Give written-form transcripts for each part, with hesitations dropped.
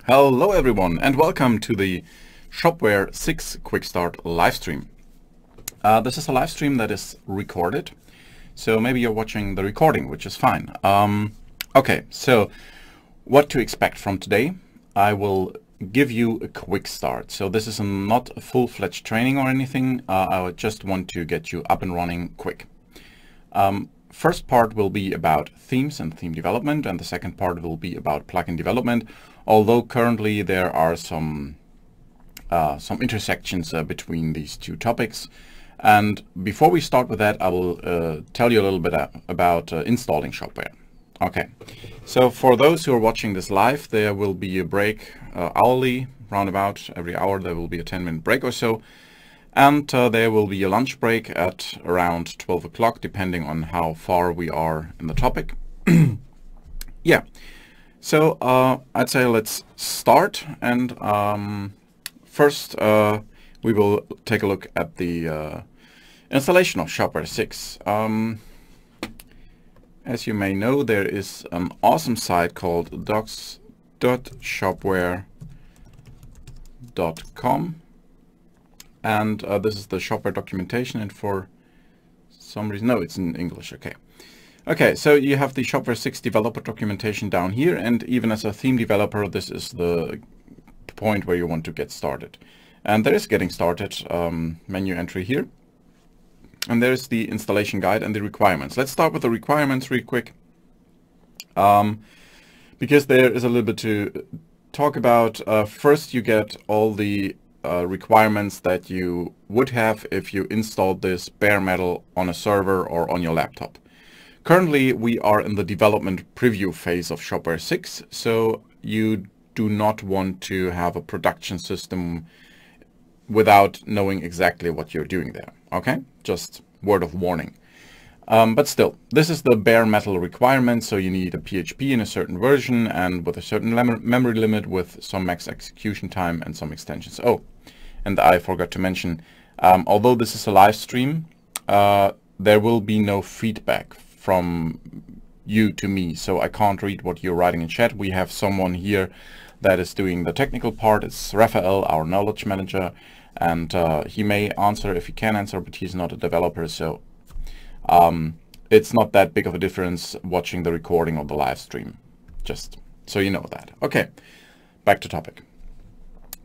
Hello everyone and welcome to the Shopware 6 Quick Start live stream. This is a live stream that is recorded, so maybe you're watching the recording, which is fine. Okay, so what to expect from today? I will give you a quick start. So this is not a full-fledged training or anything. I would just want to get you up and running quick. First part will be about themes and theme development, and the second part will be about plugin development, although currently there are some intersections between these two topics. And before we start with that, I will tell you a little bit about installing Shopware. Okay, so for those who are watching this live, there will be a break hourly, roundabout every hour there will be a 10-minute break or so. And there will be a lunch break at around 12 o'clock, depending on how far we are in the topic. Yeah, so I'd say let's start. And first, we will take a look at the installation of Shopware 6. As you may know, there is an awesome site called docs.shopware.com. And this is the Shopware documentation, and for some reason, no, it's in English, okay. Okay, so you have the Shopware 6 developer documentation down here, and even as a theme developer, this is the point where you want to get started. And there is getting started menu entry here. And there's the installation guide and the requirements. Let's start with the requirements real quick, because there is a little bit to talk about. First, you get all the requirements that you would have if you installed this bare metal on a server or on your laptop. Currently, we are in the development preview phase of Shopware 6, so you do not want to have a production system without knowing exactly what you're doing there, okay? Just word of warning. But still, this is the bare metal requirement, so you need a PHP in a certain version and with a certain memory limit with some max execution time and some extensions. Oh, and I forgot to mention, although this is a live stream, there will be no feedback from you to me, so I can't read what you're writing in chat. We have someone here that is doing the technical part. It's Raphael, our knowledge manager, and he may answer if he can answer, but he's not a developer, so it's not that big of a difference watching the recording of the live stream, just so you know that. Okay, back to topic.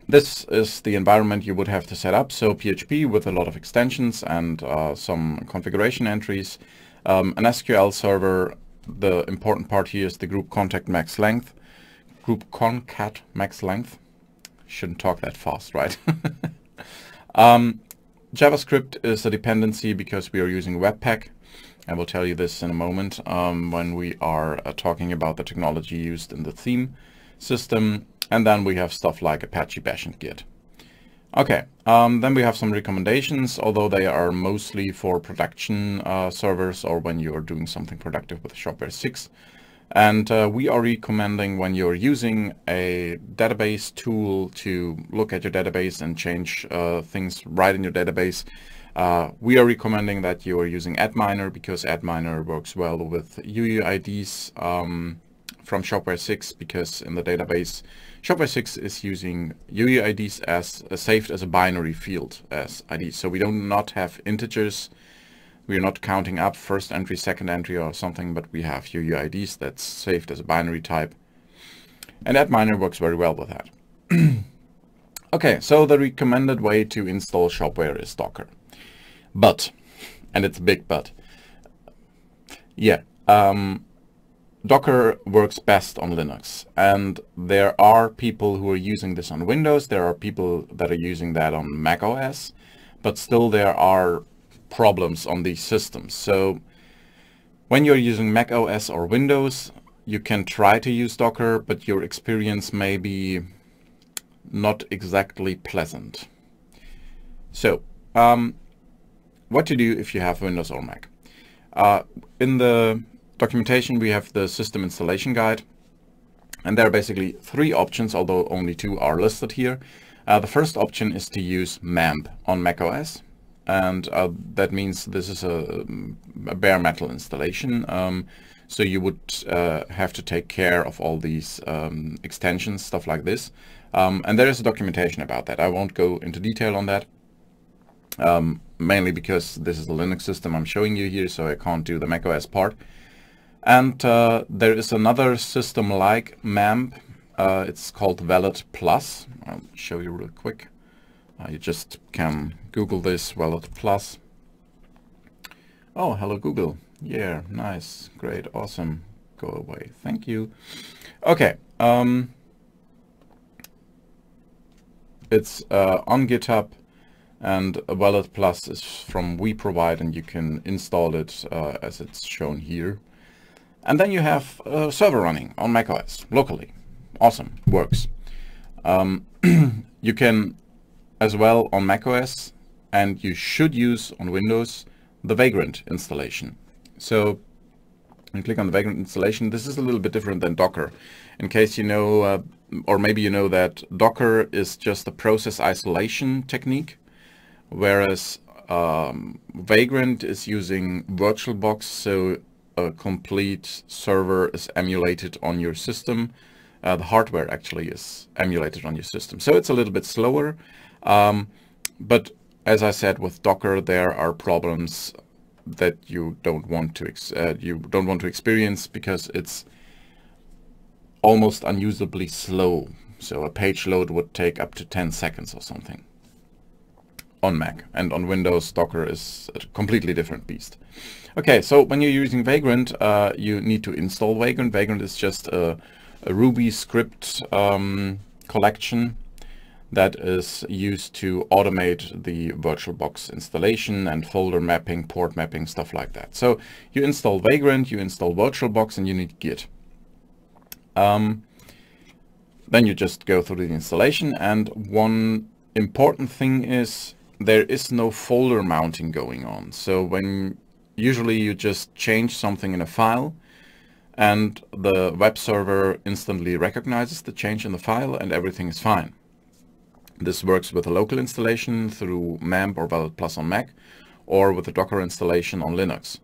This is the environment you would have to set up. So PHP with a lot of extensions and some configuration entries, an SQL server. The important part here is the group concat max length. Shouldn't talk that fast, right? JavaScript is a dependency because we are using Webpack. I will tell you this in a moment when we are talking about the technology used in the theme system. And then we have stuff like Apache, Bash, and Git. Okay, then we have some recommendations, although they are mostly for production servers or when you are doing something productive with Shopware 6. And we are recommending when you're using a database tool to look at your database and change things right in your database. We are recommending that you are using Adminer because Adminer works well with UUIDs from Shopware 6, because in the database, Shopware 6 is using UUIDs as saved as a binary field as IDs. So we do not have integers. We are not counting up first entry, second entry or something, but we have UUIDs that's saved as a binary type. And Adminer works very well with that. Okay, so the recommended way to install Shopware is Docker. But, and it's a big but, yeah, Docker works best on Linux. And there are people who are using this on Windows. There are people that are using that on Mac OS, but still there are problems on these systems. So when you're using Mac OS or Windows, you can try to use Docker, but your experience may be not exactly pleasant. So what to do if you have Windows or Mac? In the documentation, we have the system installation guide, and there are basically three options, although only two are listed here. The first option is to use MAMP on Mac OS. And that means this is a bare metal installation. So you would have to take care of all these extensions, stuff like this. And there is a documentation about that. I won't go into detail on that, mainly because this is a Linux system I'm showing you here, so I can't do the macOS part. And there is another system like MAMP. It's called Valid Plus. I'll show you real quick. You just can Google this, Valid Plus. Oh, hello Google. Yeah, nice, great, awesome. Go away, thank you. Okay, it's on GitHub, and Valid Plus is from We Provide, and you can install it as it's shown here. And then you have a server running on macOS locally. Awesome, works. You can as well on macOS, and you should use on Windows the Vagrant installation. So you click on the Vagrant installation. This is a little bit different than Docker. In case you know, or maybe you know, that Docker is just a process isolation technique, whereas Vagrant is using VirtualBox, so a complete server is emulated on your system. The hardware actually is emulated on your system. So it's a little bit slower. But as I said, with Docker, there are problems that you don't want to experience, because it's almost unusably slow. So a page load would take up to 10 seconds or something on Mac, and on Windows, Docker is a completely different beast. Okay, so when you're using Vagrant, you need to install Vagrant. Vagrant is just a Ruby script collection that is used to automate the VirtualBox installation and folder mapping, port mapping, stuff like that. So you install Vagrant, you install VirtualBox, and you need Git. Then you just go through the installation, and one important thing is there is no folder mounting going on. So when usually you just change something in a file, and the web server instantly recognizes the change in the file, and everything is fine. This works with a local installation through MAMP or Valid Plus on Mac, or with a Docker installation on Linux.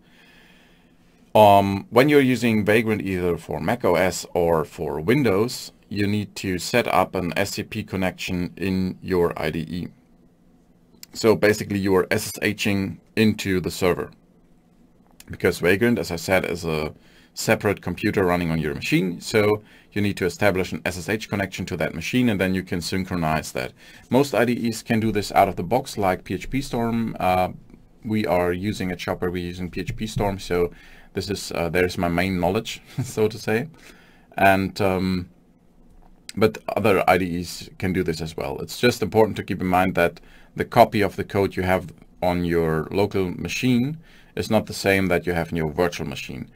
When you're using Vagrant either for macOS or for Windows, you need to set up an SCP connection in your IDE. So basically you are SSHing into the server, because Vagrant, as I said, is a separate computer running on your machine. So you need to establish an SSH connection to that machine, and then you can synchronize that. Most IDEs can do this out of the box, like PHP Storm. We are using at Shopware, we're using PHP Storm. So this is, there's my main knowledge, so to say. And but other IDEs can do this as well. It's just important to keep in mind that the copy of the code you have on your local machine is not the same that you have in your virtual machine.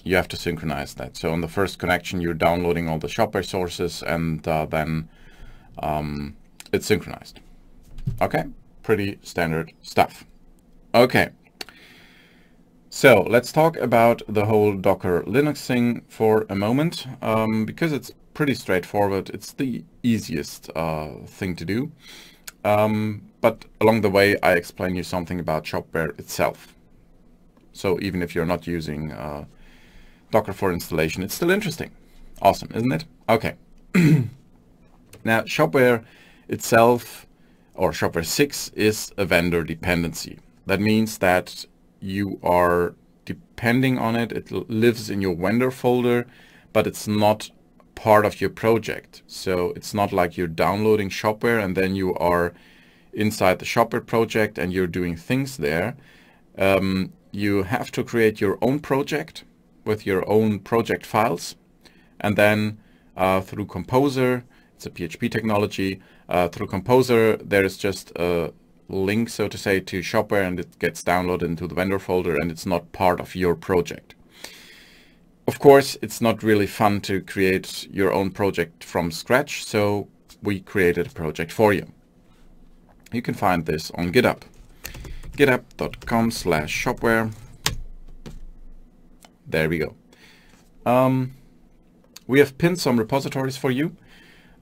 You have to synchronize that. So on the first connection, you're downloading all the Shopware sources, and then it's synchronized. Okay, pretty standard stuff. Okay, so let's talk about the whole Docker Linux thing for a moment, because it's pretty straightforward. It's the easiest thing to do. But along the way, I explain you something about Shopware itself. So even if you're not using Docker for installation, it's still interesting. Awesome, isn't it? Okay. Now, Shopware itself, or Shopware 6, is a vendor dependency. That means that you are depending on it. It lives in your vendor folder, but it's not part of your project. So it's not like you're downloading Shopware and then you are inside the Shopware project and you're doing things there. You have to create your own project with your own project files, and then through Composer, it's a PHP technology, through Composer there is just a link, so to say, to Shopware, and it gets downloaded into the vendor folder, and it's not part of your project. Of course, it's not really fun to create your own project from scratch, so we created a project for you. You can find this on GitHub. github.com/shopware. There we go. We have pinned some repositories for you.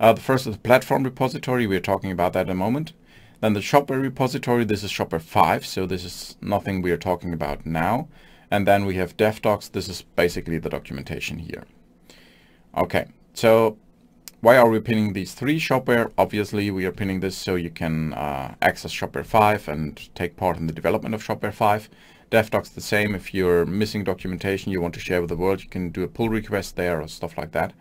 The first is the platform repository. We're talking about that in a moment. Then the Shopware repository. This is Shopware 5, so this is nothing we are talking about now. And then we have dev docs. This is basically the documentation here. Okay, so why are we pinning these three? Shopware, obviously we are pinning this so you can access Shopware 5 and take part in the development of Shopware 5. DevDocs the same. If you're missing documentation you want to share with the world, you can do a pull request there or stuff like that.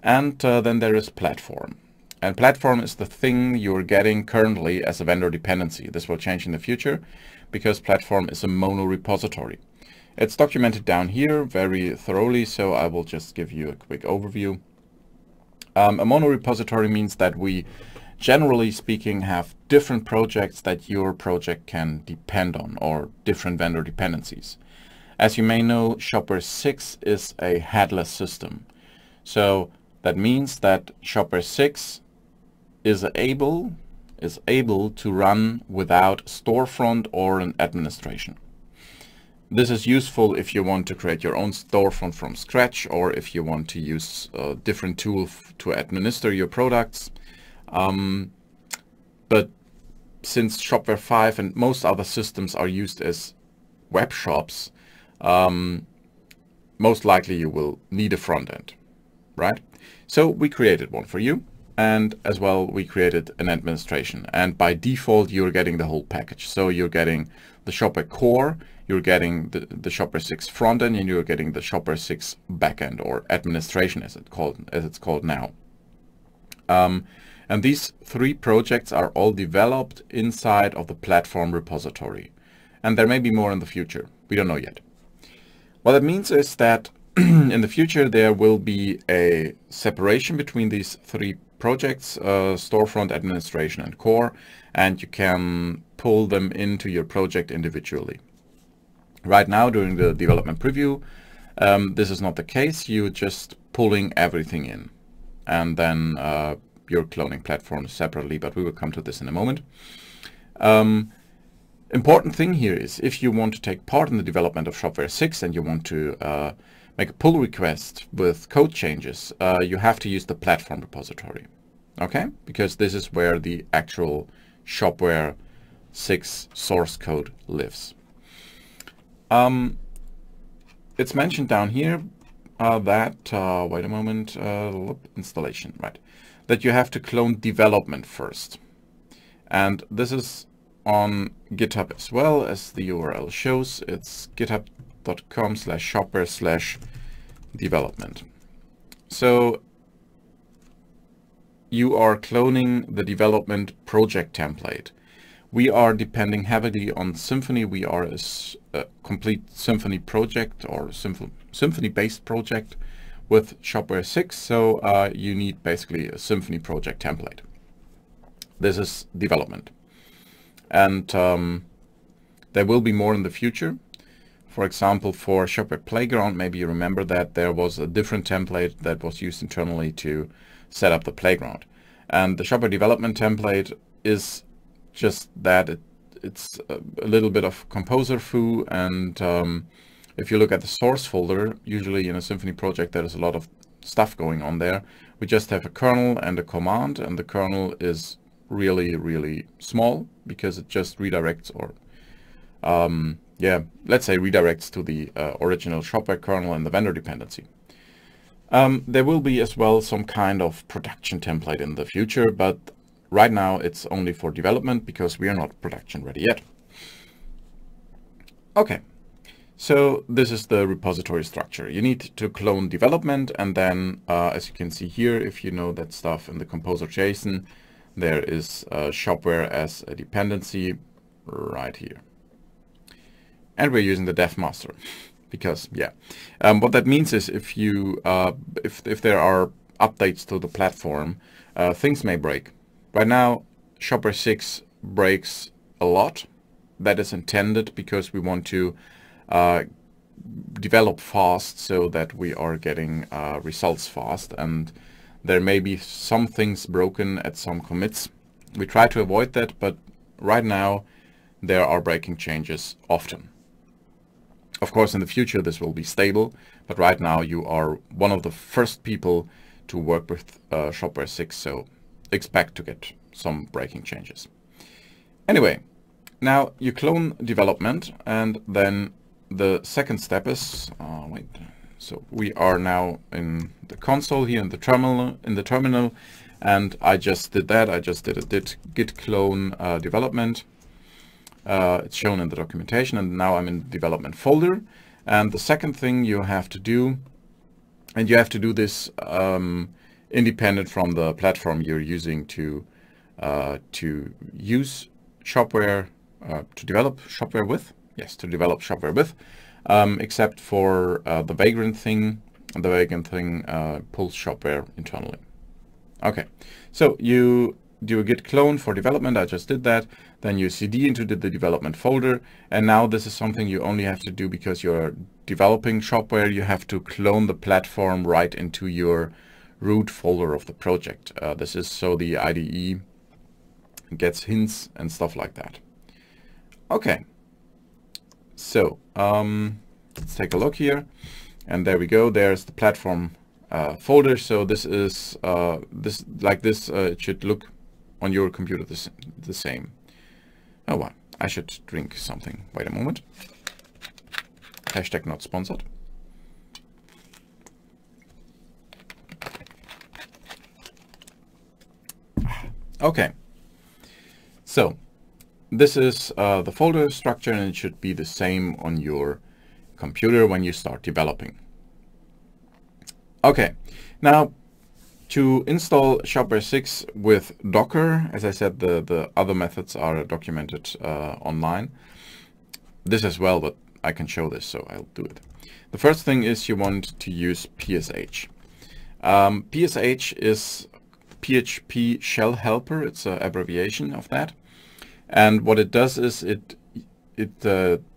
And then there is platform. And platform is the thing you're getting currently as a vendor dependency. This will change in the future because platform is a mono repository. It's documented down here very thoroughly, so I will just give you a quick overview. A mono repository means that we, generally speaking, have different projects that your project can depend on, or different vendor dependencies. As you may know, Shopware 6 is a headless system. So that means that Shopware 6 is able to run without storefront or an administration. This is useful if you want to create your own storefront from scratch, or if you want to use a different tool to administer your products. But since Shopware 5 and most other systems are used as web shops, most likely you will need a front end, right? So we created one for you, and as well we created an administration, and by default you're getting the whole package. So you're getting the Shopware core, you're getting the Shopware 6 front end, and you're getting the Shopware 6 backend, or administration as it's called now. And these three projects are all developed inside of the platform repository. And there may be more in the future. We don't know yet. What that means is that in the future there will be a separation between these three projects, storefront, administration, and core, and you can pull them into your project individually. Right now, during the development preview, this is not the case. You're just pulling everything in, and then you're cloning platforms separately, but we will come to this in a moment. Important thing here is if you want to take part in the development of Shopware 6 and you want to make a pull request with code changes, you have to use the platform repository, okay? Because this is where the actual Shopware 6 source code lives. It's mentioned down here that, wait a moment, installation, right, that you have to clone development first. And this is on GitHub as well, as the URL shows. It's github.com/shopware/development. So you are cloning the development project template. We are depending heavily on Symfony. We are a complete Symfony project, or Symfony-based project with Shopware 6. So you need basically a Symfony project template. This is development. And there will be more in the future. For example, for Shopware Playground, maybe you remember that there was a different template that was used internally to set up the playground. And the Shopware development template is just that. It's a little bit of composer foo, and if you look at the source folder, usually in a Symfony project there is a lot of stuff going on there. We just have a kernel and a command, and the kernel is really small because it just redirects, or let's say redirects to the original Shopware kernel and the vendor dependency. There will be as well some kind of production template in the future, but right now it's only for development because we are not production ready yet. Okay, so this is the repository structure. You need to clone development, and then as you can see here, if you know that stuff in the composer JSON, there is Shopware as a dependency right here. And we're using the dev master because, yeah. What that means is if you if there are updates to the platform, things may break. Right now, Shopware 6 breaks a lot. That is intended because we want to develop fast so that we are getting results fast, and there may be some things broken at some commits. We try to avoid that, but right now there are breaking changes often. Of course, in the future this will be stable, but right now you are one of the first people to work with Shopware 6, so expect to get some breaking changes. Anyway, now you clone development, and then the second step is, wait, so we are now in the console here in the terminal, and I just did that. I just did a git clone development. It's shown in the documentation, and now I'm in the development folder. And the second thing you have to do, and you have to do this independent from the platform you're using to use Shopware, to develop Shopware with. Yes, to develop Shopware with, except for the Vagrant thing. The Vagrant thing pulls Shopware internally. Okay, so you do a git clone for development. I just did that. Then you cd into the development folder. And now this is something you only have to do because you're developing Shopware. You have to clone the platform right into your root folder of the project. This is so the IDE gets hints and stuff like that. Okay, so let's take a look here. And there we go. There's the platform folder. So this is it should look on your computer the same. Oh well, I should drink something. Wait a moment. Hashtag not sponsored. Okay, so this is the folder structure, and it should be the same on your computer when you start developing. Okay, now to install Shopware 6 with Docker, as I said, the other methods are documented online. This as well, but I can show this, so I'll do it. The first thing is you want to use PSH. PSH is PHP Shell Helper. It's an abbreviation of that. And what it does is it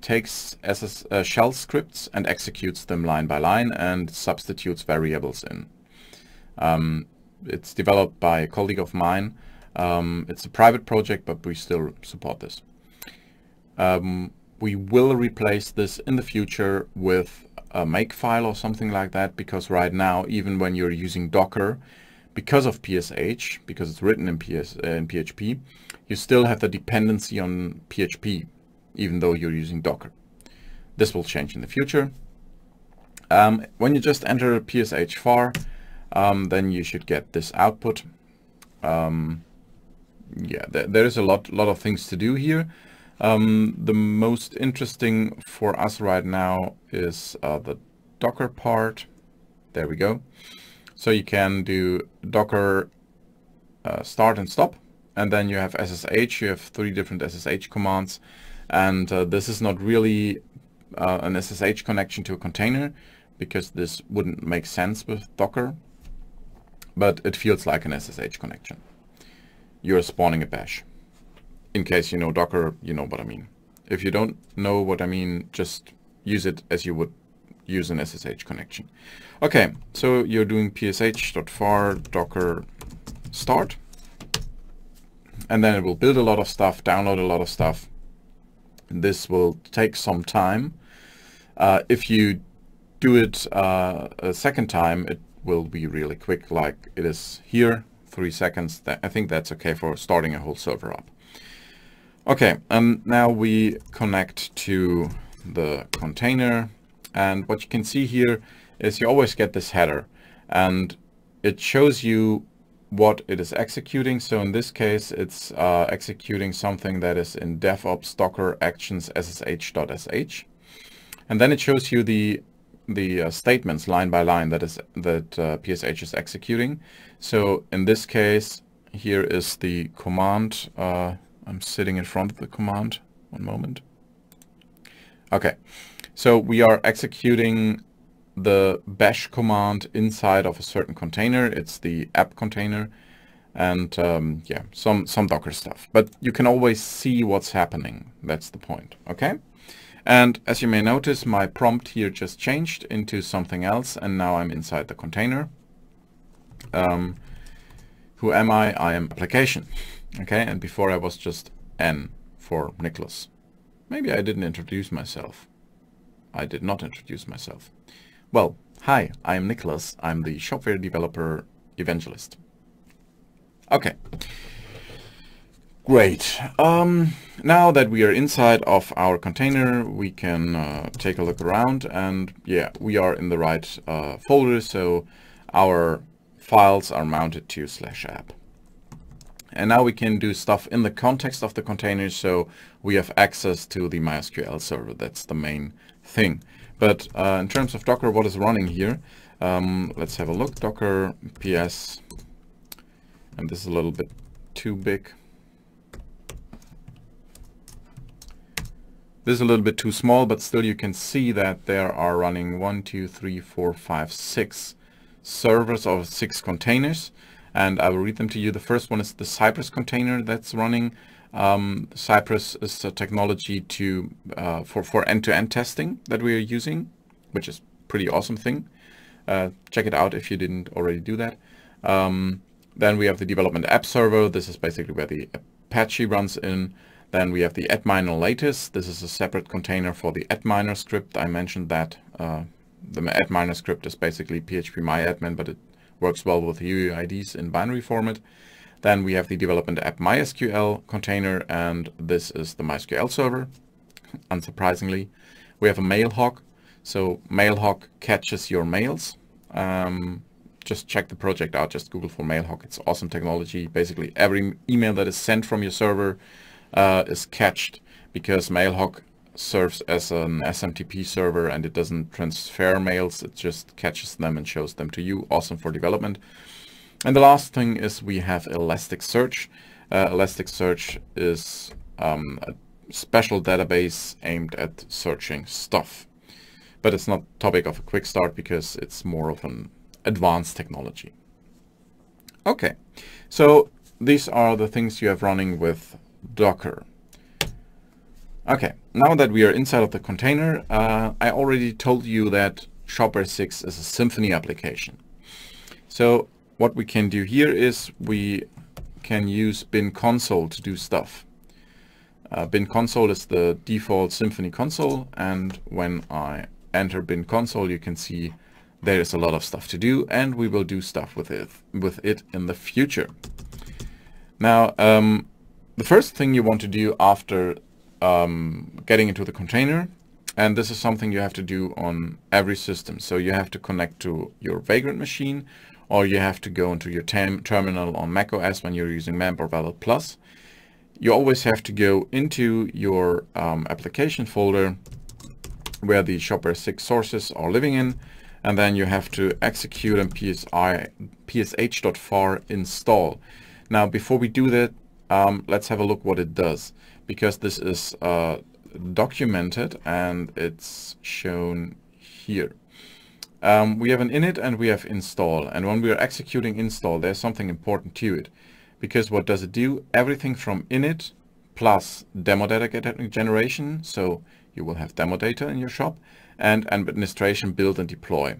takes shell scripts and executes them line by line and substitutes variables in. It's developed by a colleague of mine. It's a private project, but we still support this. We will replace this in the future with a makefile or something like that, because right now, even when you're using Docker, because of PSH, because it's written in PHP, you still have the dependency on PHP, even though you're using Docker. This will change in the future. When you just enter PSH var, then you should get this output. Yeah, there is a lot of things to do here. The most interesting for us right now is the Docker part. There we go. So you can do Docker start and stop, and then you have SSH. You have 3 different SSH commands, and this is not really an SSH connection to a container, because this wouldn't make sense with Docker, but it feels like an SSH connection. You're spawning a bash. In case you know Docker, you know what I mean. If you don't know what I mean, just use it as you would use an SSH connection. Okay, so you're doing psh.var docker start, and then it will build a lot of stuff, download a lot of stuff. This will take some time. If you do it a second time, it will be really quick, like it is here, 3 seconds. I think that's okay for starting a whole server up. Okay, and now we connect to the container, and what you can see here is you always get this header, and it shows you what it is executing. So in this case, it's executing something that is in DevOps Docker actions ssh.sh, and then it shows you the statements line by line that PSH is executing. So in this case, here is the command. I'm sitting in front of the command. One moment. Okay, so we are executing the bash command inside of a certain container. It's the app container, and yeah, some Docker stuff. But you can always see what's happening. That's the point. Okay, and as you may notice, my prompt here just changed into something else, and now I'm inside the container. Who am I? I am application. Okay, and before I was just N for Nicholas. Maybe I didn't introduce myself. I did not introduce myself. Well, hi, I'm Nicholas. I'm the Shopware developer evangelist. Okay. Great. Now that we are inside of our container, we can take a look around, and yeah, we are in the right folder, so our files are mounted to /app. And now we can do stuff in the context of the container, so we have access to the MySQL server. That's the main thing. But in terms of Docker, what is running here? Let's have a look. Docker ps, and this is a little bit too big. This is a little bit too small, but still you can see that there are running 1, 2, 3, 4, 5, 6 servers or 6 containers. And I will read them to you. The first one is the Cypress container that's running. Cypress is a technology for end-to-end testing that we are using, which is a pretty awesome thing. Check it out if you didn't already do that. Then we have the development app server. This is basically where the Apache runs in. Then we have the adminer latest. This is a separate container for the adminer script. I mentioned that the adminer script is basically phpMyAdmin, but it works well with UUIDs in binary format. Then we have the development app MySQL container, and this is the MySQL server, unsurprisingly. We have a Mailhawk. So Mailhawk catches your mails. Just check the project out, just Google for Mailhawk. It's awesome technology. Basically every email that is sent from your server is catched, because Mailhawk serves as an SMTP server and it doesn't transfer mails, it just catches them and shows them to you. Awesome for development. And the last thing is we have Elasticsearch. Elasticsearch is a special database aimed at searching stuff, but it's not topic of a quick start because it's more of an advanced technology. Okay, so these are the things you have running with Docker. Okay, now that we are inside of the container, I already told you that Shopware 6 is a Symfony application. So what we can do here is we can use bin console to do stuff. Bin console is the default Symfony console, and when I enter bin console, you can see there is a lot of stuff to do, and we will do stuff with it in the future. Now, the first thing you want to do after getting into the container, and this is something you have to do on every system. So you have to connect to your Vagrant machine, or you have to go into your terminal on macOS when you're using MEMP or Valid Plus. You always have to go into your application folder where the Shopware 6 sources are living in, and then you have to execute and psh.var install. Now, before we do that, let's have a look what it does, because this is documented and it's shown here. We have an init and we have install, and when we are executing install, there's something important to it, because what does it do? Everything from init plus demo data generation, so you will have demo data in your shop, and administration, build and deploy.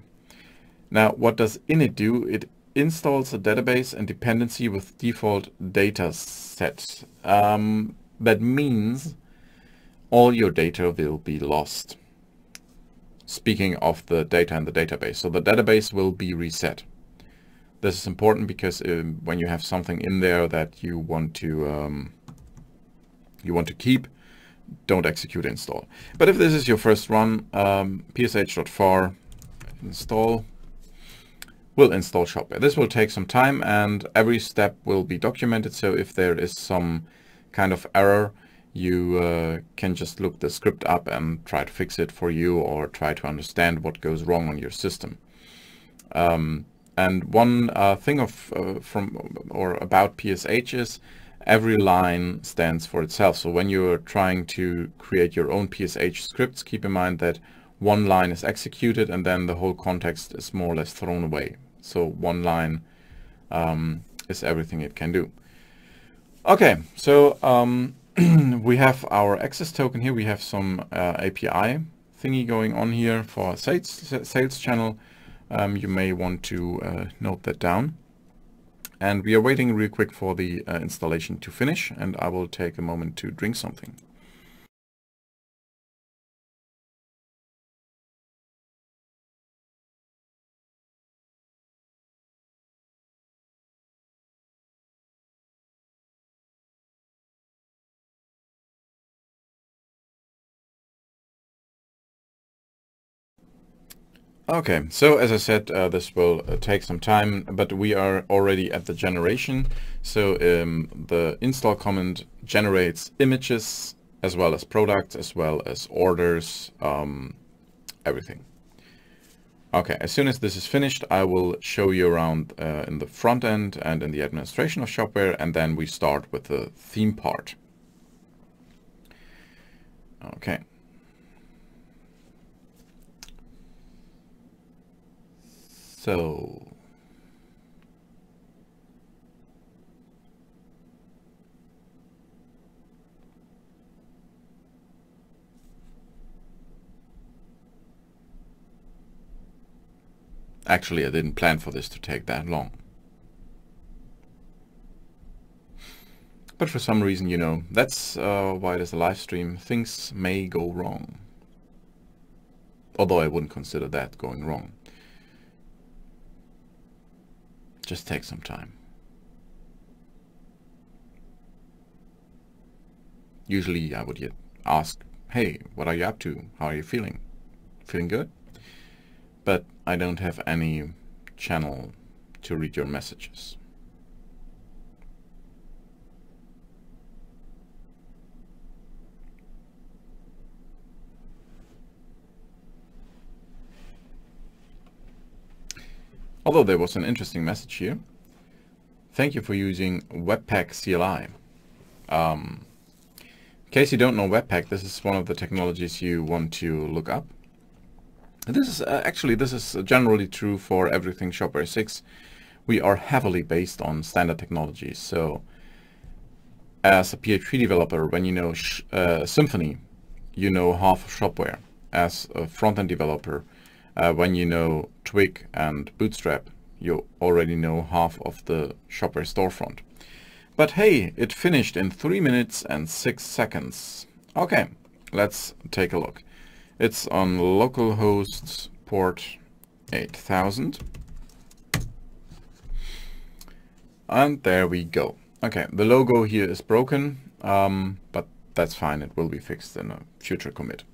Now, what does init do? It installs a database and dependency with default data sets. That means all your data will be lost. Speaking of the data in the database, so the database will be reset. This is important because when you have something in there that you want to keep, don't execute install. But if this is your first run, psh.var install will install Shopware. This will take some time and every step will be documented. So if there is some kind of error, you can just look the script up and try to fix it for you, or try to understand what goes wrong on your system. And one thing about PSH is every line stands for itself. So when you're trying to create your own PSH scripts, keep in mind that one line is executed and then the whole context is more or less thrown away. So one line is everything it can do. Okay, so we have our access token here. We have some API thingy going on here for sales channel. You may want to note that down. And we are waiting real quick for the installation to finish, and I will take a moment to drink something. Okay, so as I said, this will take some time, but we are already at the generation. So the install command generates images as well as products, as well as orders, everything. Okay, as soon as this is finished, I will show you around in the front end and in the administration of Shopware, and then we start with the theme part. Okay. So actually, I didn't plan for this to take that long. But for some reason, you know, that's why it is a live stream. Things may go wrong. Although I wouldn't consider that going wrong. Just take some time. Usually I would ask, hey, what are you up to? How are you feeling? Feeling good? But I don't have any channel to read your messages. Although there was an interesting message here. Thank you for using Webpack CLI. In case you don't know Webpack, this is one of the technologies you want to look up. This is actually, this is generally true for everything Shopware 6. We are heavily based on standard technologies. So as a PHP developer, when you know Symfony, you know half of Shopware. As a front-end developer, when you know Twig and Bootstrap, you already know half of the Shopware storefront. But hey, it finished in 3 minutes and 6 seconds. Okay, let's take a look. It's on localhost port 8000. And there we go. Okay, the logo here is broken, but that's fine. It will be fixed in a future commit.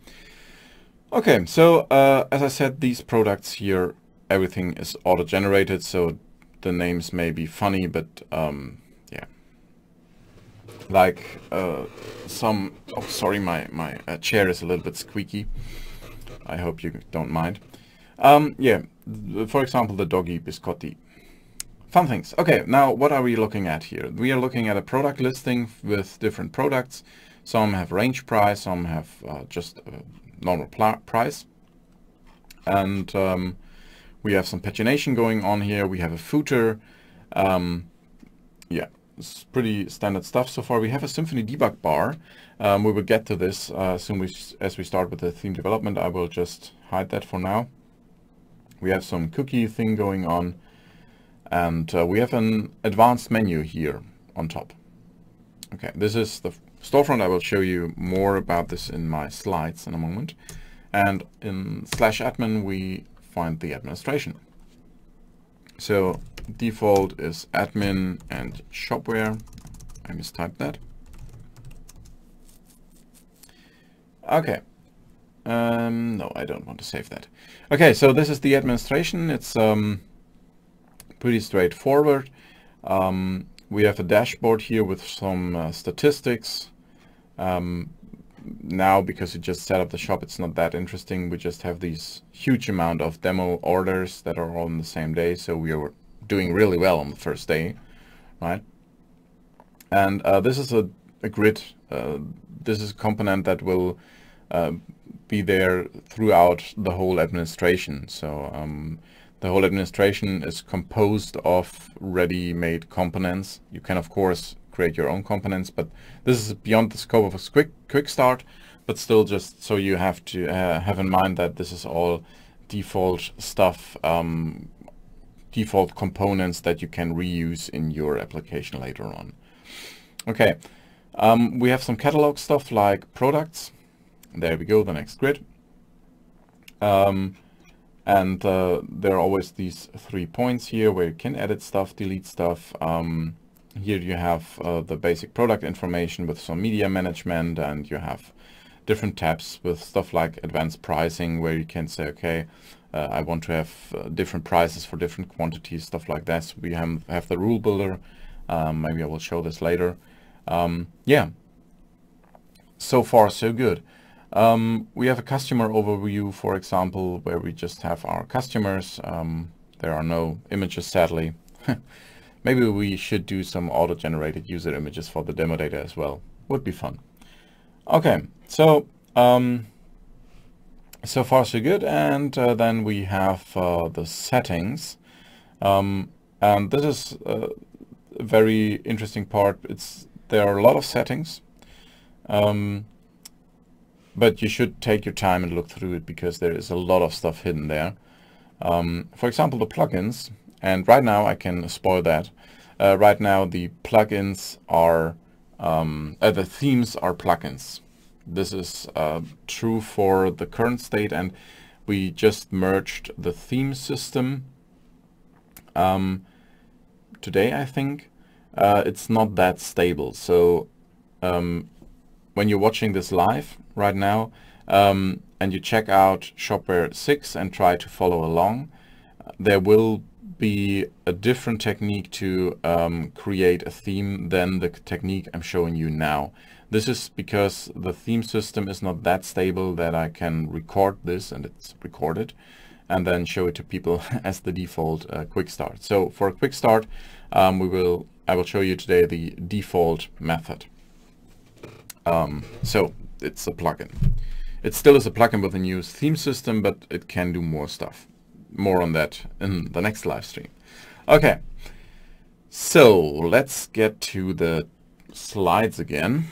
Okay, so as I said, these products here, everything is auto-generated, so the names may be funny, but yeah. Like some, oh sorry, my chair is a little bit squeaky. I hope you don't mind. Yeah, for example, the doggy biscotti. Fun things. Okay, now what are we looking at here? We are looking at a product listing with different products. Some have range price, some have just normal price. And we have some pagination going on here. We have a footer. Yeah, it's pretty standard stuff so far. We have a Symfony debug bar. We will get to this as we start with the theme development. I will just hide that for now. We have some cookie thing going on. And we have an advanced menu here on top. Okay, this is the storefront. I will show you more about this in my slides in a moment. And in /admin, we find the administration. So default is admin and Shopware. I mistyped that. Okay. No, I don't want to save that. Okay, so this is the administration. It's pretty straightforward. We have a dashboard here with some statistics. Now, because you just set up the shop, it's not that interesting. We just have these huge amount of demo orders that are all on the same day. So we are doing really well on the first day, right? And this is a grid. This is a component that will be there throughout the whole administration. So the whole administration is composed of ready-made components. You can, of course, create your own components, but this is beyond the scope of a quick start, but still just so you have to have in mind that this is all default stuff, default components that you can reuse in your application later on. Okay, we have some catalog stuff like products. There we go, the next grid. And there are always these 3 points here where you can edit stuff, delete stuff. Here you have the basic product information with some media management, and you have different tabs with stuff like advanced pricing where you can say, okay, I want to have different prices for different quantities, stuff like that. So we have the rule builder. Maybe I will show this later. Yeah, so far so good. We have a customer overview, for example, where we just have our customers. There are no images, sadly. Maybe we should do some auto-generated user images for the demo data as well. Would be fun. Okay, so so far so good. And then we have the settings. And this is a very interesting part. There are a lot of settings. But you should take your time and look through it because there is a lot of stuff hidden there. For example, the plugins, and right now I can spoil that. Right now the plugins are, the themes are plugins. This is true for the current state, and we just merged the theme system today, I think. It's not that stable, so when you're watching this live right now and you check out Shopware 6 and try to follow along, there will be a different technique to create a theme than the technique I'm showing you now. This is because the theme system is not that stable that I can record this, and it's recorded, and then show it to people as the default quick start. So for a quick start, I will show you today the default method. So it's a plugin. It still is a plugin with a new theme system, but it can do more stuff. More on that in the next live stream. Okay, so let's get to the slides again.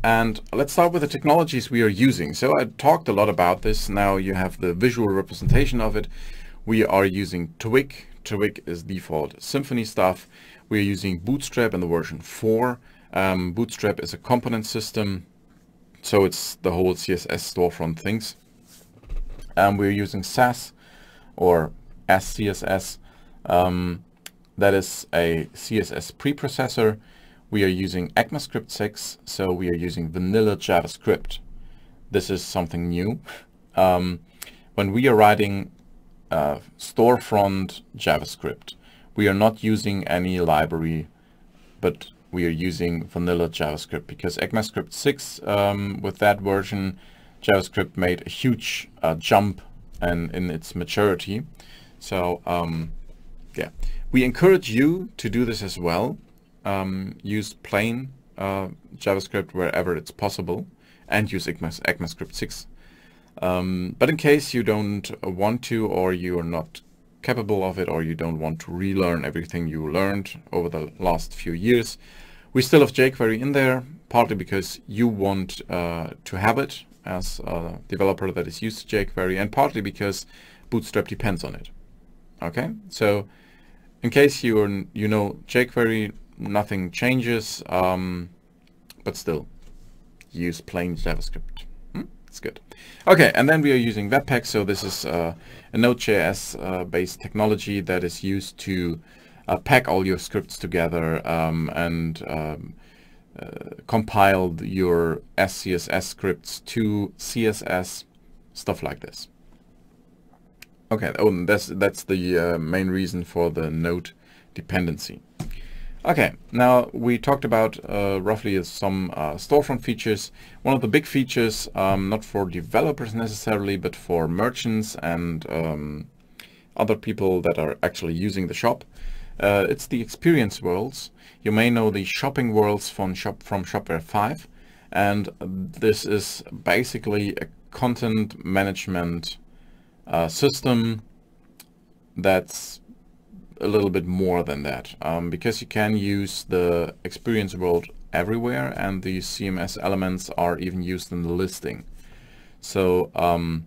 And let's start with the technologies we are using. So I talked a lot about this. Now you have the visual representation of it. We are using Twig. Twig is default Symfony stuff. We are using Bootstrap in the version 4. Bootstrap is a component system, so it's the whole CSS storefront things. We're using SAS or SCSS. That is a CSS preprocessor. We are using ECMAScript 6, so we are using vanilla JavaScript. This is something new. When we are writing storefront JavaScript, we are not using any library, but we are using vanilla JavaScript because ECMAScript 6, with that version, JavaScript made a huge jump in its maturity. So yeah, we encourage you to do this as well. Use plain JavaScript wherever it's possible, and use ECMAScript 6. But in case you don't want to, or you are not capable of it, or you don't want to relearn everything you learned over the last few years, we still have jQuery in there, partly because you want to have it as a developer that is used to jQuery, and partly because Bootstrap depends on it. Okay, so in case you know jQuery, nothing changes, but still use plain JavaScript. It's good. Okay, and then we are using Webpack. So this is a Node.js based technology that is used to pack all your scripts together and compile your SCSS scripts to CSS, stuff like this. Okay, that's the main reason for the node dependency. Okay, now we talked about roughly some storefront features. One of the big features, not for developers necessarily, but for merchants and other people that are actually using the shop, it's the experience worlds. You may know the shopping worlds from Shopware 5, and this is basically a content management system that's a little bit more than that, because you can use the experience world everywhere, and the CMS elements are even used in the listing. So I'll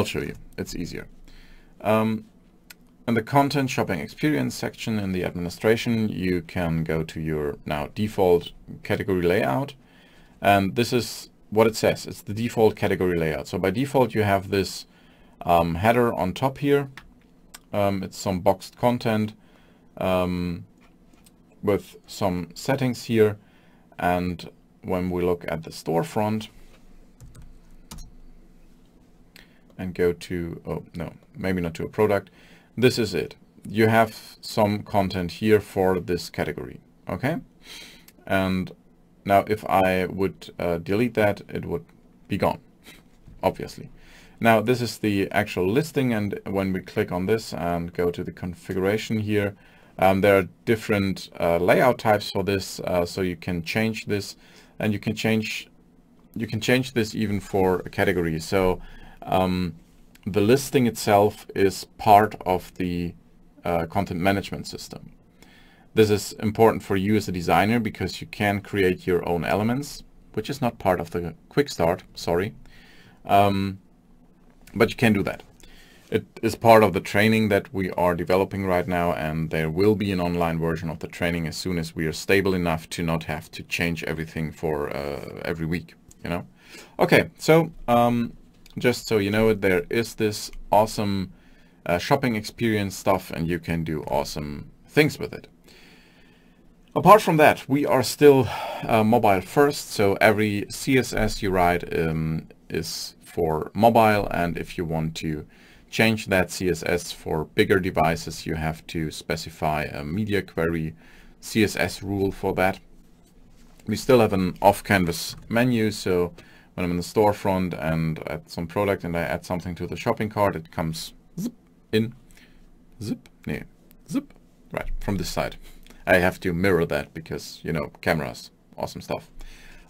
show you, it's easier. In the content shopping experience section in the administration, you can go to your now default category layout, and this is what it says. It's the default category layout. So by default you have this header on top here. It's some boxed content with some settings here, and when we look at the storefront, and go to, oh no, maybe not to a product. This is it. You have some content here for this category, okay? And now if I would delete that, it would be gone, obviously. Now this is the actual listing, and when we click on this and go to the configuration here, there are different layout types for this, so you can change this, and you can change this even for a category. So the listing itself is part of the content management system. This is important for you as a designer because you can create your own elements, which is not part of the quick start, sorry. But you can do that. It is part of the training that we are developing right now, and there will be an online version of the training as soon as we are stable enough to not have to change everything for every week, you know. Okay, so just so you know it, there is this awesome shopping experience stuff, and you can do awesome things with it. Apart from that, we are still mobile first, so every CSS you write is for mobile, and if you want to change that CSS for bigger devices, you have to specify a media query CSS rule for that. We still have an off-canvas menu, so when I'm in the storefront and add some product and I add something to the shopping cart, it comes zip in, zip, nee, zip, right, from this side. I have to mirror that because, you know, cameras, awesome stuff.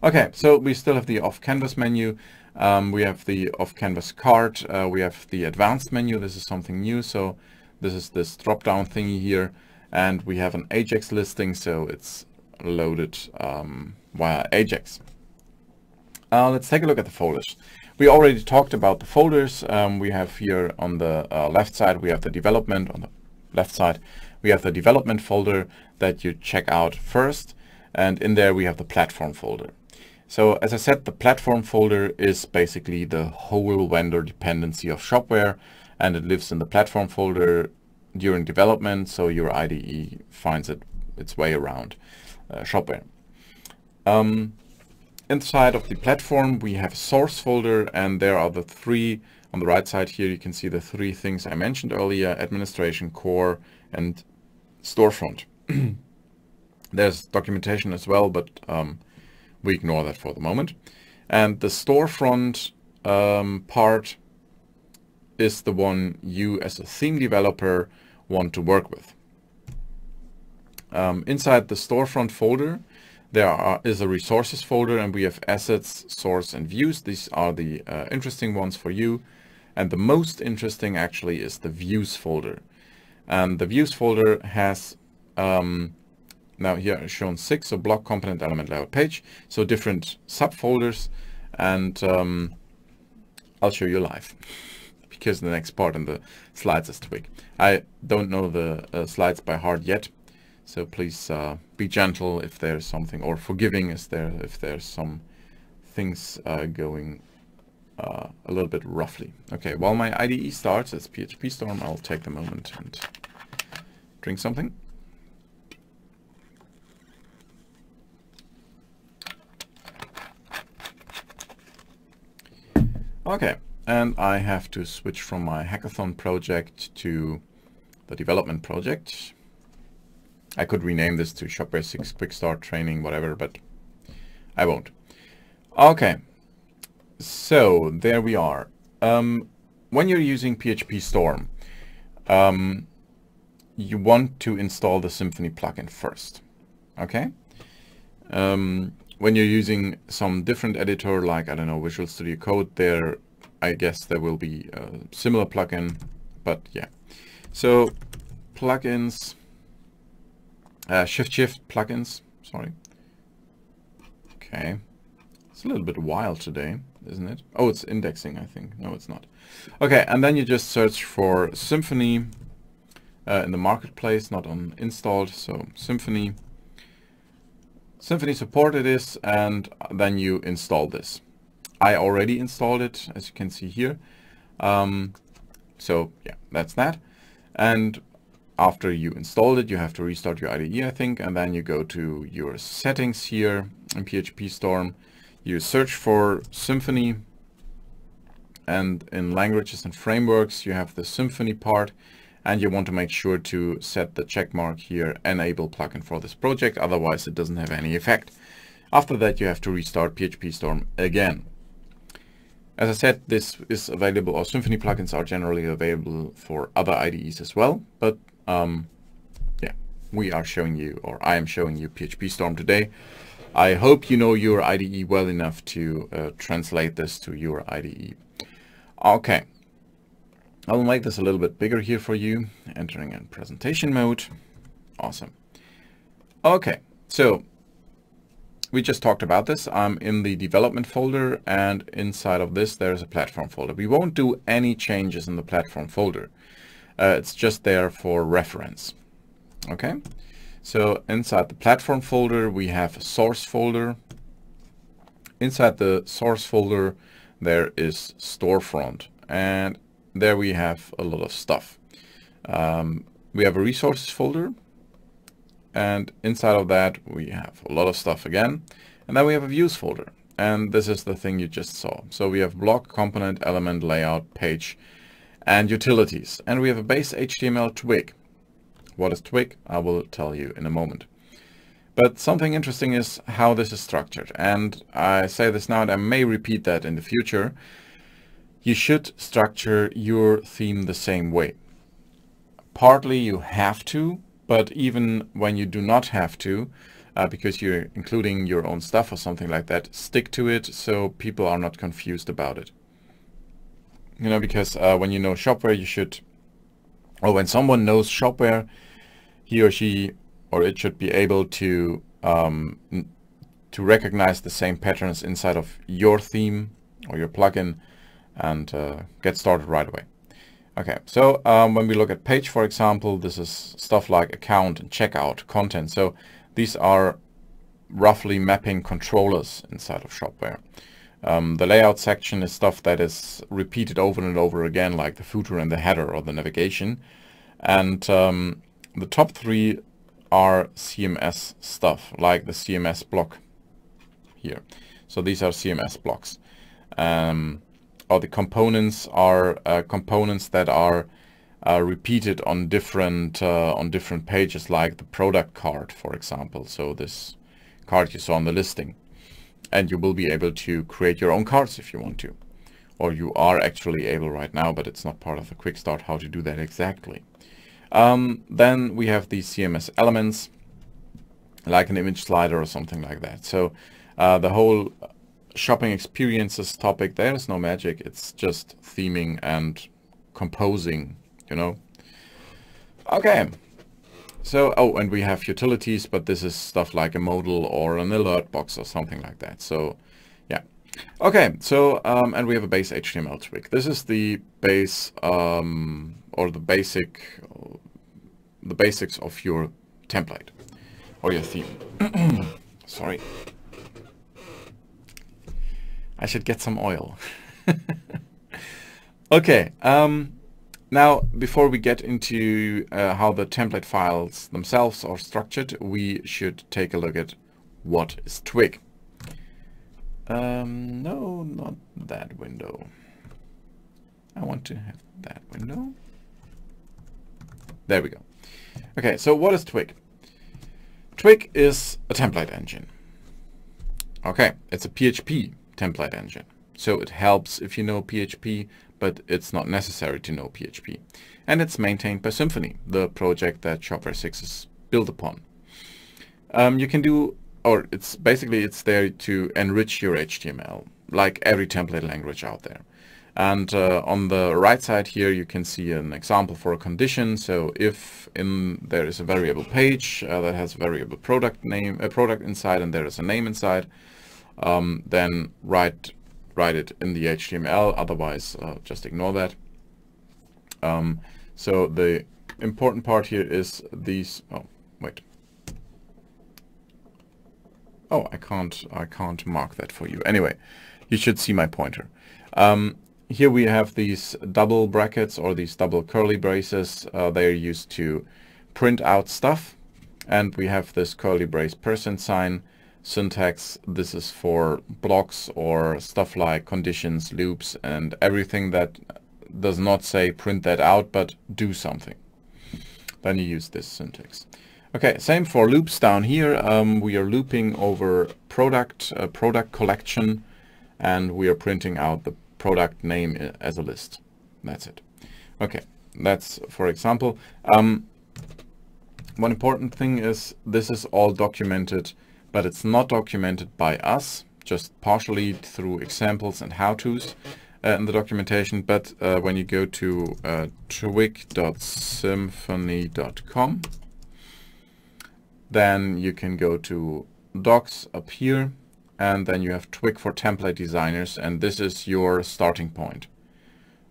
Okay, so we still have the off-canvas menu. We have the off-canvas cart. We have the advanced menu. This is something new. So this is this drop-down thingy here. And we have an Ajax listing, so it's loaded via Ajax. Let's take a look at the folders. We already talked about the folders. We have here on the left side, we have the development. On the left side, we have the development folder that you check out first. And in there, we have the platform folder. So as I said, the platform folder is basically the whole vendor dependency of Shopware, and it lives in the platform folder during development, so your IDE finds its way around Shopware. Inside of the platform, we have a source folder, and there are the three, on the right side here, you can see the three things I mentioned earlier: administration, core, and storefront. There's documentation as well, but we ignore that for the moment. And the storefront part is the one you as a theme developer want to work with. Inside the storefront folder, there is a resources folder, and we have assets, source, and views. These are the interesting ones for you. And the most interesting actually is the views folder. And the views folder has now here is shown 6, so block, component, element, layout, page, so different subfolders, and I'll show you live because the next part in the slides is twig. I don't know the slides by heart yet, so please be gentle if there's something, or forgiving if there's some things going a little bit roughly. Okay, while my IDE starts, it's PHP Storm. I'll take the moment and drink something. Okay, and I have to switch from my hackathon project to the development project. I could rename this to Shopware 6 Quick Start Training, whatever, but I won't. Okay, so there we are. When you're using PHP Storm, you want to install the Symfony plugin first, okay? When you're using some different editor, like, I don't know, Visual Studio Code, there, I guess there will be a similar plugin, but yeah. So plugins, shift plugins, sorry. Okay, it's a little bit wild today, isn't it? Oh, it's indexing, I think. No, it's not. Okay, and then you just search for Symfony in the marketplace, not on installed, so Symfony. Symfony supported this, and then you install this. I already installed it, as you can see here. So yeah, that's that. And after you installed it, you have to restart your IDE, I think, and then you go to your settings here in PHP Storm. You search for Symfony, and in languages and frameworks you have the Symfony part, and you want to make sure to set the check mark here, enable plugin for this project, otherwise it doesn't have any effect. After that you have to restart PHP Storm again. As I said, this is available, or Symfony plugins are generally available for other IDEs as well, but yeah, we are showing you, or I am showing you PHP Storm today. I hope you know your IDE well enough to translate this to your IDE. Okay, I will make this a little bit bigger here for you, entering in presentation mode. Awesome. Okay, so we just talked about this. I'm in the development folder, and inside of this there's a platform folder. We won't do any changes in the platform folder. It's just there for reference. Okay. So inside the platform folder, we have a source folder. Inside the source folder, there is storefront, and there we have a lot of stuff. We have a resources folder, and inside of that we have a lot of stuff again. And then we have a views folder, and this is the thing you just saw. So we have block, component, element, layout, page, and utilities. And we have a base HTML twig. What is twig? I will tell you in a moment. But something interesting is how this is structured. And I say this now, and I may repeat that in the future. You should structure your theme the same way. Partly you have to, but even when you do not have to, because you're including your own stuff or something like that, stick to it so people are not confused about it. You know, because when you know Shopware, you should, or when someone knows Shopware, he or she or it should be able to recognize the same patterns inside of your theme or your plugin and get started right away. Okay, so when we look at page, for example, this is stuff like account and checkout, content. So these are roughly mapping controllers inside of Shopware. The layout section is stuff that is repeated over and over again, like the footer and the header or the navigation. And the top three are CMS stuff, like the CMS block here. So these are CMS blocks. Or the components are components that are repeated on different pages, like the product card, for example. So this card you saw on the listing, and you will be able to create your own cards if you want to, or you are actually able right now, but it's not part of the quick start how to do that exactly. Then we have these CMS elements, like an image slider or something like that. So the whole shopping experiences topic, there's no magic. It's just theming and composing, you know. Okay. So, oh, and we have utilities, but this is stuff like a modal or an alert box or something like that. So, yeah. Okay, so, and we have a base HTML twig. This is the base, or the basics of your template or your theme. Sorry. I should get some oil. Okay, now before we get into how the template files themselves are structured, we should take a look at what is twig. No, not that window. I want to have that window. There we go. Okay, so what is twig? Twig is a template engine. Okay, it's a PHP template engine. So it helps if you know PHP, but it's not necessary to know PHP. And it's maintained by Symfony, the project that Shopware 6 is built upon. You can do, or it's there to enrich your HTML, like every template language out there. And on the right side here, you can see an example for a condition. So if there is a variable page that has a variable product name, a product inside, and there is a name inside, then write it in the HTML. Otherwise, just ignore that. So the important part here is these. Oh, wait. Oh, I can't mark that for you. Anyway, you should see my pointer. Here we have these double brackets or these double curly braces. They're used to print out stuff. And we have this curly brace % sign syntax. This is for blocks or stuff like conditions, loops, and everything that does not say print that out, but do something. Then you use this syntax. Okay, same for loops down here. We are looping over product collection, and we are printing out the product name as a list. That's it. Okay, that's for example. One important thing is this is all documented, but it's not documented by us, just partially through examples and how-tos in the documentation. But when you go to twig.symfony.com, then you can go to docs up here, and then you have Twig for template designers, and this is your starting point.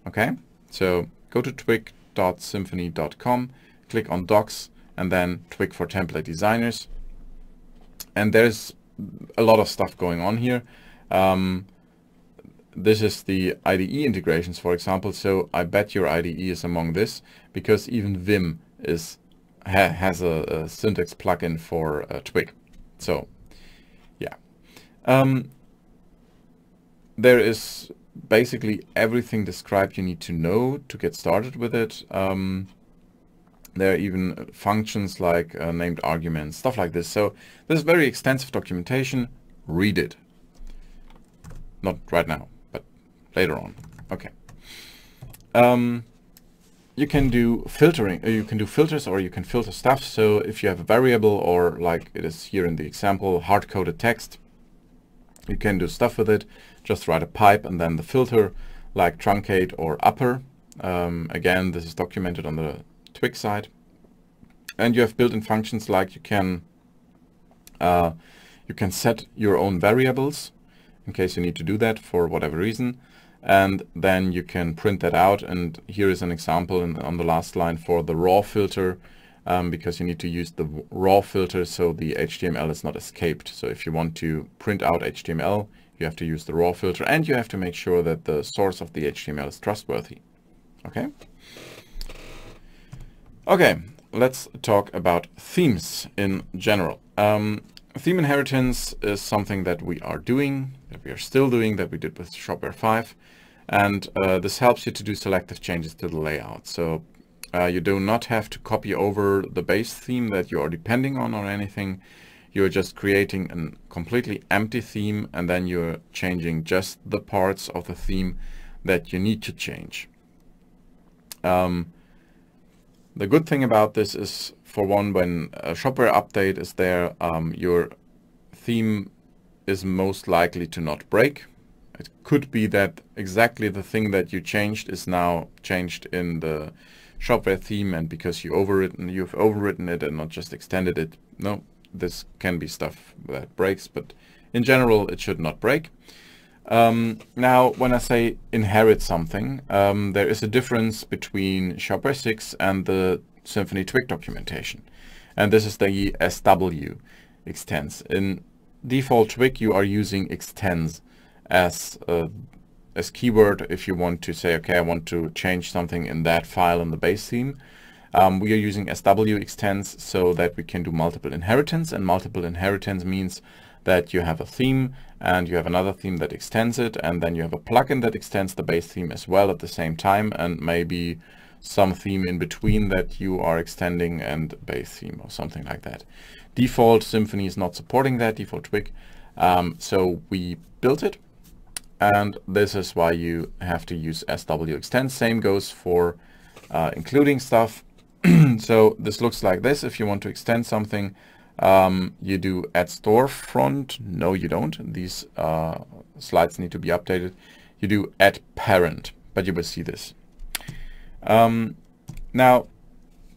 Okay, so go to twig.symfony.com, click on docs, and then Twig for template designers. And there's a lot of stuff going on here. This is the IDE integrations, for example. So I bet your IDE is among this, because even Vim has a syntax plugin for Twig. So yeah, there is basically everything described you need to know to get started with it. There are even functions like named arguments, stuff like this. So this is very extensive documentation. Read it. Not right now, but later on. Okay. You can do filtering. You can do filters, or you can filter stuff. So if you have a variable, or like it is here in the example, hard-coded text, you can do stuff with it. Just write a pipe and then the filter, like truncate or upper. Again, this is documented on the Twig side. And you have built-in functions like you can set your own variables in case you need to do that for whatever reason. And then you can print that out. And here is an example on the last line for the raw filter, because you need to use the raw filter so the HTML is not escaped. So if you want to print out HTML, you have to use the raw filter, and you have to make sure that the source of the HTML is trustworthy. Okay. Okay, let's talk about themes in general. Theme inheritance is something that we are doing, that we are still doing, that we did with Shopware 5. And this helps you to do selective changes to the layout. So you do not have to copy over the base theme that you are depending on or anything. You're just creating a completely empty theme, and then you're changing just the parts of the theme that you need to change. The good thing about this is, for one, when a Shopware update is there, your theme is most likely to not break. It could be that exactly the thing that you changed is now changed in the Shopware theme, and because you've overwritten it and not just extended it. No, this can be stuff that breaks, but in general it should not break. Now, when I say inherit something, there is a difference between Shopware 6 and the Symfony Twig documentation. And this is the SW extends. In default Twig, you are using extends as keyword if you want to say, okay, I want to change something in that file in the base theme. We are using SW extends so that we can do multiple inheritance, and multiple inheritance means that you have a theme and you have another theme that extends it, and then you have a plugin that extends the base theme as well at the same time, and maybe some theme in between that you are extending and base theme or something like that. Default Symfony is not supporting that, default Twig. So we built it, and this is why you have to use SW extend. Same goes for including stuff. So this looks like this. If you want to extend something, you do add storefront. No, you don't. These slides need to be updated. You do add parent, but you will see this. Now,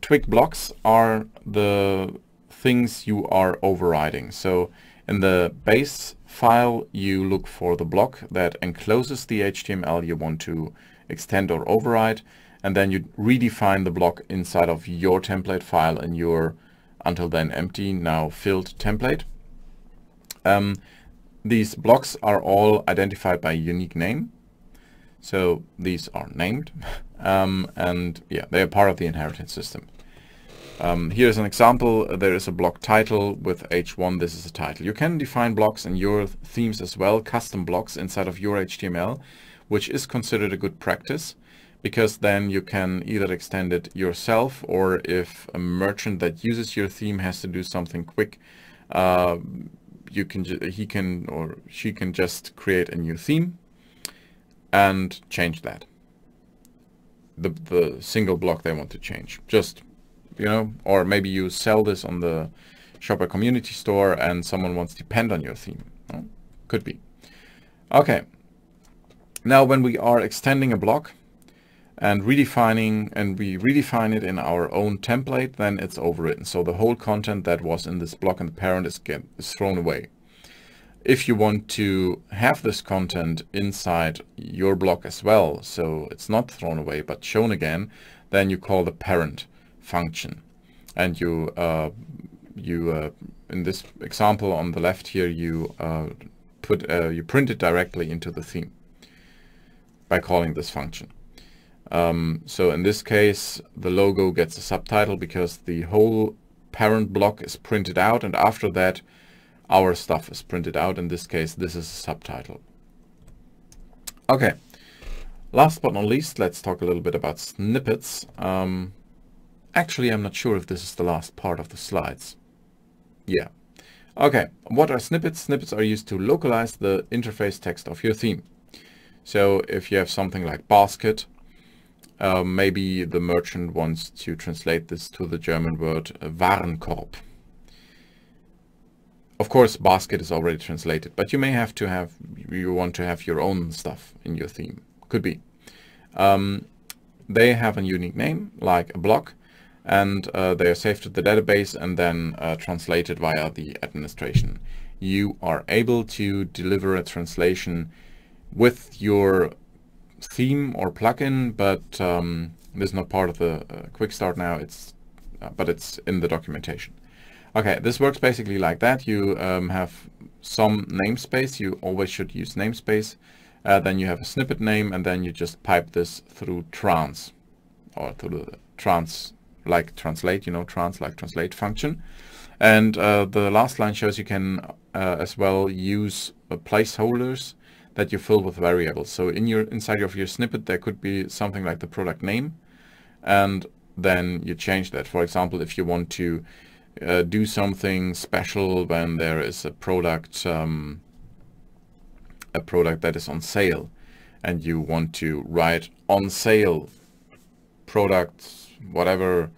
Twig blocks are the things you are overriding. So in the base file, you look for the block that encloses the HTML you want to extend or override, and then you redefine the block inside of your template file in your until then empty, now filled template. These blocks are all identified by a unique name. So these are named, and yeah, they are part of the inheritance system. Here's an example. There is a block title with h1. This is a title. You can define blocks in your themes as well, custom blocks inside of your HTML, which is considered a good practice, because then you can either extend it yourself, or if a merchant that uses your theme has to do something quick, he can or she can just create a new theme and change that. The single block they want to change. Just, you know, or maybe you sell this on the Shopware community store and someone wants to depend on your theme. Oh, could be. Okay. Now when we are extending a block and redefining, and we redefine it in our own template, then it's overwritten. So the whole content that was in this block and the parent is thrown away. If you want to have this content inside your block as well, so it's not thrown away but shown again, then you call the parent function. And you in this example on the left here, you print it directly into the theme by calling this function. So in this case, the logo gets a subtitle because the whole parent block is printed out, and after that our stuff is printed out. In this case, this is a subtitle. Okay, last but not least, let's talk a little bit about snippets. Actually, I'm not sure if this is the last part of the slides. Yeah. Okay, what are snippets? Snippets are used to localize the interface text of your theme. So if you have something like basket, maybe the merchant wants to translate this to the German word Warenkorb. Of course, basket is already translated, but you may have to have, you want to have your own stuff in your theme. Could be. They have a unique name, like a block, and they are saved to the database and then translated via the administration. You are able to deliver a translation with your theme or plugin, but this is not part of the quick start now. But it's in the documentation. Okay, this works basically like that. You have some namespace. You always should use namespace. Then you have a snippet name, and then you just pipe this through trans, or through the trans like translate, trans like translate function. And the last line shows you can as well use placeholders that you fill with variables. So inside of your snippet, there could be something like the product name, and then you change that. For example, if you want to do something special when there is a product that is on sale, and you want to write on sale product whatever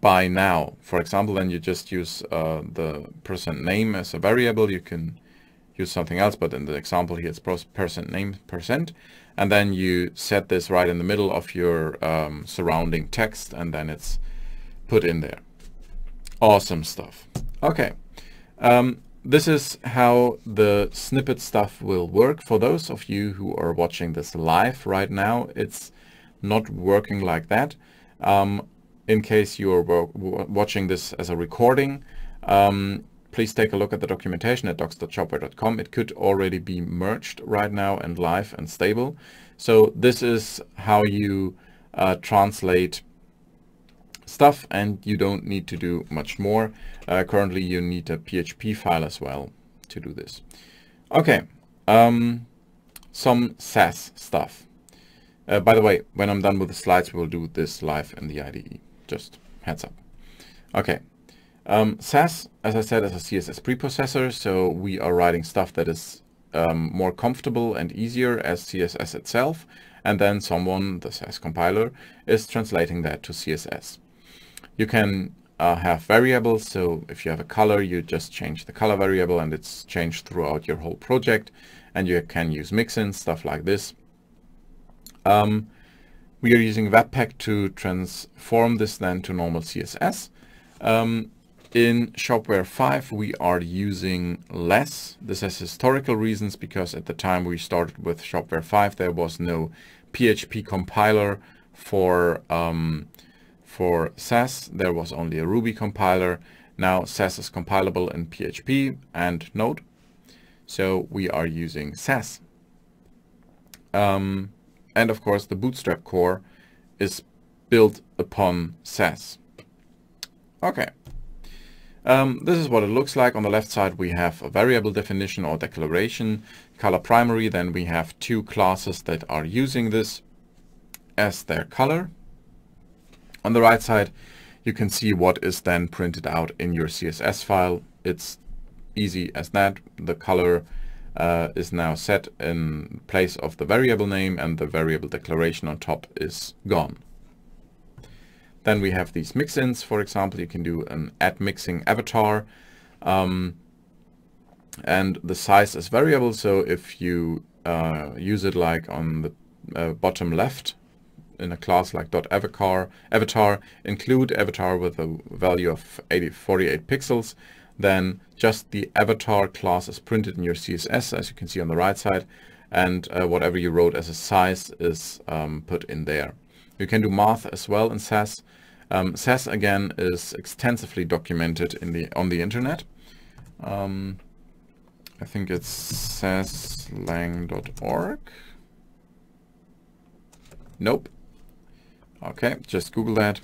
buy now, for example, then you just use the percent name as a variable. You can use something else, but in the example here it's percent name percent, and then you set this right in the middle of your surrounding text, and then it's put in there. Awesome stuff. Okay, this is how the snippet stuff will work. For those of you who are watching this live right now, it's not working like that. In case you are watching this as a recording, please take a look at the documentation at docs.shopware.com. It could already be merged right now and live and stable. So this is how you translate stuff, and you don't need to do much more. Currently you need a PHP file as well to do this. Okay, some Sass stuff. By the way, when I'm done with the slides, we'll do this live in the IDE. Just heads up. Okay, Sass, as I said, is a CSS preprocessor, so we are writing stuff that is more comfortable and easier as CSS itself, and then someone, the Sass compiler, is translating that to CSS. You can have variables, so if you have a color, you just change the color variable and it's changed throughout your whole project, and you can use mixins, stuff like this. We are using Webpack to transform this then to normal CSS. In Shopware 5, we are using less. This has historical reasons, because at the time we started with Shopware 5, there was no PHP compiler for Sass. There was only a Ruby compiler. Now Sass is compilable in PHP and Node, so we are using Sass. And of course, the Bootstrap core is built upon Sass. Okay. This is what it looks like. On the left side we have a variable definition or declaration, color primary. Then we have two classes that are using this as their color. On the right side you can see what is then printed out in your CSS file. It's easy as that. The color is now set in place of the variable name, and the variable declaration on top is gone. Then we have these mix-ins. For example, you can do an add mixing avatar, and the size is variable. So if you use it like on the bottom left in a class like .avatar, include avatar with a value of 48 pixels, then just the avatar class is printed in your CSS, as you can see on the right side, and whatever you wrote as a size is put in there. You can do math as well in Sass. Sass again is extensively documented on the internet. I think it's sasslang.org. Nope. Okay, just Google that.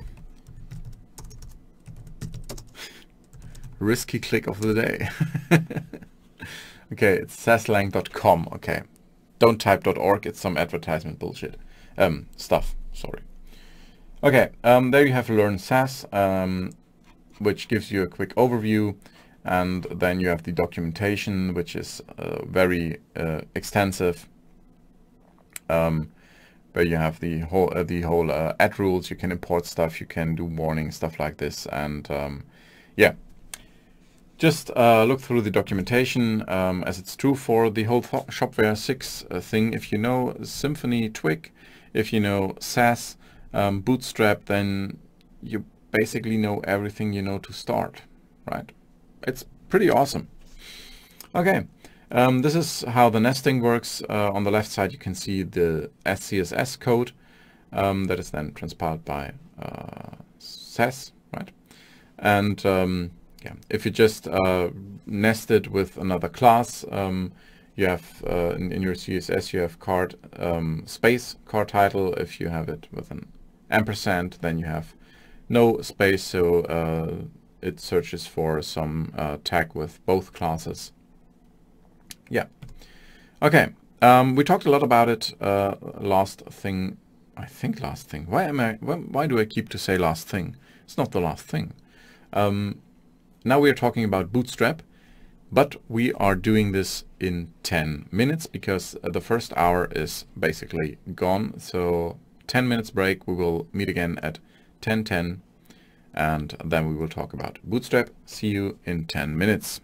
Risky click of the day. Okay, it's sasslang.com. Okay, don't type .org. It's some advertisement bullshit stuff. Sorry. Okay, there you have Learn Sass, which gives you a quick overview, and then you have the documentation, which is very extensive, where you have the whole add rules. You can import stuff, you can do warning, stuff like this, and yeah. Just look through the documentation, as it's true for the whole Shopware 6 thing. If you know Symfony Twig, if you know Sass, Bootstrap, then you basically know everything you know to start, right? It's pretty awesome. Okay, this is how the nesting works. On the left side you can see the SCSS code that is then transpiled by Sass, right? And yeah, if you just nest it with another class, you have in your CSS you have card space card title. If you have it with an ampersand, then you have no space, so it searches for some tag with both classes. Yeah. Okay. We talked a lot about it. Last thing. Why do I keep to say last thing? It's not the last thing. Now we are talking about Bootstrap, but we are doing this in 10 minutes because the first hour is basically gone. So 10 minutes break. We will meet again at 10:10, and then we will talk about Bootstrap. See you in 10 minutes.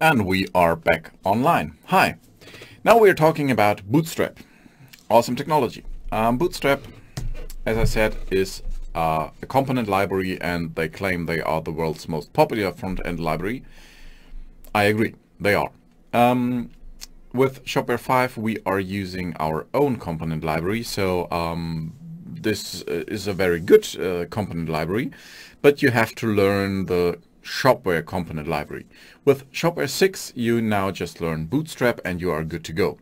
And we are back online. Hi. Now we are talking about Bootstrap. Awesome technology. Bootstrap, as I said, is a component library, and they claim they are the world's most popular front-end library. I agree, they are. With Shopware 5, we are using our own component library, so this is a very good component library, but you have to learn the Shopware component library. With Shopware 6, you now just learn Bootstrap and you are good to go.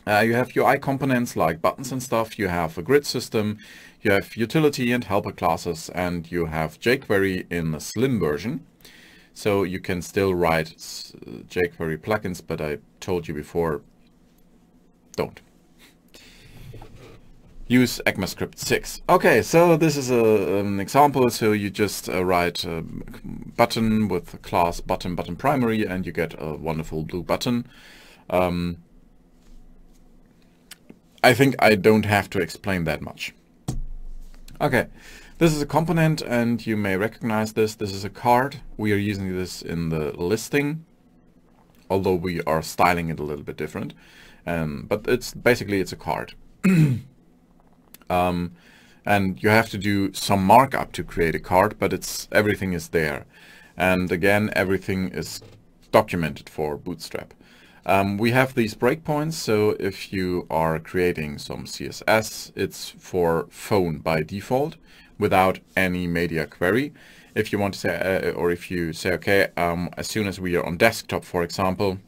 You have UI components like buttons and stuff, you have a grid system, you have utility and helper classes, and you have jQuery in a slim version. So you can still write jQuery plugins, but I told you before, don't. Use ECMAScript 6. Okay, so this is an example. So you just write a button with a class button primary, and you get a wonderful blue button. I think I don't have to explain that much. Okay, this is a component, and you may recognize this. This is a card. We are using this in the listing, although we are styling it a little bit different. But it's basically a card. And you have to do some markup to create a card, but everything is there. And again, everything is documented for Bootstrap. We have these breakpoints, so if you are creating some CSS, it's for phone by default without any media query. If you want to say, or if you say, okay, as soon as we are on desktop, for example,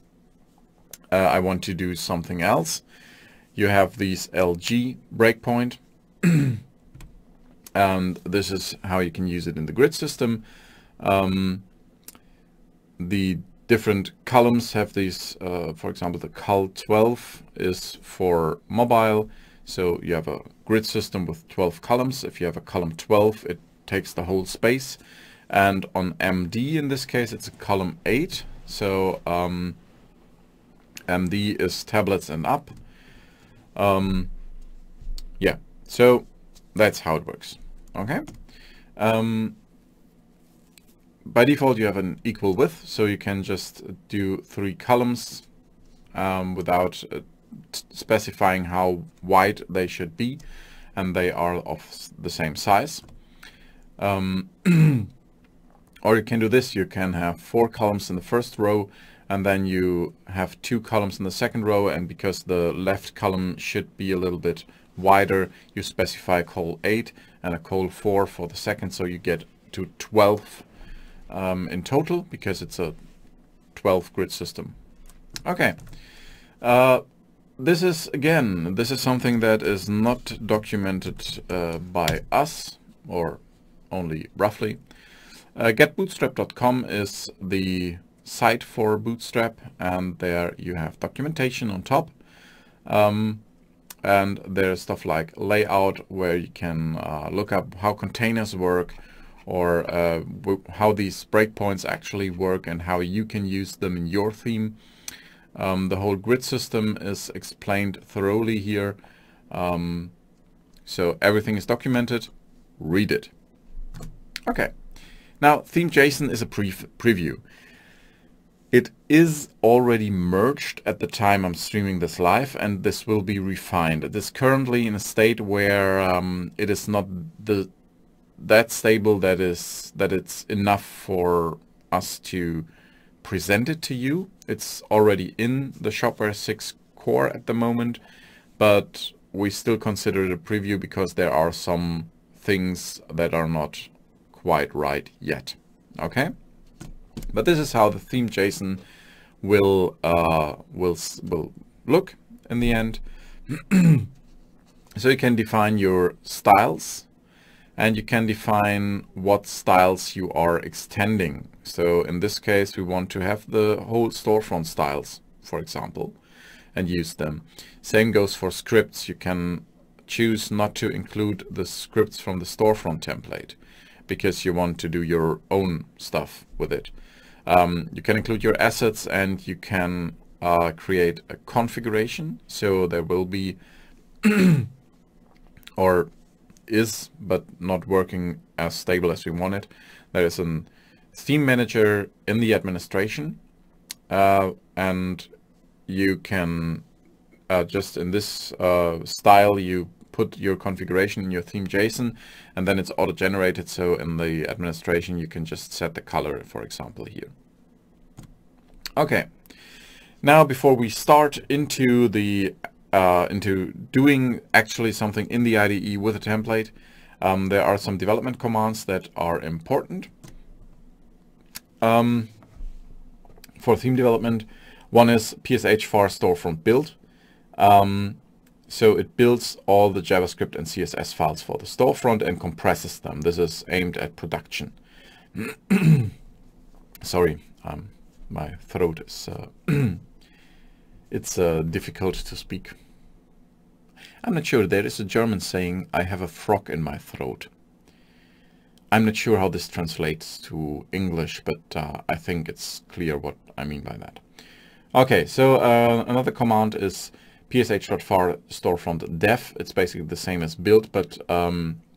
I want to do something else, you have these LG breakpoint. And this is how you can use it in the grid system. The different columns have these, for example, the col12 is for mobile. So you have a grid system with 12 columns. If you have a column 12, it takes the whole space. And on MD, in this case, it's a column 8. So MD is tablets and up. Yeah, so that's how it works. Okay. By default, you have an equal width, so you can just do 3 columns without specifying how wide they should be, and they are of the same size. Or you can do this. You can have 4 columns in the first row, and then you have 2 columns in the second row, and because the left column should be a little bit wider, you specify col8 and a col4 for the second, so you get to 12 in total, because it's a 12 grid system. Okay, this is something that is not documented by us, or only roughly. Getbootstrap.com is the site for Bootstrap, and there you have documentation on top. And there's stuff like layout, where you can look up how containers work, or how these breakpoints actually work and how you can use them in your theme. The whole grid system is explained thoroughly here. So everything is documented. Read it. Okay. Now, theme.json is a preview. It is already merged at the time I'm streaming this live, and this will be refined. It is currently in a state where it is not that stable that it's enough for us to present it to you. It's already in the Shopware 6 core at the moment, but we still consider it a preview because there are some things that are not quite right yet. Okay, but this is how the theme.json will look in the end. So you can define your styles, and you can define what styles you are extending. So in this case, we want to have the whole storefront styles, for example, and use them. Same goes for scripts. You can choose not to include the scripts from the storefront template because you want to do your own stuff with it. You can include your assets, and you can create a configuration. So there will be or is, but not working as stable as we want it. There is a theme manager in the administration, and you can just in this style, you put your configuration in your theme JSON, and then it's auto-generated. So in the administration, you can just set the color, for example, here. Okay. Now, before we start into the into doing actually something in the IDE with a template, there are some development commands that are important for theme development. One is psh-var storefront build. So it builds all the JavaScript and CSS files for the storefront and compresses them. This is aimed at production. Sorry, my throat is it's difficult to speak. I'm not sure. There is a German saying, I have a frog in my throat. I'm not sure how this translates to English, but I think it's clear what I mean by that. Okay, so another command is psh-var storefront def. It's basically the same as build, but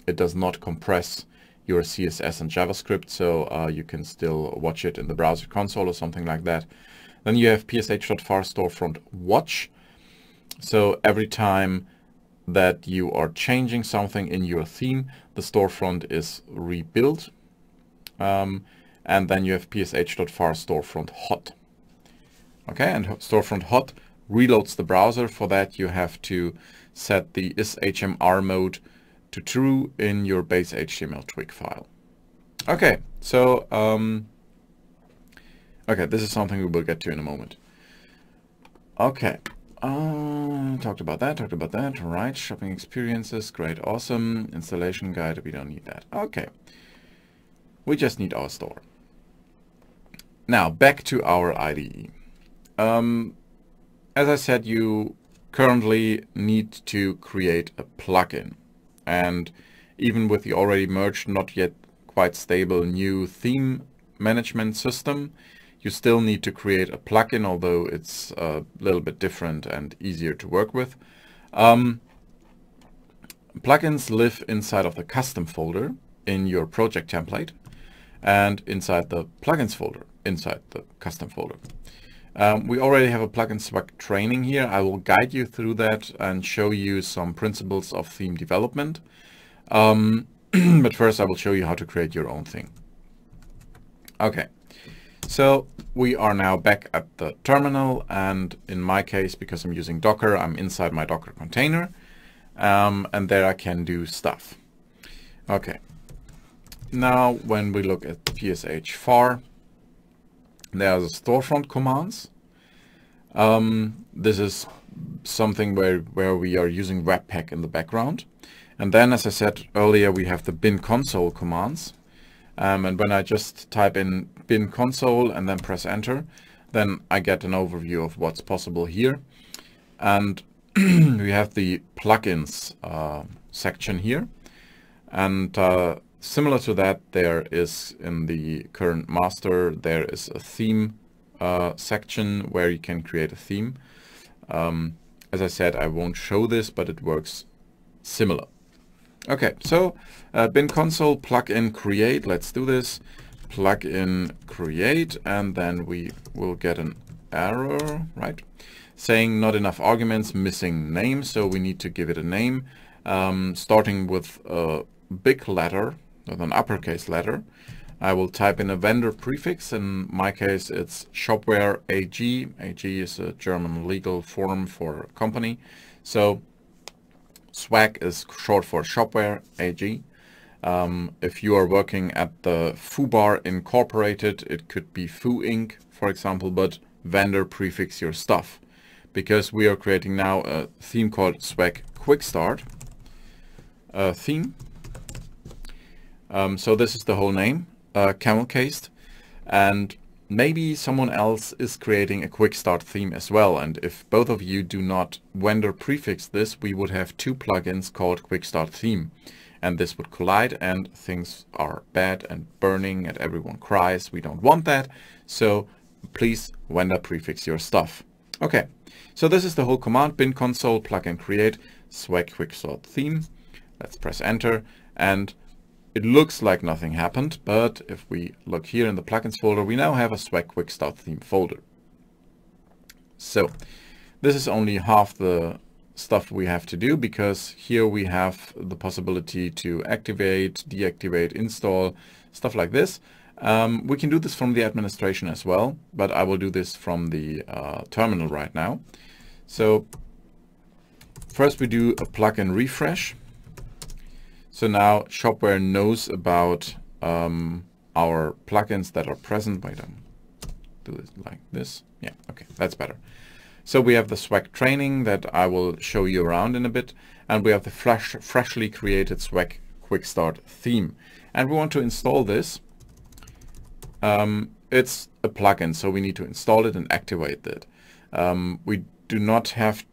it does not compress your CSS and JavaScript, so you can still watch it in the browser console or something like that. Then you have psh-var storefront watch. So every time that you are changing something in your theme, the storefront is rebuilt. And then you have psh-var storefront hot. Okay, and storefront hot reloads the browser. For that, you have to set the isHMR mode to true in your base HTML twig file. Okay, so okay, this is something we will get to in a moment. Okay, talked about that, right? Shopping experiences, great, awesome. Installation guide, we don't need that. Okay, we just need our store. Now, back to our IDE. As I said, you currently need to create a plugin. And even with the already merged, not yet quite stable new theme management system, you still need to create a plugin, although it's a little bit different and easier to work with. Plugins live inside of the custom folder in your project template and inside the plugins folder inside the custom folder. We already have a plugin swag training here. I will guide you through that and show you some principles of theme development. But first I will show you how to create your own thing. Okay, so we are now back at the terminal, and in my case, because I'm using Docker, I'm inside my Docker container, and there I can do stuff. Okay, now when we look at psh-var, there's a storefront commands. This is something where we are using Webpack in the background. And then, as I said earlier, we have the bin console commands. And when I just type in bin console and then press enter, then I get an overview of what's possible here. And we have the plugins section here. And similar to that, there is in the current master, there is a theme section where you can create a theme. As I said, I won't show this, but it works similar. Okay, so bin console plugin create. Let's do this. Plugin create, and then we will get an error, right? Saying not enough arguments, missing name. So we need to give it a name, starting with a big letter, with an uppercase letter. I will type in a vendor prefix. In my case, it's Shopware AG. AG is a German legal form for a company. So swag is short for Shopware AG. If you are working at the Foobar Incorporated, it could be Foo Inc., for example, but vendor prefix your stuff, because we are creating now a theme called Swag Quick Start theme. So this is the whole name, camel cased, and maybe someone else is creating a quick start theme as well. And if both of you do not vendor prefix this, we would have two plugins called quick start theme, and this would collide and things are bad and burning and everyone cries. We don't want that. So please vendor prefix your stuff. Okay, so this is the whole command: bin console plugin create swag quick start theme. Let's press enter, and it looks like nothing happened, but if we look here in the plugins folder, we now have a swag quick start theme folder. So this is only half the stuff we have to do, because here we have the possibility to activate, deactivate, install, stuff like this. We can do this from the administration as well, but I will do this from the terminal right now. So first we do a plugin refresh. So now Shopware knows about our plugins that are present. Wait, do it like this. Yeah, okay, that's better. So we have the Swag training that I will show you around in a bit, and we have the freshly created Swag Quick Start theme, and we want to install this. It's a plugin, so we need to install it and activate it. We do not have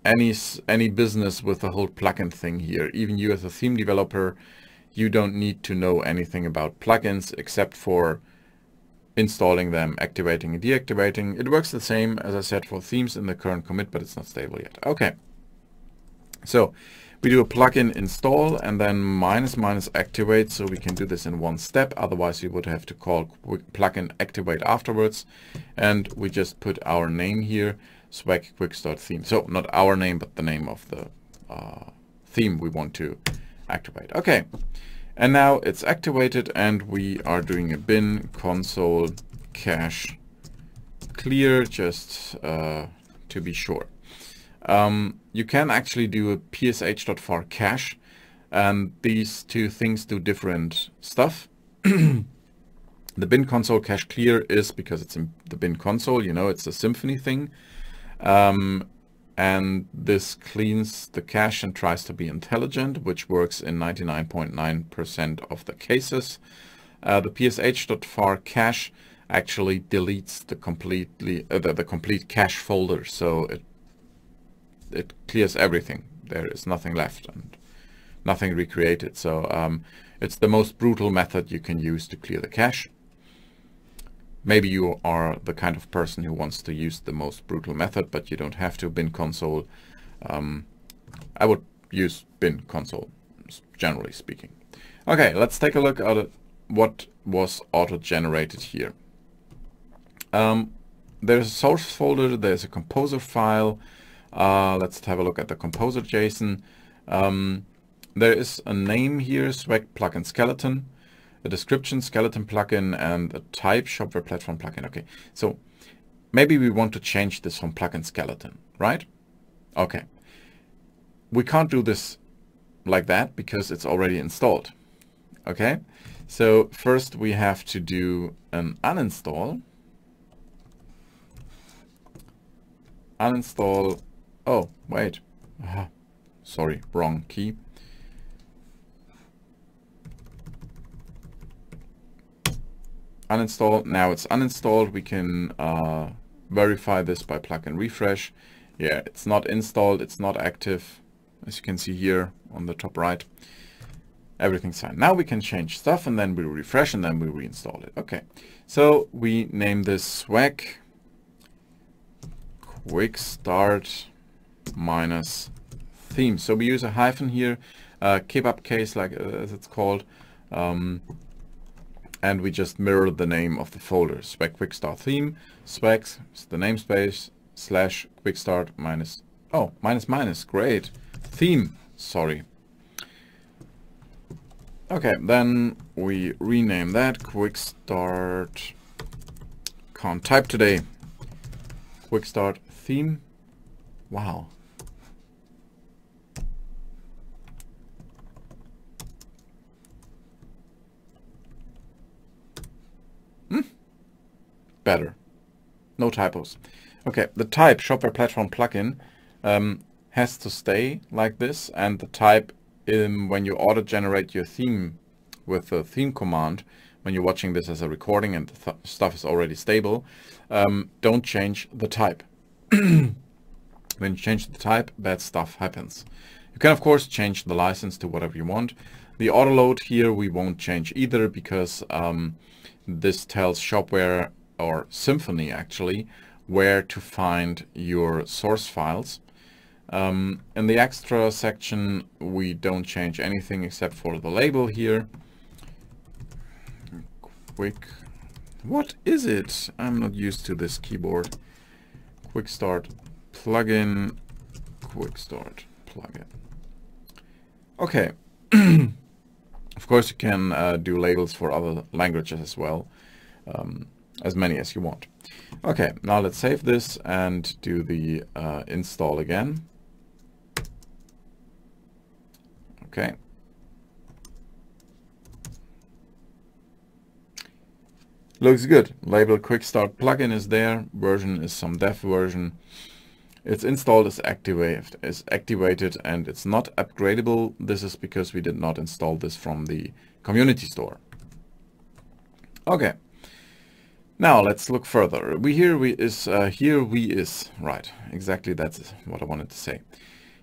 any business with the whole plugin thing here. Even you as a theme developer, you don't need to know anything about plugins except for installing them, activating and deactivating. It works the same, as I said, for themes in the current commit, but it's not stable yet. Okay, so we do a plugin install and then -- activate, so we can do this in one step. Otherwise, you would have to call plugin activate afterwards. And we just put our name here, Swag Quick Start theme. So not our name, but the name of the theme we want to activate. Okay. And now it's activated, and we are doing a bin console cache clear, just to be sure. You can actually do a psh.var cache, and these two things do different stuff. The bin console cache clear is because it's in the bin console, you know, it's a Symfony thing. And this cleans the cache and tries to be intelligent, which works in 99.9% of the cases. The psh.var cache actually deletes the complete cache folder, so it clears everything. There is nothing left and nothing recreated. So it's the most brutal method you can use to clear the cache. Maybe you are the kind of person who wants to use the most brutal method, but you don't have to. Bin console, I would use bin console, generally speaking. Okay, let's take a look at what was auto-generated here. There's a source folder, there's a composer file. Let's have a look at the composer JSON. There is a name here, Swag plugin skeleton. A description, skeleton plugin, and a type, Shopware platform plugin. Okay, so maybe we want to change this from plugin skeleton, right? Okay, we can't do this like that because it's already installed. Okay, so first we have to do an uninstall. Uninstall. Oh, wait. Sorry, wrong key. Uninstall. Now it's uninstalled. We can verify this by plugin refresh. Yeah, it's not installed. It's not active. As you can see here on the top right, everything's fine. Now we can change stuff, and then we refresh, and then we reinstall it. Okay, so we name this Swag Quick Start -theme. So we use a hyphen here, kebab case, like as it's called. And we just mirror the name of the folder, Swag Quick Start theme. Swag is the namespace / quick start -- great. Theme, sorry. Okay, then we rename that Quick Start. Can't type today. Quick Start theme. Wow. Better. No typos. Okay, the type, Shopware platform plugin, has to stay like this, and the type, when you auto-generate your theme with the theme command, when you're watching this as a recording and the stuff is already stable, don't change the type. When you change the type, bad stuff happens. You can of course change the license to whatever you want. The autoload here we won't change either, because this tells Shopware, or Symfony actually, where to find your source files. In the extra section we don't change anything except for the label here. What is it? I'm not used to this keyboard. quick start plugin, quick start plugin. Okay. Of course, you can do labels for other languages as well, as many as you want. Okay, now let's save this and do the install again. Okay. Looks good. Label quick start plugin is there. Version is some dev version. It's installed, is activated, and it's not upgradable. This is because we did not install this from the community store. Okay. Now let's look further. Here we is right. Exactly, that's what I wanted to say.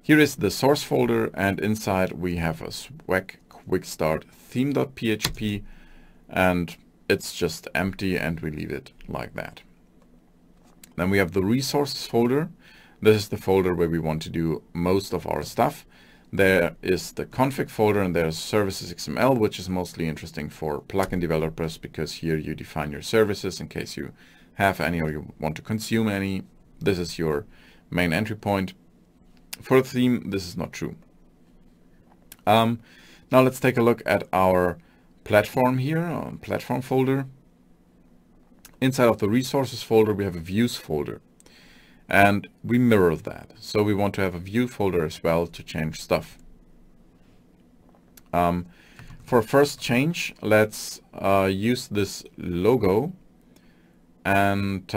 Here is the source folder, and inside we have a swag quick start theme.php, and it's just empty, and we leave it like that. Then we have the resources folder. This is the folder where we want to do most of our stuff. There is the config folder, and there's services XML, which is mostly interesting for plugin developers because here you define your services in case you have any or you want to consume any. This is your main entry point. For the theme, this is not true. Now let's take a look at our platform here, our platform folder. Inside of the resources folder, we have a views folder. And we mirror that. So we want to have a view folder as well to change stuff. For first change, let's use this logo. And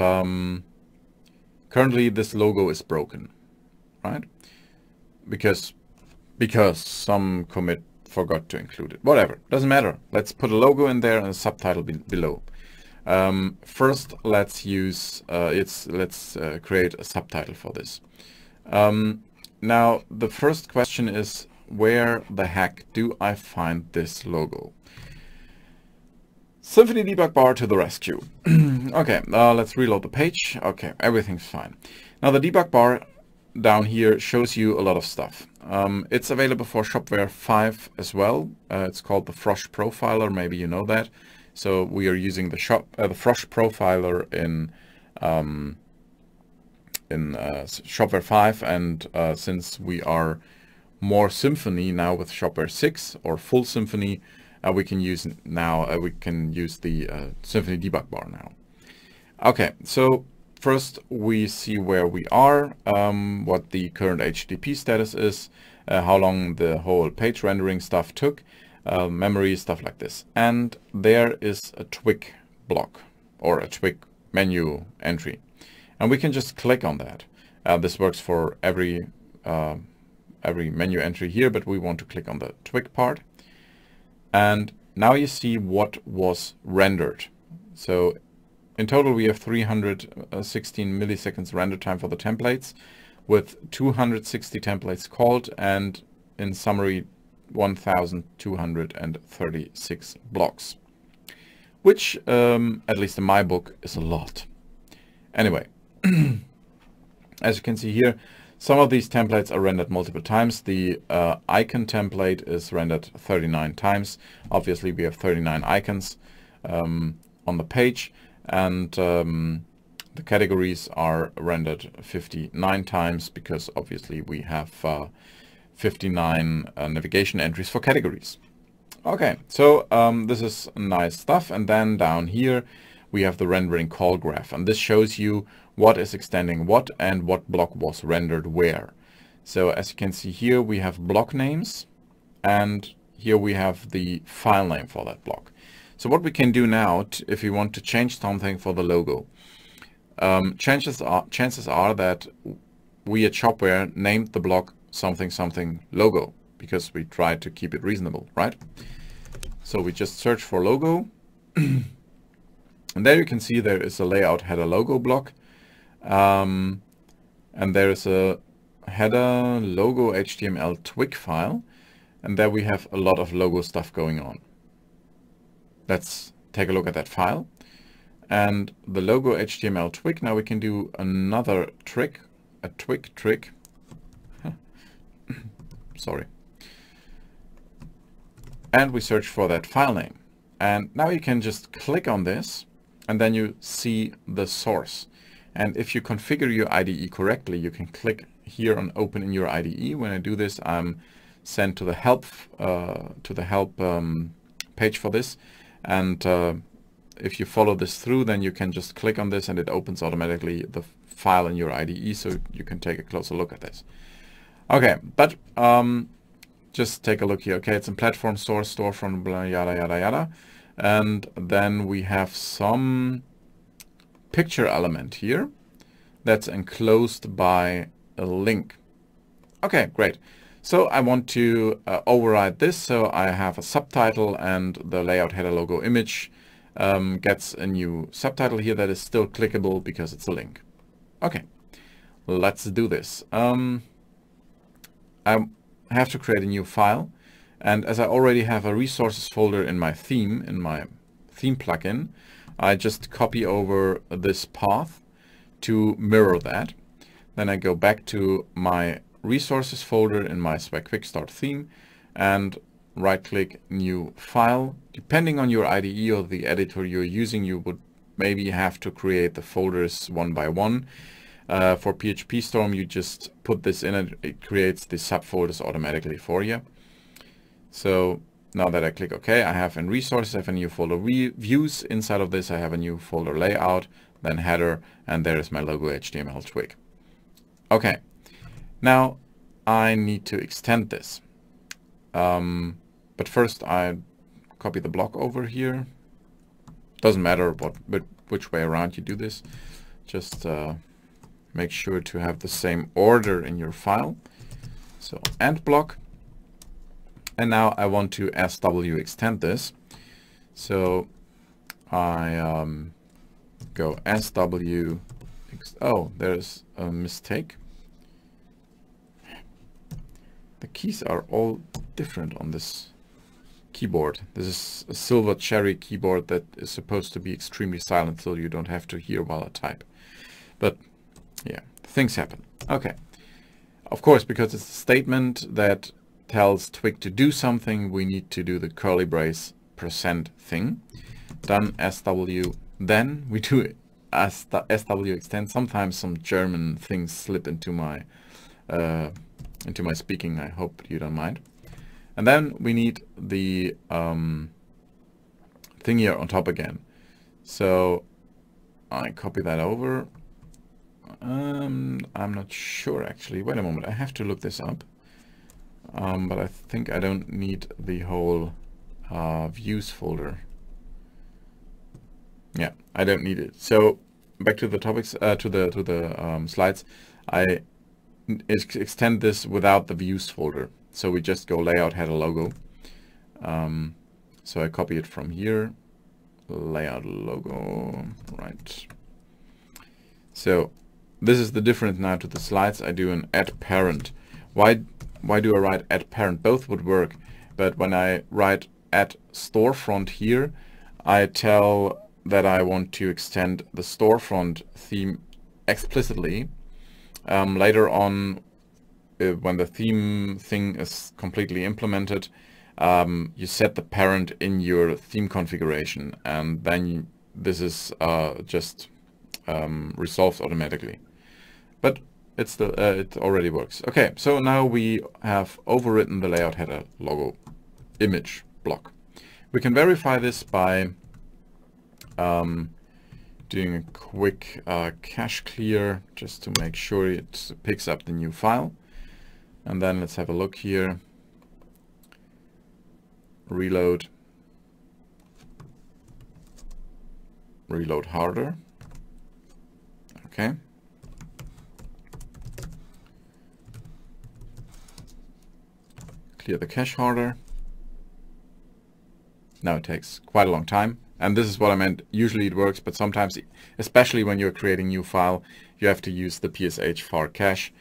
currently this logo is broken, right? Because some commit forgot to include it. Whatever, doesn't matter. Let's put a logo in there and a subtitle below. First, let's use let's create a subtitle for this. Now, the first question is, where the heck do I find this logo? Symfony debug bar to the rescue. Okay, let's reload the page. Okay, everything's fine. Now the debug bar down here shows you a lot of stuff. It's available for Shopware 5 as well. It's called the Frosh Profiler. Maybe you know that. So we are using the Frosh Profiler in Shopware 5, and since we are more Symfony now with Shopware 6 or full Symfony, we can use the Symfony debug bar now. Okay, so first we see where we are, what the current HTTP status is, how long the whole page rendering stuff took. Memory, stuff like this. And there is a twig block or a twig menu entry. And we can just click on that. This works for every menu entry here, but we want to click on the twig part. And now you see what was rendered. So in total, we have 316 milliseconds render time for the templates with 260 templates called, and in summary, 1,236 blocks, which at least in my book is a lot. Anyway, as you can see here, some of these templates are rendered multiple times. The icon template is rendered 39 times. Obviously we have 39 icons on the page, and the categories are rendered 59 times because obviously we have 59 navigation entries for categories. Okay, so this is nice stuff. And then down here we have the rendering call graph, and this shows you what is extending what and what block was rendered where. So as you can see here, we have block names, and here we have the file name for that block. So what we can do now, if we want to change something for the logo, chances are that we at Shopware named the block something logo because we try to keep it reasonable, right? So we just search for logo, and there you can see there is a layout header logo block, and there is a header logo HTML twig file, and there we have a lot of logo stuff going on. Let's take a look at that file. And the logo HTML twig, now we can do another trick, a twig trick. Sorry. And we search for that file name. And now you can just click on this, and then you see the source. And if you configure your IDE correctly, you can click here on Open in your IDE. When I do this, I'm sent to the help page for this. And if you follow this through, then you can just click on this and it opens automatically the file in your IDE, so you can take a closer look at this. Okay, but just take a look here. Okay, it's in platform, source, storefront, blah, yada, yada, yada. And then we have some picture element here that's enclosed by a link. Okay, great. So I want to override this. So I have a subtitle and the layout header logo image gets a new subtitle here that is still clickable because it's a link. Okay, let's do this. I have to create a new file. And as I already have a resources folder in my theme plugin, I just copy over this path to mirror that. Then I go back to my resources folder in my Swag Quick Start theme and right click new file. Depending on your IDE or the editor you're using, you would maybe have to create the folders one by one. For PHP Storm, you just put this in and it creates the subfolders automatically for you. So now that I click OK, I have in resources, I have a new folder views. Inside of this, I have a new folder layout, then header, and there is my logo HTML twig. Okay, now I need to extend this. But first I copy the block over here. Doesn't matter which way around you do this. Just make sure to have the same order in your file. So end block. And now I want to SW extend this. So I go SW. Oh, there's a mistake. The keys are all different on this keyboard. This is a silver cherry keyboard that is supposed to be extremely silent so you don't have to hear while I type. But yeah, things happen. Okay. Of course, because it's a statement that tells Twig to do something, we need to do the curly brace % thing. Done SW, then we do SW extend. Sometimes some German things slip into my speaking. I hope you don't mind. And then we need the thing here on top again. So I copy that over. I'm not sure actually. Wait a moment. I have to look this up. But I think I don't need the whole views folder. Yeah, I don't need it. So back to the topics, to the slides. I extend this without the views folder. So we just go layout header logo. So I copy it from here, layout logo, right. So this is the difference now to the slides. I do an add parent. Why do I write add parent? Both would work, but when I write add storefront here, I tell that I want to extend the storefront theme explicitly. Later on, when the theme thing is completely implemented, you set the parent in your theme configuration, and then this is just resolved automatically. But it's it already works. Okay, so now we have overwritten the layout header logo image block. We can verify this by doing a quick cache clear just to make sure it picks up the new file. And then let's have a look here. Reload. Reload harder. Okay. Clear the cache harder. Now it takes quite a long time. And this is what I meant. Usually it works, but sometimes, especially when you're creating a new file, you have to use the PSH var cache.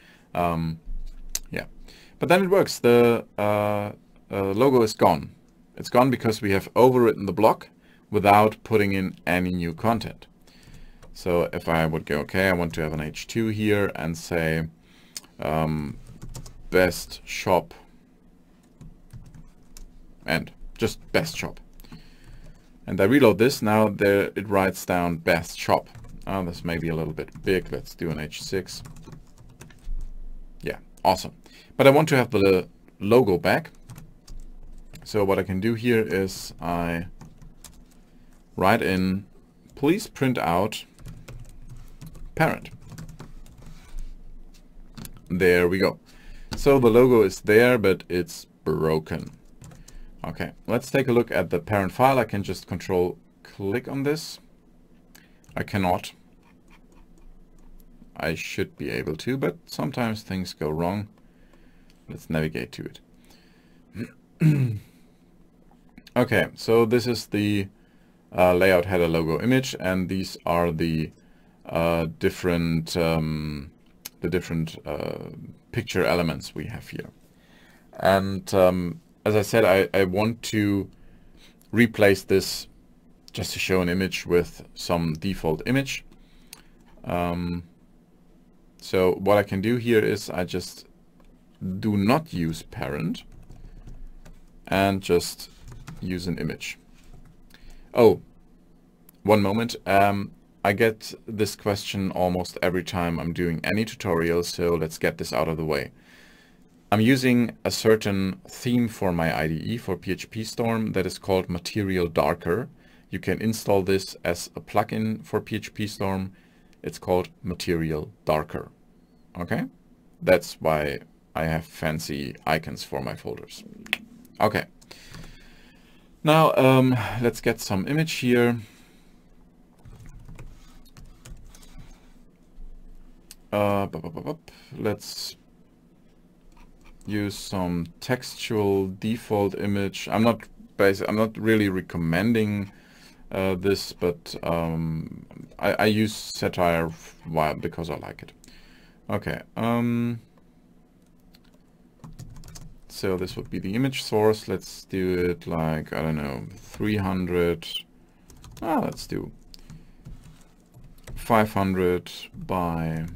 Yeah, but then it works. The logo is gone. It's gone because we have overwritten the block without putting in any new content. So if I would go, okay, I want to have an H2 here and say best shop and just best shop. And I reload this, now there it writes down best shop. This may be a little bit big. Let's do an H6. Yeah, awesome. But I want to have the logo back. So what I can do here is I write in, please print out parent. There we go. So the logo is there, but it's broken. Okay, let's take a look at the parent file. I can just control click on this. I cannot. I should be able to, but sometimes things go wrong. Let's navigate to it. Okay, so this is the layout header logo image, and these are the different picture elements we have here. And as I said, I want to replace this just to show an image with some default image. So what I can do here is I just do not use parent and just use an image. Oh, one moment. I get this question almost every time I'm doing any tutorial, so let's get this out of the way. I'm using a certain theme for my IDE for PHP Storm that is called Material Darker. You can install this as a plugin for PHP Storm. It's called Material Darker. Okay, that's why I have fancy icons for my folders. Okay, now let's get some image here. Let's use some textual default image. I'm not really recommending this, but I use Satire because I like it. Okay, so this would be the image source. Let's do it like, I don't know, 300. Let's do 500 by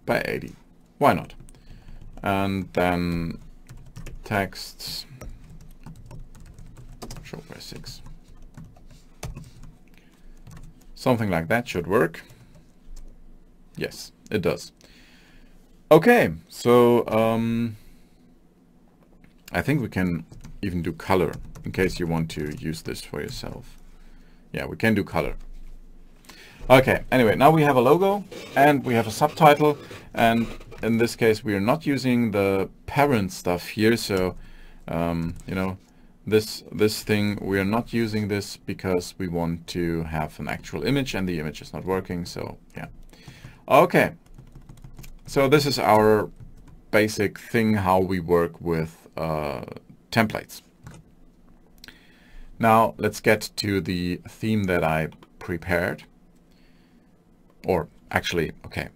by 80. Why not? And then text Shopware 6. Something like that should work. Yes, it does. Okay, so I think we can even do color in case you want to use this for yourself. Yeah, we can do color. Okay, anyway, now we have a logo and we have a subtitle, and in this case we are not using the parent stuff here, so you know, this thing, we are not using this because we want to have an actual image and the image is not working, so yeah. Okay, so this is our basic thing, how we work with templates. Now let's get to the theme that I prepared. Or actually, okay,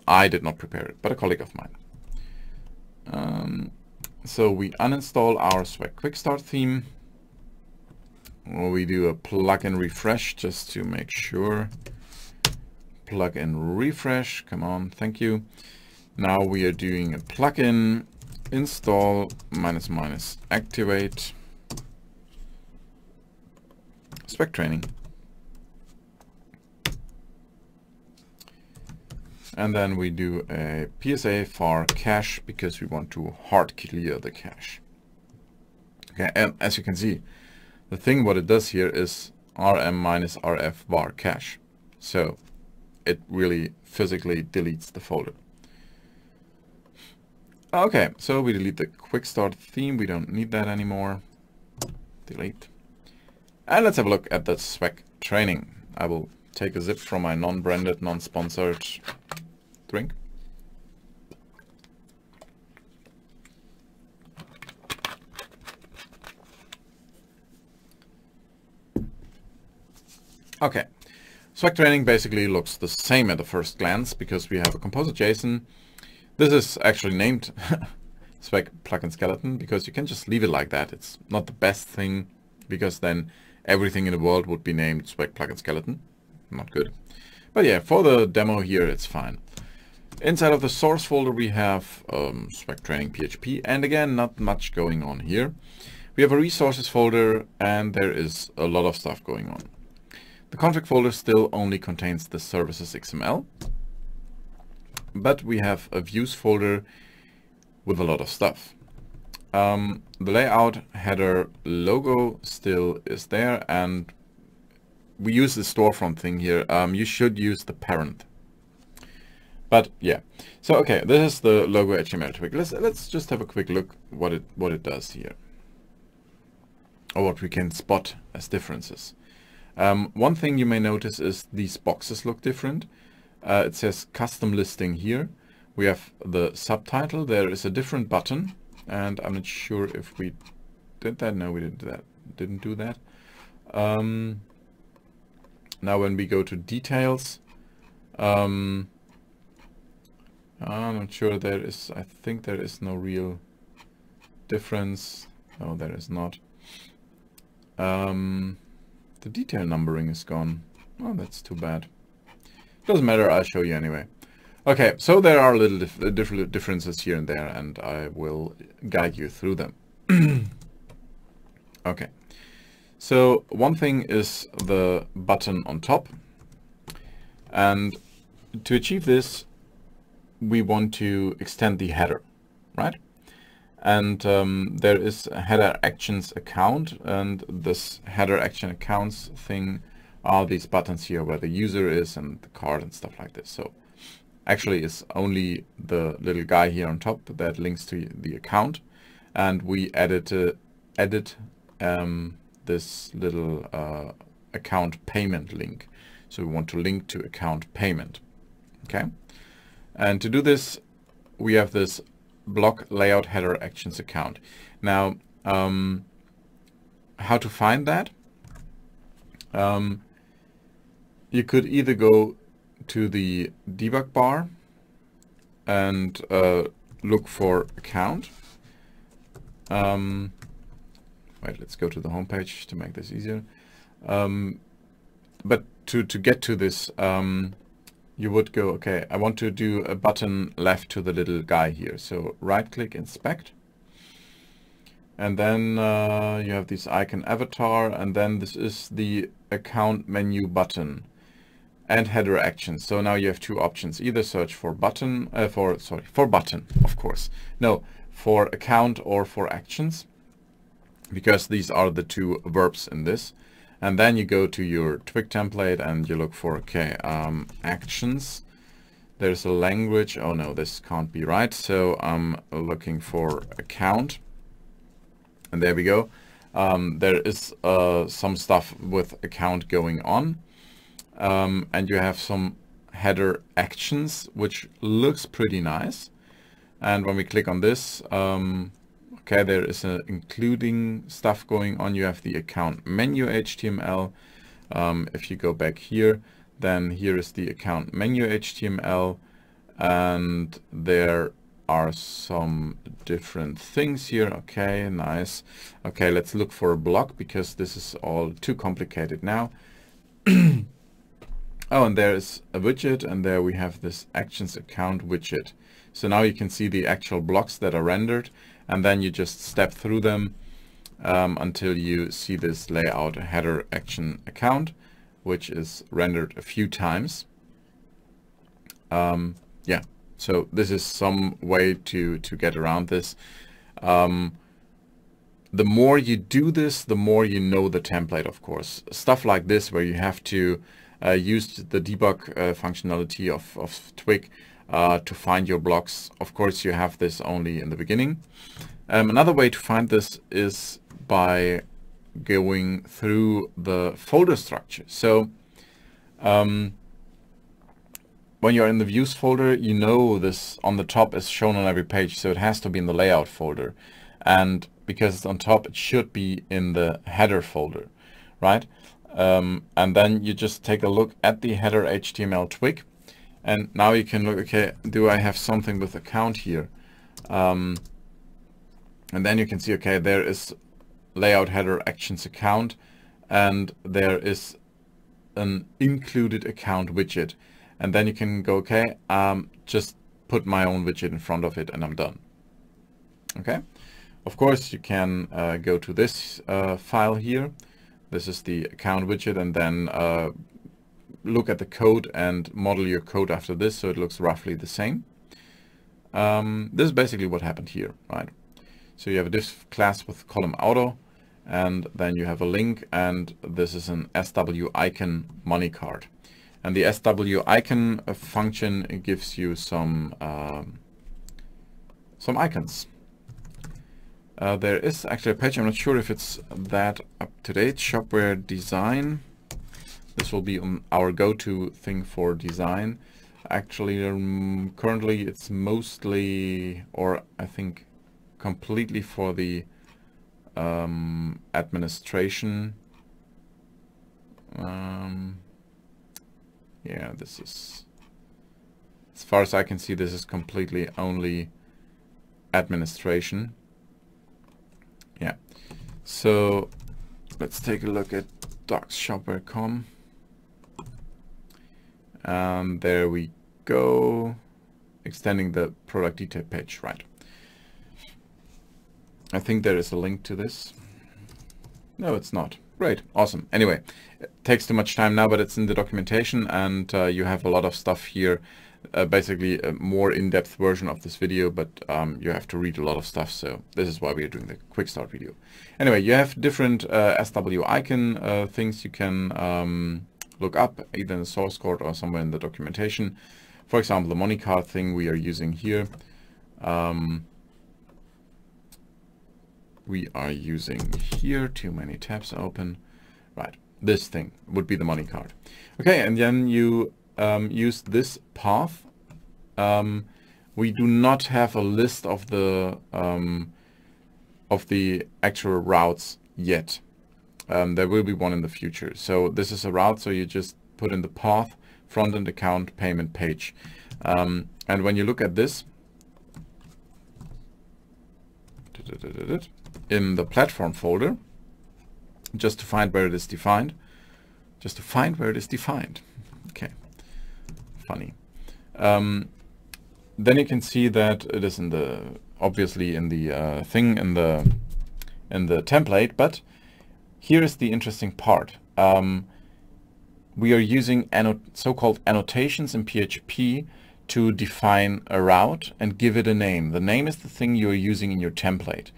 I did not prepare it, but a colleague of mine. So we uninstall our Swag Quick Start theme. We do a plugin refresh just to make sure. Plugin refresh, come on, thank you. Now we are doing a plugin install -- activate spec training. And then we do a PSA for cache because we want to hard clear the cache. Okay, and as you can see, the thing what it does here is rm-rf var cache. So it really physically deletes the folder. Okay, so we delete the quick start theme. We don't need that anymore. Delete. And let's have a look at the Swag training. I will take a zip from my non-branded, non-sponsored drink. Okay, Swag training basically looks the same at the first glance because we have a composite JSON. This is actually named Swag plugin skeleton because you can just leave it like that. It's not the best thing because then everything in the world would be named Swag plugin skeleton. Not good. But yeah, for the demo here, it's fine. Inside of the source folder, we have Swag training PHP. And again, not much going on here. We have a resources folder, and there is a lot of stuff going on. The config folder still only contains the services XML, but we have a views folder with a lot of stuff. The layout header logo still is there, and we use the storefront thing here. You should use the parent. But yeah, so okay, this is the logo HTML twig. Let's just have a quick look what it does here, or what we can spot as differences. One thing you may notice is these boxes look different. It says custom listing here. We have the subtitle. There is a different button, and I'm not sure if we did that. No, we didn't do that. Didn't do that. Now when we go to details, I'm not sure there is, I think there is no real difference. No, there is not. The detail numbering is gone. Oh, that's too bad. Doesn't matter, I'll show you anyway. Okay, so there are little different differences here and there, and I will guide you through them. Okay, so one thing is the button on top, and to achieve this, we want to extend the header, right? And there is a header actions account, and this header action accounts thing are these buttons here where the user is and the card and stuff like this. So actually it's only the little guy here on top that links to the account, and we added this little account payment link. So we want to link to account payment. Okay, and to do this we have this block layout header actions account. Now how to find that? You could either go to the debug bar and look for account. Wait, let's go to the home page to make this easier. But to get to this, you would go, okay, I want to do a button left to the little guy here. So right click, inspect. And then you have this icon avatar, and then this is the account menu button and header actions. So now you have two options: either search for button, for button, of course. No, for account or for actions, because these are the two verbs in this. And then you go to your twig template and you look for, okay, actions. There's a language. Oh no, this can't be right. So I'm looking for account. And there we go. There is some stuff with account going on. And you have some header actions, which looks pretty nice. And when we click on this, okay, there is including stuff going on. You have the account menu HTML. If you go back here, then here is the account menu HTML, and there are some different things here. Okay, nice. Okay, let's look for a block, because this is all too complicated now. Oh, and there is a widget, and there we have this actions account widget. So now you can see the actual blocks that are rendered, and then you just step through them until you see this layout header action account, which is rendered a few times. Yeah, so this is some way to get around this. The more you do this, the more you know the template, of course. Stuff like this, where you have to use the debug functionality of Twig to find your blocks. Of course, you have this only in the beginning. Another way to find this is by going through the folder structure. So when you're in the views folder, you know this on the top is shown on every page, so it has to be in the layout folder. And because it's on top, it should be in the header folder, right? And then you just take a look at the header HTML twig, and now you can look, okay, do I have something with account here? And then you can see, okay, there is layout header actions account, and there is an included account widget. And then you can go, okay, just put my own widget in front of it, and I'm done. Okay, of course, you can go to this file here. This is the account widget, and then look at the code and model your code after this, so it looks roughly the same. This is basically what happened here, right? So you have a div class with column auto, and then you have a link, and this is an SW icon money card. And the SW icon function gives you some icons. There is actually a page, I'm not sure if it's that up to date, Shopware design. This will be on our go-to thing for design. Actually, currently it's mostly, or I think completely for the administration. Yeah, this is, as far as I can see, this is completely only administration. Yeah, so let's take a look at docs.shopware.com. And there we go, extending the product detail page, right? I think there is a link to this. No, it's not. Great, awesome. Anyway, it takes too much time now, but it's in the documentation, and you have a lot of stuff here. Basically a more in-depth version of this video, but you have to read a lot of stuff, so this is why we are doing the quick start video. Anyway, you have different SW icon things you can look up, either in the source code or somewhere in the documentation. For example, the money card thing we are using here. We are using here, too many tabs open. Right, this thing would be the money card. Okay, and then you use this path. We do not have a list of the actual routes yet. There will be one in the future. So this is a route, so you just put in the path, front-end account, payment page. And when you look at this in the platform folder, just to find where it is defined, okay, funny. Then you can see that it is in the, obviously in the thing in the template, but here is the interesting part. We are using so-called annotations in PHP to define a route and give it a name. The name is the thing you're using in your template.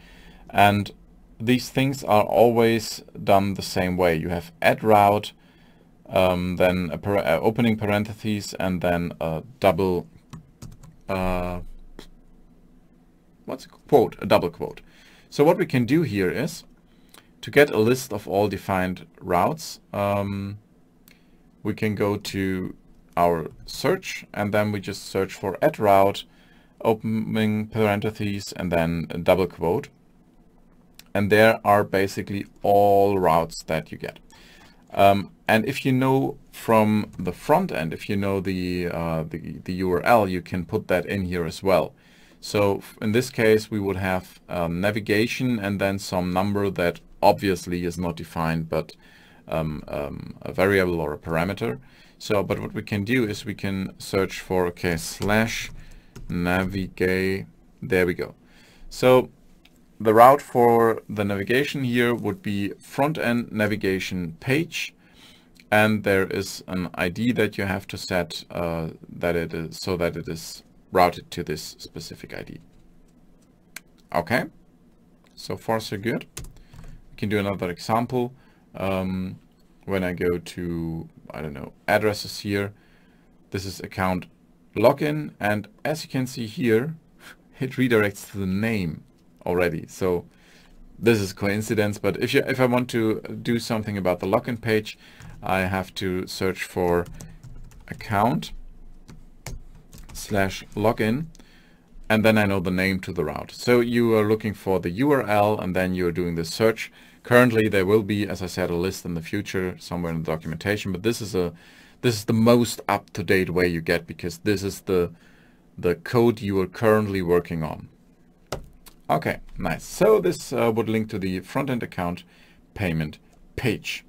And these things are always done the same way. You have add route, then opening parentheses, and then a double quote, a double quote. So what we can do here is, to get a list of all defined routes, we can go to our search, and then we just search for add route, opening parentheses, and then a double quote. And there are basically all routes that you get. And if you know from the front end, if you know the URL, you can put that in here as well. So in this case, we would have navigation and then some number that obviously is not defined, but a variable or a parameter. So, but what we can do is we can search for, okay, slash navigate, there we go. So the route for the navigation here would be front-end navigation page, and there is an ID that you have to set that it is, so that it is routed to this specific ID. Okay, so far so good. We can do another example. When I go to, I don't know, addresses here, this is account login, and as you can see here, it redirects to the name already. So this is coincidence, but if I want to do something about the login page, I have to search for account / login, and then I know the name to the route. So you are looking for the URL, and then you're doing the search. Currently there will be, as I said, a list in the future somewhere in the documentation, but this is the most up-to-date way you get, because this is the code you are currently working on. Okay, nice. So this would link to the front-end account payment page.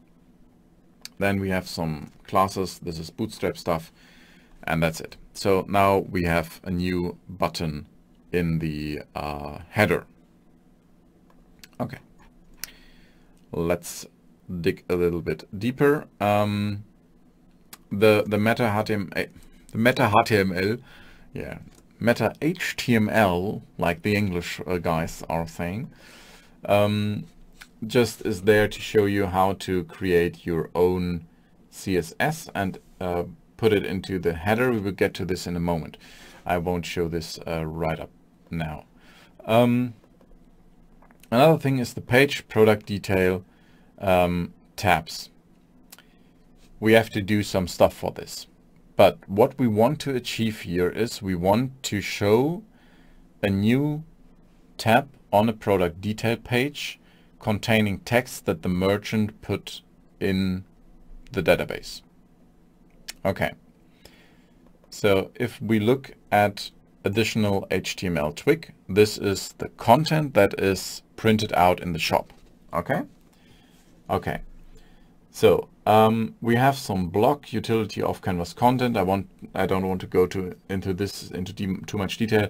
Then we have some classes. This is Bootstrap stuff, and that's it. So now we have a new button in the header. Okay, let's dig a little bit deeper. The meta HTML, yeah, meta HTML, like the English guys are saying, just is there to show you how to create your own CSS and put it into the header. We will get to this in a moment. I won't show this right up now. Another thing is the page product detail tabs. We have to do some stuff for this. But what we want to achieve here is we want to show a new tab on a product detail page containing text that the merchant put in the database. Okay. So if we look at additional HTML twig, this is the content that is printed out in the shop. Okay. Okay. So we have some block utility of canvas content. I don't want to go into too much detail.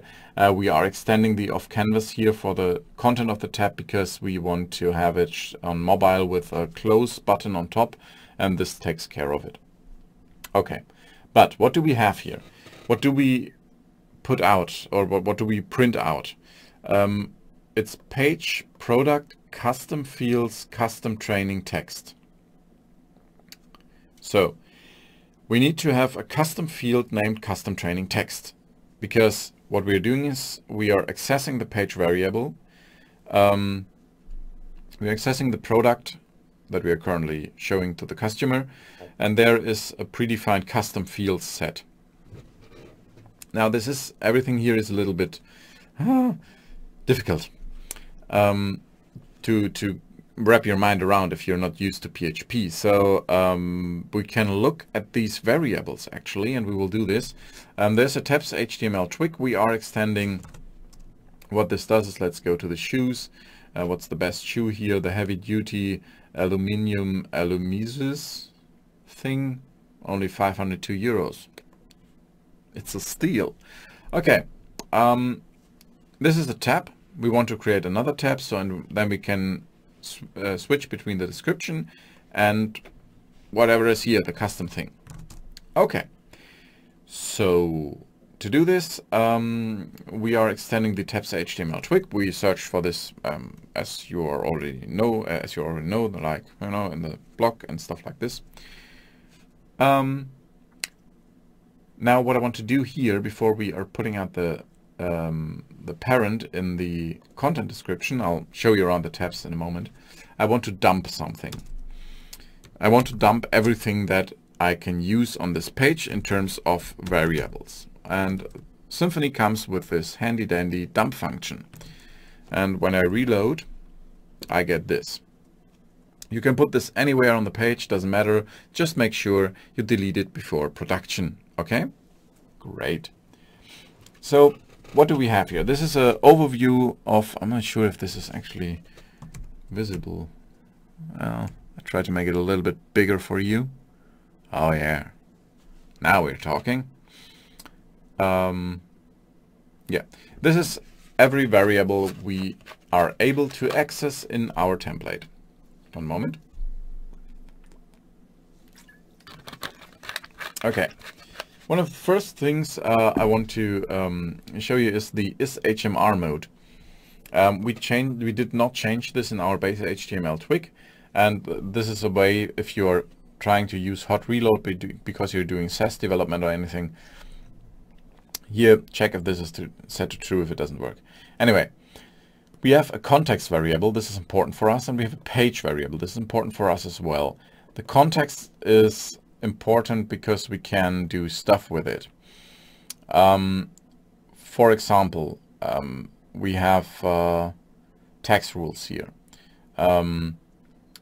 We are extending the off canvas here for the content of the tab because we want to have it on mobile with a close button on top, and this takes care of it. Okay, but what do we have here? What do we put out, or what do we print out? It's page product custom fields custom training text. So we need to have a custom field named custom training text, because what we're doing is we are accessing the page variable. We're accessing the product that we are currently showing to the customer, and there is a predefined custom field set. Now everything here is a little bit difficult to wrap your mind around if you're not used to PHP. So we can look at these variables actually, and we will do this. There's a tabs HTML twig. We are extending. What this does is, let's go to the shoes. What's the best shoe here? The heavy duty aluminium alumisus thing, only 502 euros. It's a steal. Okay, this is the tab. We want to create another tab, so then we can switch between the description and whatever is here, the custom thing. Okay, so to do this, we are extending the tabs HTML twig. We search for this as you already know, like in the blog and stuff like this. Now what I want to do here, before we are putting out the parent in the content description, I'll show you around the tabs in a moment. I want to dump something. I want to dump everything that I can use on this page in terms of variables. And Symfony comes with this handy dandy dump function. And when I reload, I get this. You can put this anywhere on the page, doesn't matter. Just make sure you delete it before production. Okay, great. So what do we have here? This is an overview of, I'm not sure if this is actually visible. I try to make it a little bit bigger for you. Oh yeah, now we're talking. Yeah, this is every variable we are able to access in our template. One moment. Okay. One of the first things I want to show you is the isHMR mode. We did not change this in our base HTML twig, and this is a way if you are trying to use hot reload because you're doing SES development or anything. Here, check if this is set to true if it doesn't work. Anyway, we have a context variable. This is important for us, and we have a page variable. This is important for us as well. The context is important because we can do stuff with it. For example, we have tax rules here.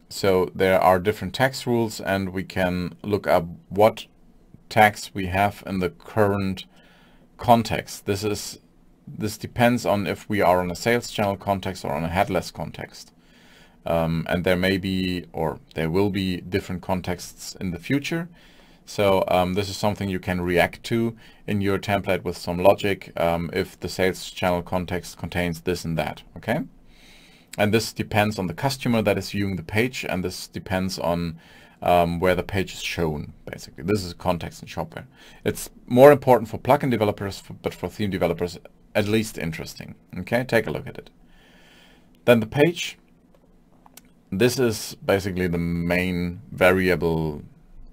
So there are different tax rules, and we can look up what tax we have in the current context. This depends on if we are on a sales channel context or on a headless context. And there may be, or there will be, different contexts in the future. So this is something you can react to in your template with some logic if the sales channel context contains this and that. Okay. And this depends on the customer that is viewing the page, and this depends on where the page is shown, basically. This is context in Shopware. It's more important for plugin developers, but for theme developers, at least interesting. Okay, take a look at it. Then the page. This is basically the main variable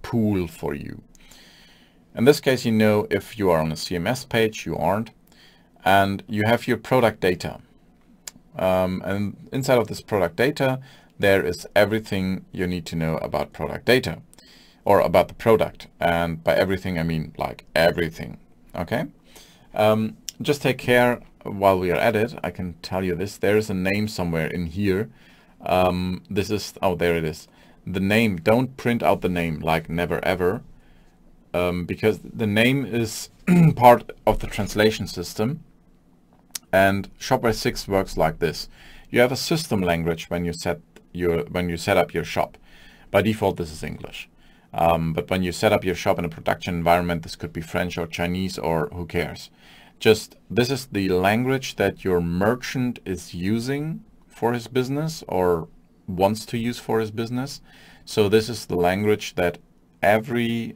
pool for you. In this case, you know if you are on a CMS page, you aren't, and you have your product data. And inside of this product data, there is everything you need to know about product data, or about the product. And by everything, I mean like everything. Okay. Just take care while we are at it. I can tell you this. There is a name somewhere in here. This is, oh, there it is. The name, don't print out the name like never ever, because the name is part of the translation system. And Shopware 6 works like this. You have a system language when you set up your shop. By default, this is English. But when you set up your shop in a production environment, this could be French or Chinese or who cares. Just this is the language that your merchant is using for his business or wants to use for his business. So this is the language that every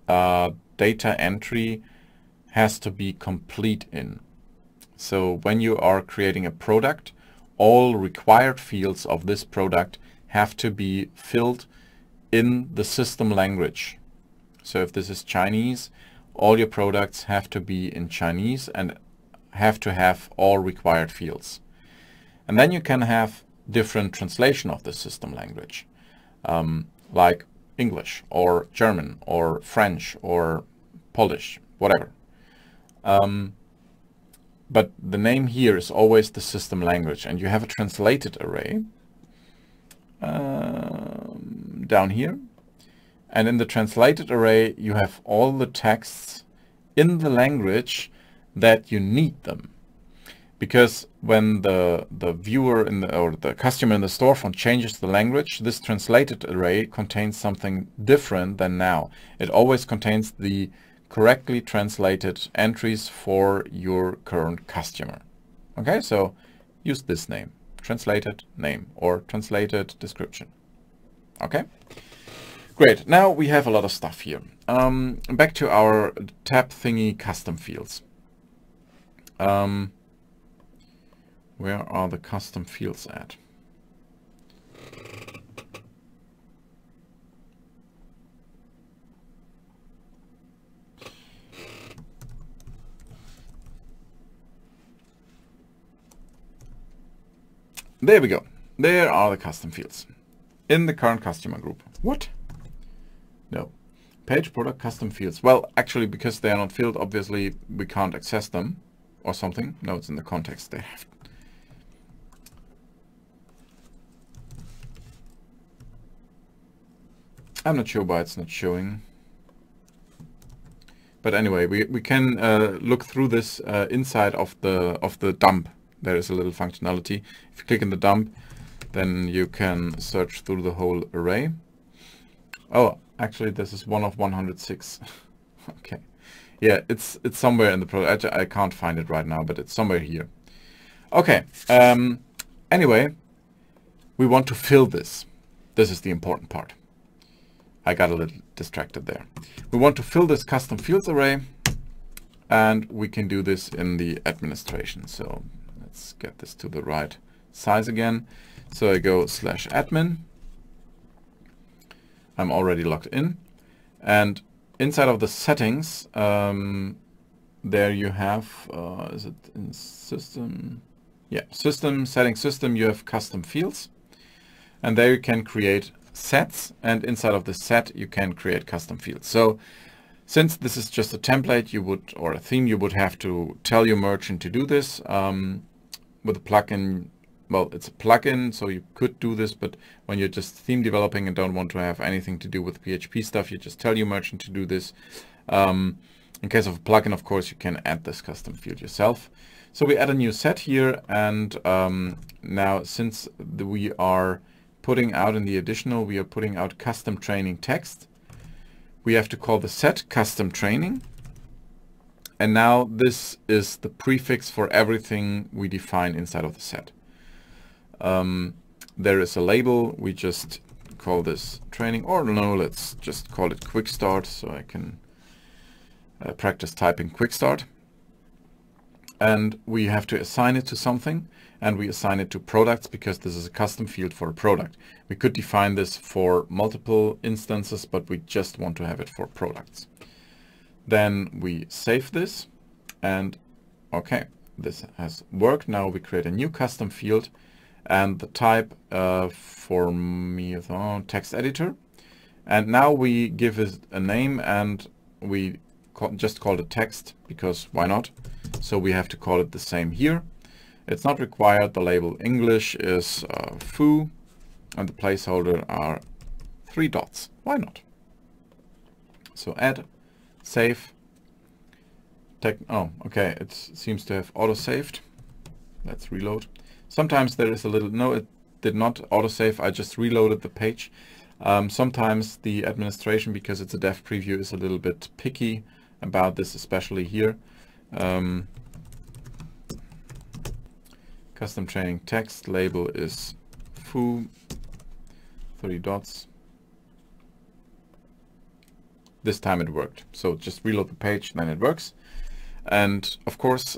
data entry has to be complete in. So when you are creating a product, all required fields of this product have to be filled in the system language. So if this is Chinese, all your products have to be in Chinese and have to have all required fields. And then you can have different translation of the system language, like English or German or French or Polish, whatever. But the name here is always the system language, and you have a translated array down here. And in the translated array, you have all the texts in the language that you need them. Because when the viewer or the customer in the storefront changes the language, this translated array contains something different than now. It always contains the correctly translated entries for your current customer. Okay, so use this name, translated name or translated description. Okay, great. Now we have a lot of stuff here. Back to our tab thingy custom fields. Where are the custom fields at? There we go. There are the custom fields in the current customer group. What? No. Page product custom fields. Well, actually, because they are not filled, obviously we can't access them or something. No, it's in the context. They have. I'm not sure why it's not showing. But anyway, we can look through this inside of the dump. There is a little functionality. If you click in the dump, then you can search through the whole array. Oh, actually, this is one of 106. Okay. Yeah, it's somewhere in the product. I can't find it right now, but it's somewhere here. Okay. Anyway, we want to fill this. This is the important part. I got a little distracted there. We want to fill this custom fields array, and we can do this in the administration. So let's get this to the right size again. So I go /admin. I'm already logged in. And inside of the settings, there you have, is it in system? Yeah, system, settings system, you have custom fields. And there you can create sets. And inside of the set, you can create custom fields. So since this is just a template, you would, or a theme, you would have to tell your merchant to do this. With a plugin, well, it's a plugin, so you could do this, but when you're just theme developing and don't want to have anything to do with PHP stuff, you just tell your merchant to do this. In case of a plugin, of course, you can add this custom field yourself. So we add a new set here, and now since we are putting out in the additional, we are putting out custom training text, we have to call the set custom training. And now this is the prefix for everything we define inside of the set. There is a label. We just call this training, or no, let's just call it quick start so I can practice typing quick start. And we have to assign it to something, and we assign it to products because this is a custom field for a product. We could define this for multiple instances, but we just want to have it for products. Then we save this, and okay, this has worked. Now we create a new custom field, and the type for me is text editor. And now we give it a name, and we just call it text because why not? So we have to call it the same here. It's not required. The label English is foo, and the placeholder are 3 dots. Why not? So add, save. Oh, okay. It seems to have auto-saved. Let's reload. Sometimes there is a little, no, it did not auto-save. I just reloaded the page. Sometimes the administration, because it's a dev preview, is a little bit picky about this, especially here. Custom training text label is foo, 3 dots. This time it worked. So just reload the page, then it works. And of course,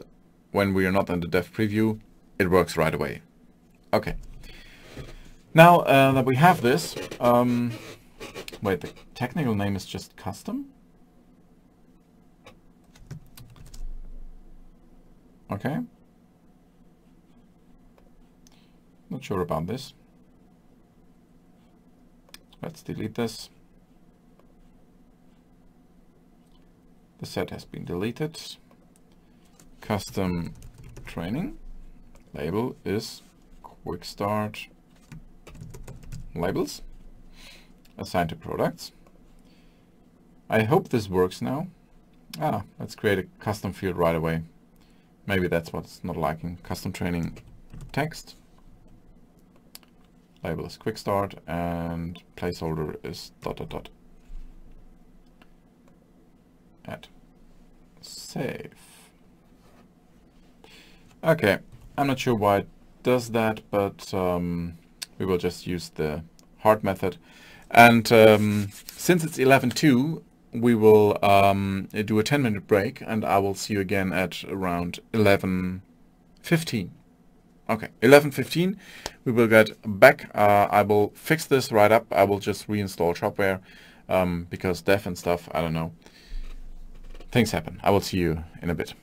when we are not in the dev preview, it works right away. Okay. Now that we have this, wait, the technical name is just custom? Okay. Not sure about this. Let's delete this. The set has been deleted. Custom training label is quick start labels assigned to products. I hope this works now. Let's create a custom field right away. Maybe that's what's not liking. Custom training text. Label is quick start and placeholder is ... Add. Save. Okay, I'm not sure why it does that, but we will just use the hard method. And since it's 11:02, we will do a 10-minute break, and I will see you again at around 11:15. Okay, 11:15, we will get back. I will fix this right up. I will just reinstall Shopware because dev and stuff, I don't know. Things happen. I will see you in a bit.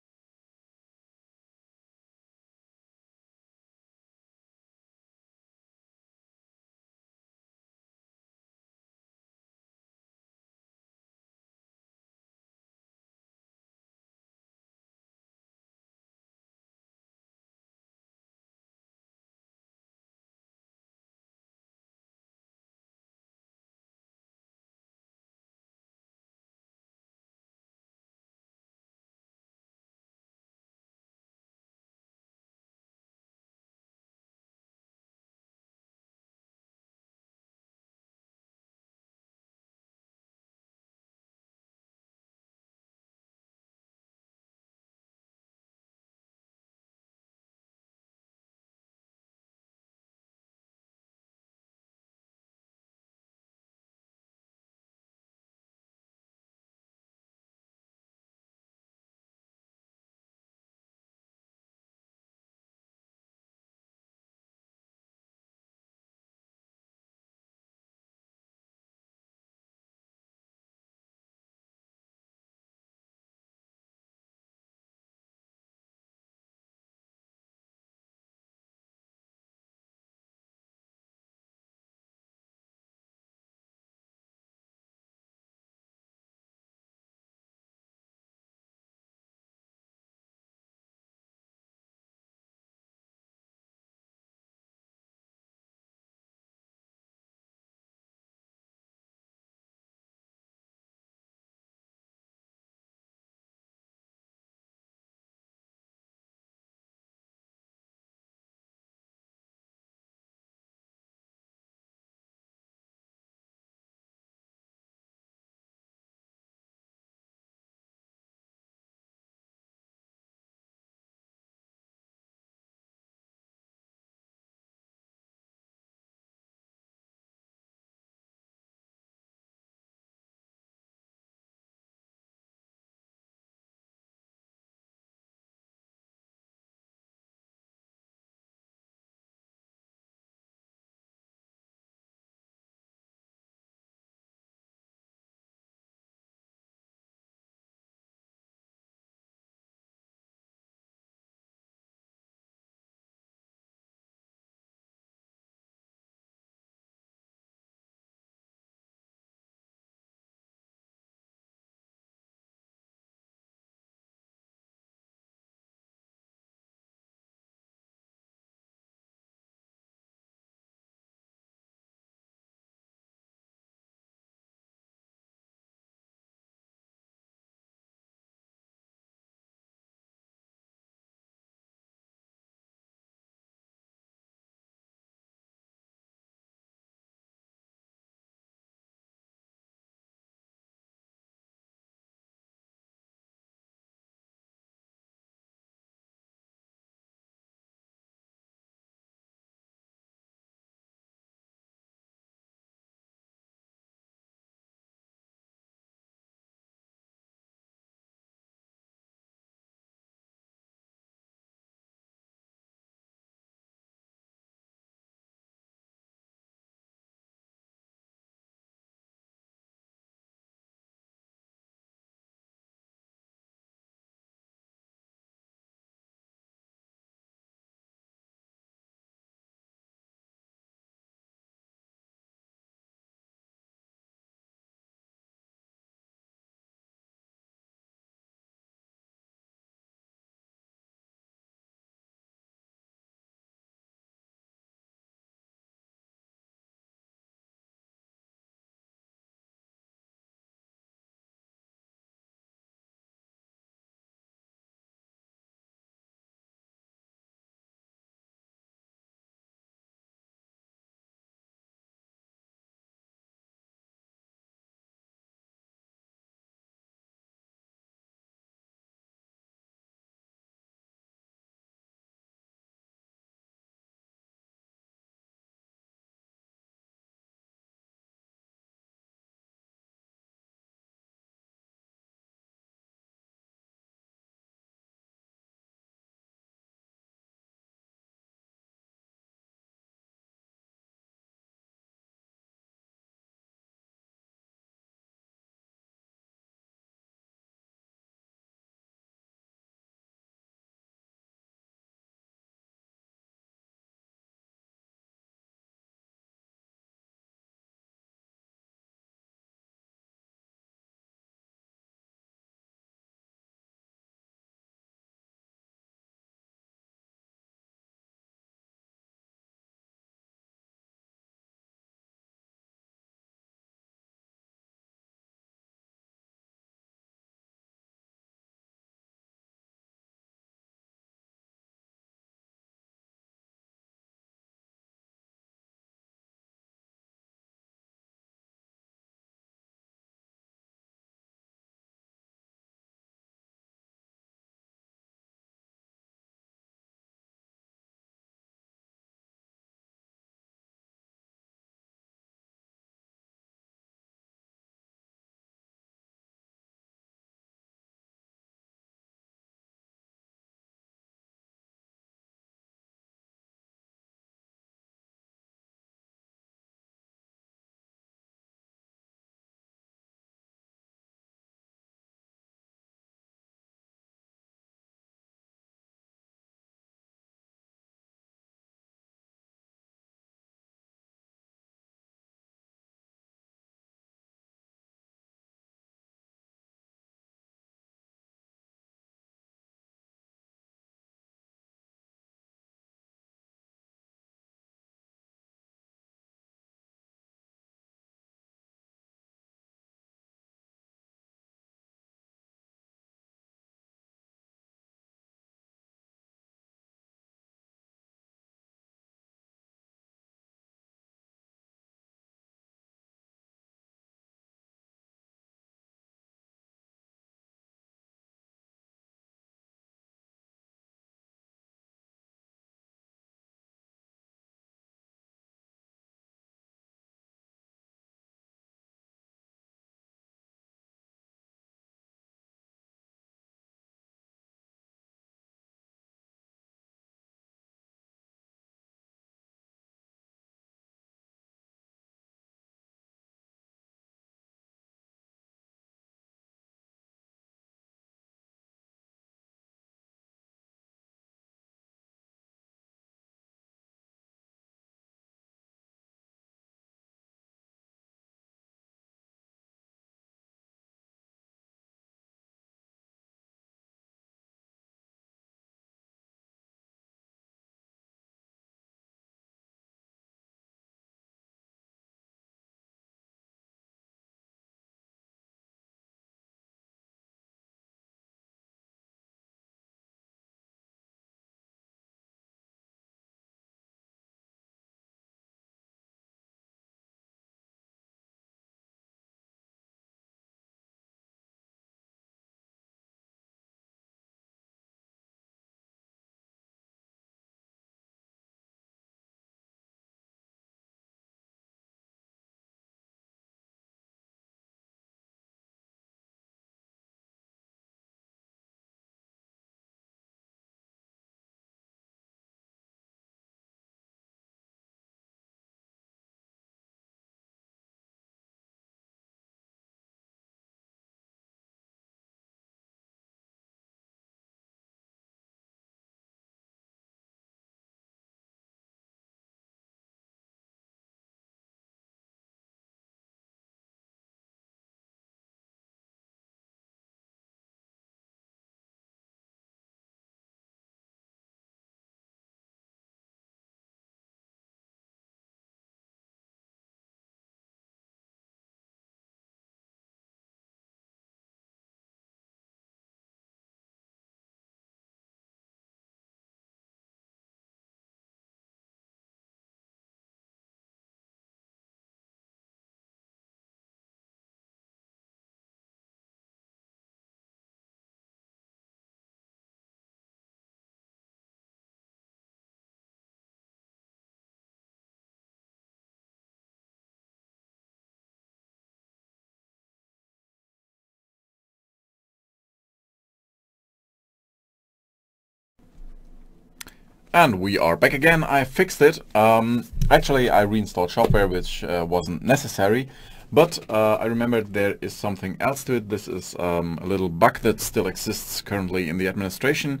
And we are back again. I fixed it. Actually, I reinstalled Shopware, which wasn't necessary, but I remembered there is something else to it. This is a little bug that still exists currently in the administration.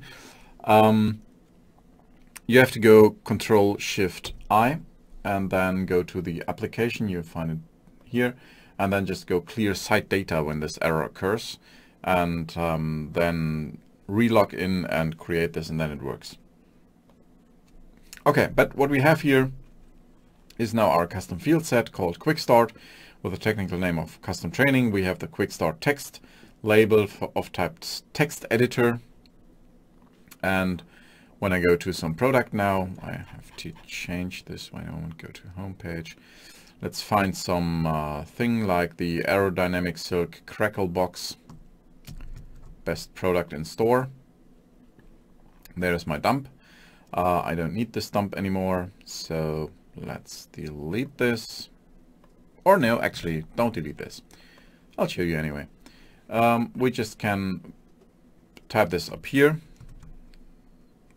You have to go Control-Shift-I and then go to the application. You find it here, and then just go clear site data when this error occurs, and then relog in and create this, and then it works. Okay, but what we have here is now our custom field set called Quick Start with a technical name of custom training. We have the Quick Start text label of type text editor. And when I go to some product now, I have to change this. I want to go to home page. Let's find some thing like the aerodynamic silk crackle box, best product in store. There's my dump. I don't need this dump anymore, so let's delete this. Or no, actually, don't delete this. I'll show you anyway. We just can type this up here,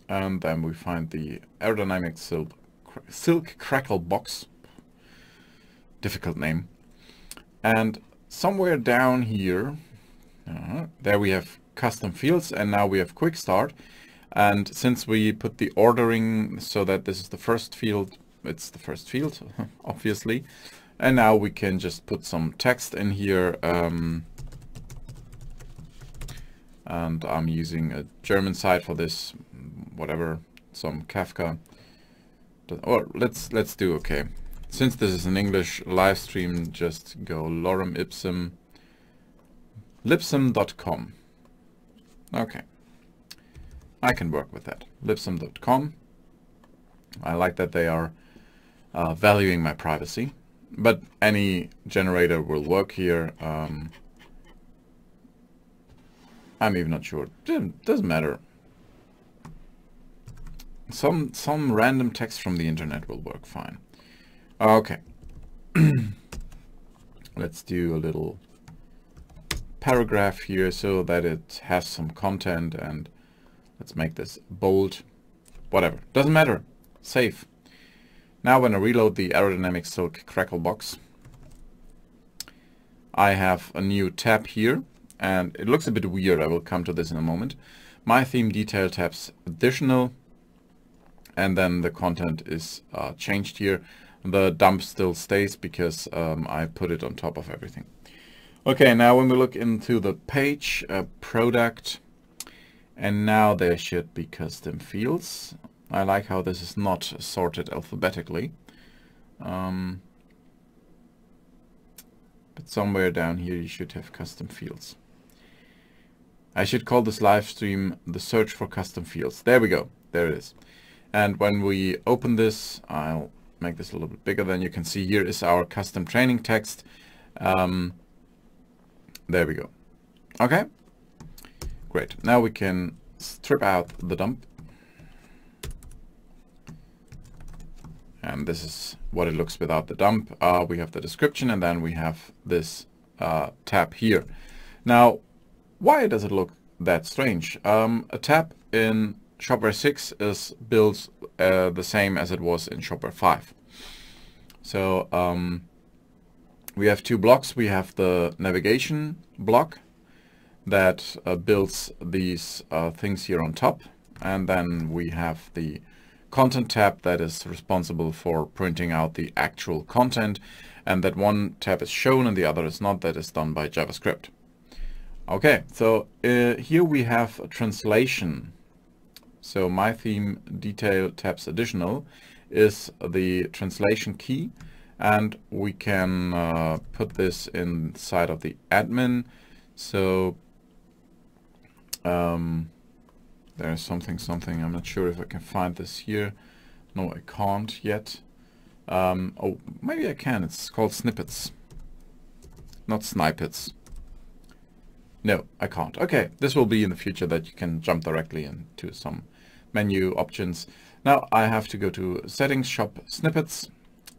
and then we find the aerodynamic silk crackle box. Difficult name. And somewhere down here, there we have custom fields, and now we have Quick Start. And since we put the ordering so that this is the first field, it's the first field, obviously. And now we can just put some text in here. And I'm using a German site for this, whatever, some Kafka. Or let's do okay. Since this is an English live stream, just go lorem ipsum lipsum.com. Okay. I can work with that. Lipsum.com. I like that they are valuing my privacy, but any generator will work here. I'm even not sure. Doesn't matter. Some random text from the internet will work fine. Okay. Let's do a little paragraph here so that it has some content, and let's make this bold. Whatever. Doesn't matter. Save. Now when I reload the aerodynamic silk crackle box, I have a new tab here, and it looks a bit weird. I will come to this in a moment. My theme detail tabs additional, and then the content is changed here. The dump still stays because I put it on top of everything. Okay, now when we look into the page, product, and now there should be custom fields. I like how this is not sorted alphabetically. But somewhere down here you should have custom fields. I should call this live stream the search for custom fields. There we go. There it is. And when we open this, I'll make this a little bit bigger. Then you can see here is our custom training text. There we go. Okay. Great. Now we can strip out the dump. And this is what it looks without the dump. We have the description, and then we have this tab here. Now, why does it look that strange? A tab in Shopware 6 is built the same as it was in Shopware 5. So we have two blocks. We have the navigation block that builds these things here on top, and then we have the content tab that is responsible for printing out the actual content, and that one tab is shown and the other is not. That is done by JavaScript. Okay, so here we have a translation. So my theme detail tabs additional is the translation key, and we can put this inside of the admin. So there's something, I'm not sure if I can find this here. No, I can't yet. Oh, maybe I can. It's called snippets, not snippets. No, I can't. Okay, this will be in the future that you can jump directly into some menu options. Now I have to go to settings, shop snippets,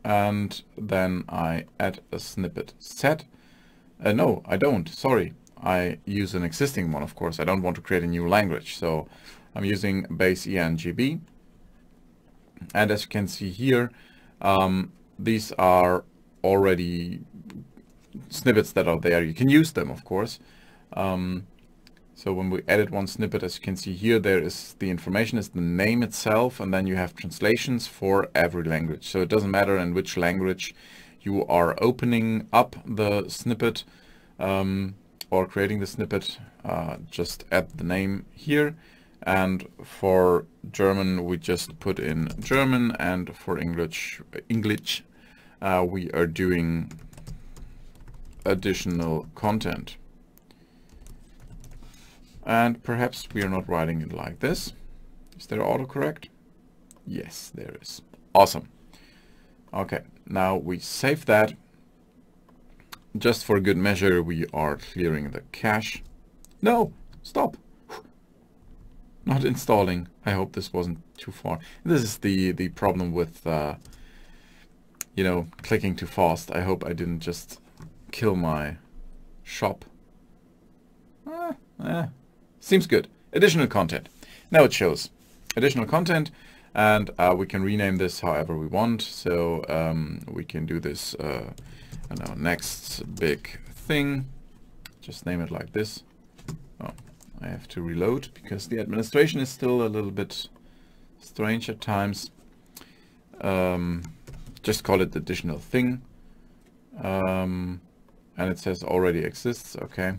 and then I add a snippet set. No, I don't. Sorry. I use an existing one, of course. I don't want to create a new language. So I'm using base ENGB. And as you can see here, these are already snippets that are there. You can use them, of course. So when we edit one snippet, as you can see here, there is the information is the name itself, and then you have translations for every language. So it doesn't matter in which language you are opening up the snippet or creating the snippet, just add the name here. And for German, we just put in German, and for English, we are doing additional content. And perhaps we are not writing it like this. Is there autocorrect? Yes, there is. Awesome. Okay, now we save that. Just for good measure, we are clearing the cache. No, stop. Not installing. I hope this wasn't too far. This is the problem with, you know, clicking too fast. I hope I didn't just kill my shop. Seems good. Additional content. Now it shows additional content, and we can rename this however we want. So we can do this, I don't know, next big thing. Just name it like this. Oh, I have to reload because the administration is still a little bit strange at times. Just call it additional thing. And it says already exists. Okay.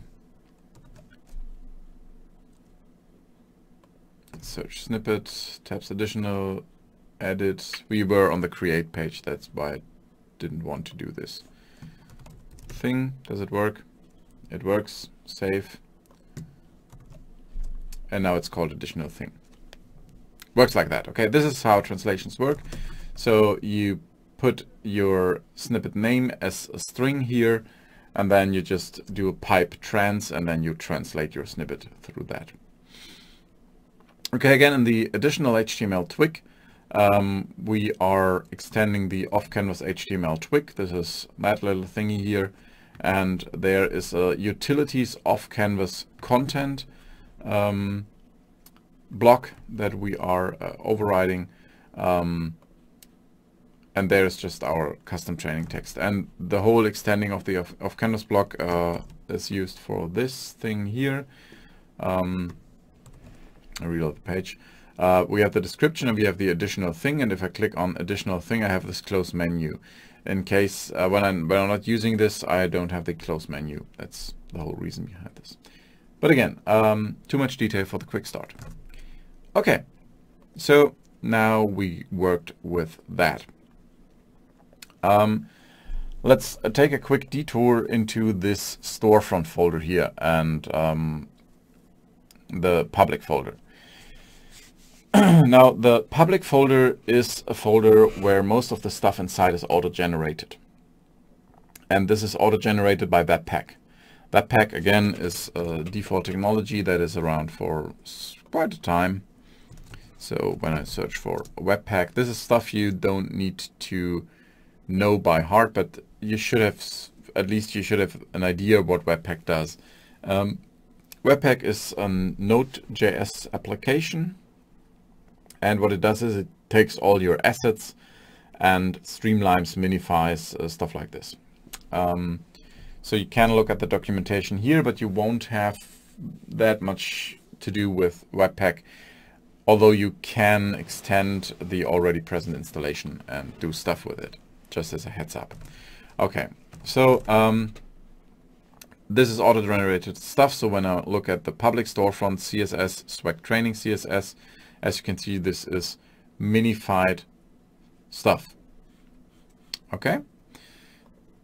Search snippet, tabs additional, edit. We were on the create page. That's why I didn't want to do this thing. Does it work? It works. Save. And now it's called additional thing. Works like that. Okay, this is how translations work. So you put your snippet name as a string here, and then you just do a pipe trans, and then you translate your snippet through that. Okay, again, in the additional HTML twig, we are extending the off-canvas HTML twig. This is that little thingy here. And there is a utilities off-canvas content block that we are overriding. And there's just our custom training text. And the whole extending of the off-canvas block is used for this thing here. I reload the page. We have the description and we have the additional thing, and if I click on additional thing, I have this close menu. In case when I'm not using this, I don't have the close menu. That's the whole reason behind this. But again, too much detail for the quick start. Okay, so now we worked with that. Let's take a quick detour into this storefront folder here and the public folder. Now, the public folder is a folder where most of the stuff inside is auto-generated. And this is auto-generated by Webpack. Webpack, again, is a default technology that is around for quite a time. So when I search for Webpack, this is stuff you don't need to know by heart, but you should have, at least you should have an idea what Webpack does. Webpack is a Node.js application. And what it does is it takes all your assets and streamlines, minifies, stuff like this. So you can look at the documentation here, but you won't have that much to do with Webpack, although you can extend the already present installation and do stuff with it, just as a heads up. Okay, so this is auto-generated stuff. So when I look at the public storefront CSS, Swag Training CSS, as you can see, this is minified stuff. Okay.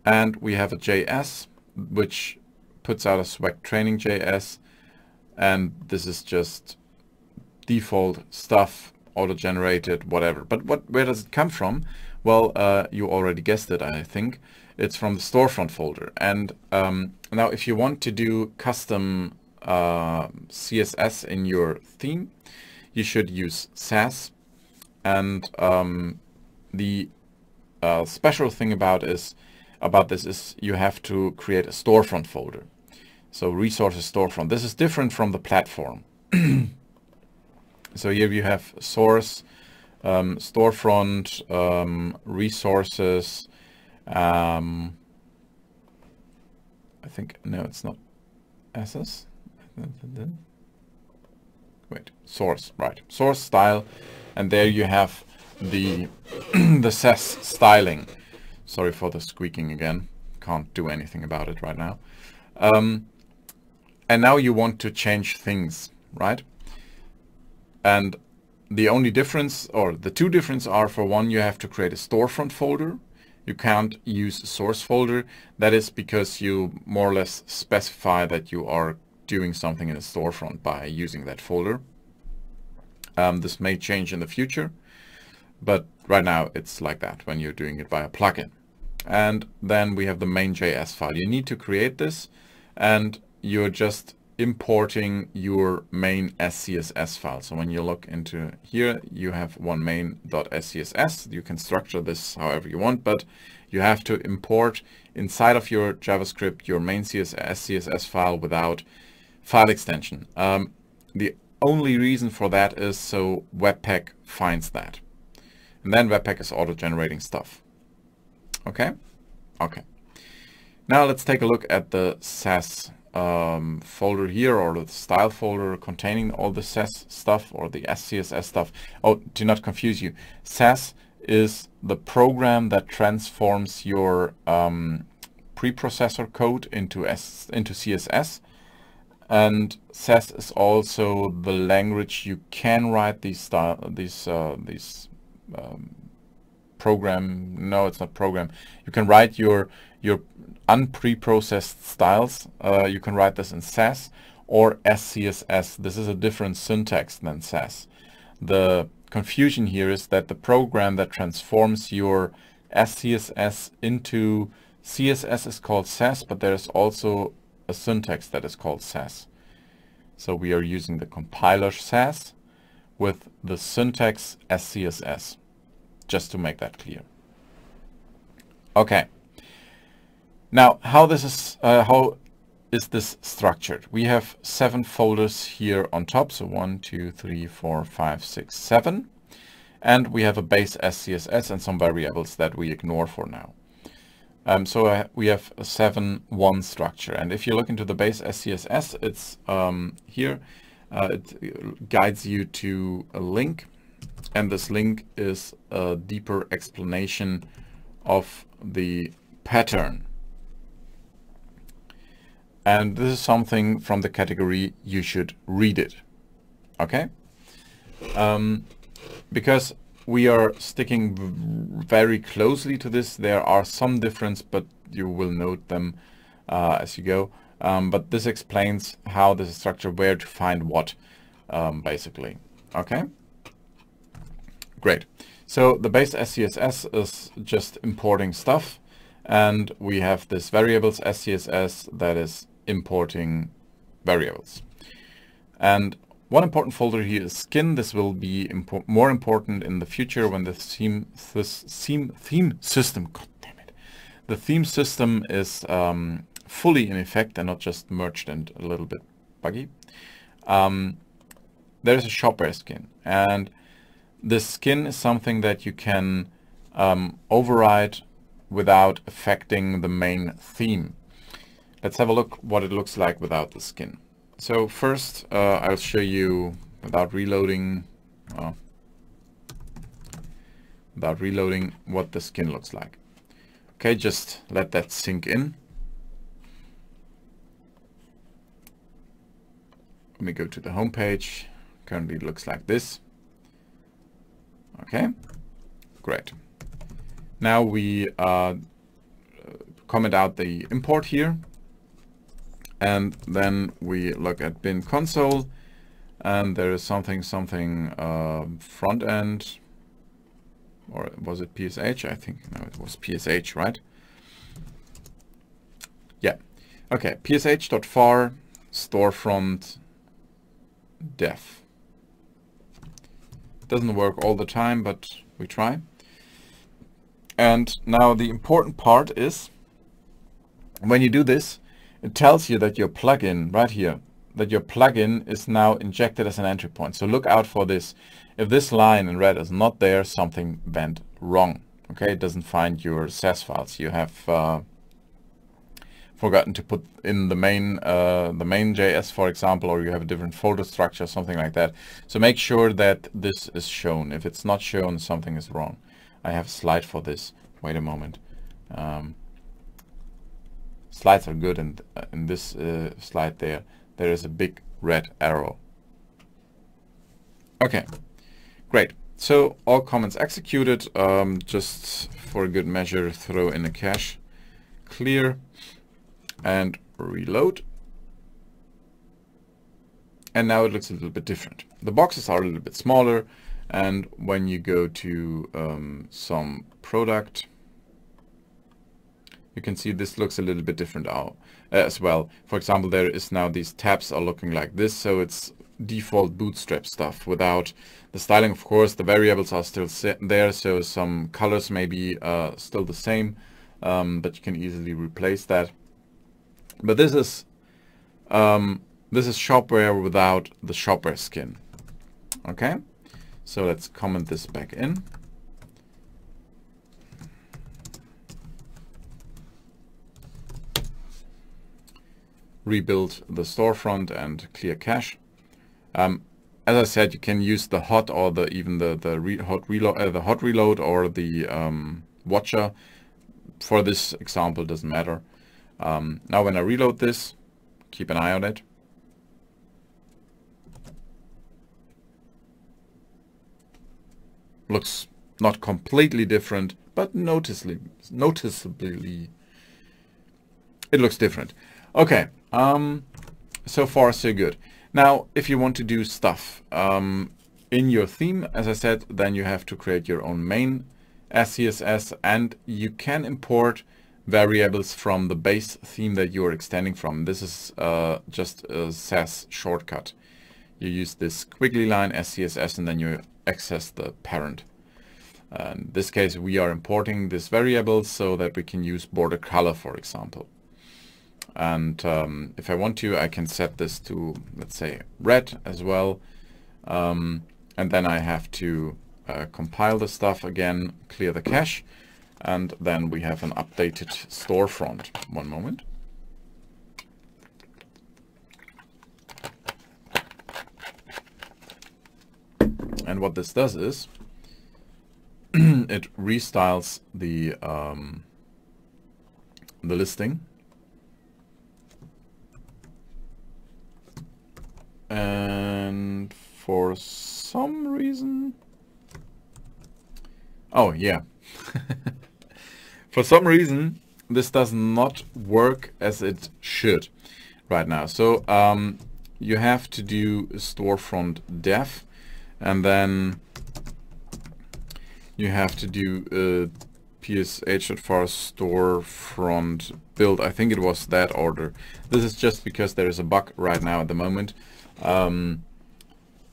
And we have a JS, which puts out a Swag Training JS. And this is just default stuff, auto-generated, whatever. But where does it come from? Well, you already guessed it, I think. It's from the storefront folder. And now if you want to do custom CSS in your theme, you should use Sass. And the special thing about this is you have to create a storefront folder. So resources storefront. This is different from the platform. So here you have source, storefront, resources, I think, no, it's not SS. Wait, source, right, source style, and there you have the the SES styling. Sorry for the squeaking again, can't do anything about it right now. And now you want to change things, right? And the only difference, or the two differences are, for one, you have to create a storefront folder. You can't use a source folder. That is because you more or less specify that you are doing something in a storefront by using that folder. This may change in the future, but right now it's like that when you're doing it by a plugin. And then we have the main.js file. You need to create this, and you're just importing your main SCSS file. So when you look into here, you have one main.scss. You can structure this however you want, but you have to import inside of your JavaScript your main SCSS file without file extension. The only reason for that is so Webpack finds that. And then Webpack is auto-generating stuff. Okay? Okay. Now let's take a look at the SASS folder here, or the style folder containing all the SASS stuff, or the SCSS stuff. Oh, do not confuse you. SASS is the program that transforms your preprocessor code into CSS. And SASS is also the language you can write these program. No, it's not program. You can write your unpreprocessed styles. You can write this in SASS or SCSS. This is a different syntax than SASS. The confusion here is that the program that transforms your SCSS into CSS is called SASS, but there is also a syntax that is called SASS. So we are using the compiler SASS with the syntax SCSS, just to make that clear. Okay. Now, how is this structured? We have 7 folders here on top. So 1, 2, 3, 4, 5, 6, 7. And we have a base SCSS and some variables that we ignore for now. We have a 7-1 structure. And if you look into the base SCSS, it's here. It guides you to a link. And this link is a deeper explanation of the pattern. And this is something from the category you should read it. Okay? Because we are sticking very closely to this. There are some differences, but you will note them as you go. But this explains how this is structured, where to find what, basically. Okay? Great. So the base SCSS is just importing stuff. And we have this variables SCSS that is importing variables. And one important folder here is skin. This will be more important in the future when the theme system, god damn it, the theme system is fully in effect and not just merged and a little bit buggy. There is a Shopware skin, and this skin is something that you can override without affecting the main theme. Let's have a look what it looks like without the skin. So first, I'll show you without reloading what the skin looks like. Okay, just let that sink in. Let me go to the home page. Currently it looks like this. Okay, great. Now we comment out the import here. And then we look at bin console, and there is something front end, or was it PSH? I think, no, it was PSH, right? Yeah. Okay, psh.var storefront def. Doesn't work all the time, but we try. And now the important part is when you do this, it tells you that your plugin right here, that your plugin is now injected as an entry point. So look out for this. If this line in red is not there, something went wrong. Okay, it doesn't find your SAS files. You have forgotten to put in the main JS, for example, or you have a different folder structure, something like that. So make sure that this is shown. If it's not shown, something is wrong. I have a slide for this. Wait a moment. Slides are good, and in this slide there is a big red arrow. Okay, great. So all comments executed. Just for a good measure, throw in a cache clear and reload. And now it looks a little bit different. The boxes are a little bit smaller, and when you go to some product, you can see this looks a little bit different as well. For example, there is now these tabs are looking like this, so it's default bootstrap stuff without the styling. Of course, the variables are still there, so some colors may be still the same, but you can easily replace that. But this is Shopware without the Shopware skin. Okay, so let's comment this back in. Rebuild the storefront and clear cache. As I said, you can use the hot or the hot reload or the watcher. For this example, it doesn't matter. Now when I reload this, keep an eye on it. Looks not completely different, but noticeably it looks different. Okay, so far so good. Now, if you want to do stuff in your theme, as I said, then you have to create your own main SCSS, and you can import variables from the base theme that you are extending from. This is just a SAS shortcut. You use this squiggly line SCSS, and then you access the parent. In this case, we are importing this variable so that we can use border color, for example. And if I want to, I can set this to, let's say, red as well. And then I have to compile the stuff again, clear the cache, and then we have an updated storefront. One moment. And what this does is it restyles the listing. And for some reason, oh yeah, for some reason this does not work as it should right now. So you have to do storefront def, and then you have to do psh.far storefront build. I think it was that order. This is just because there is a bug right now at the moment.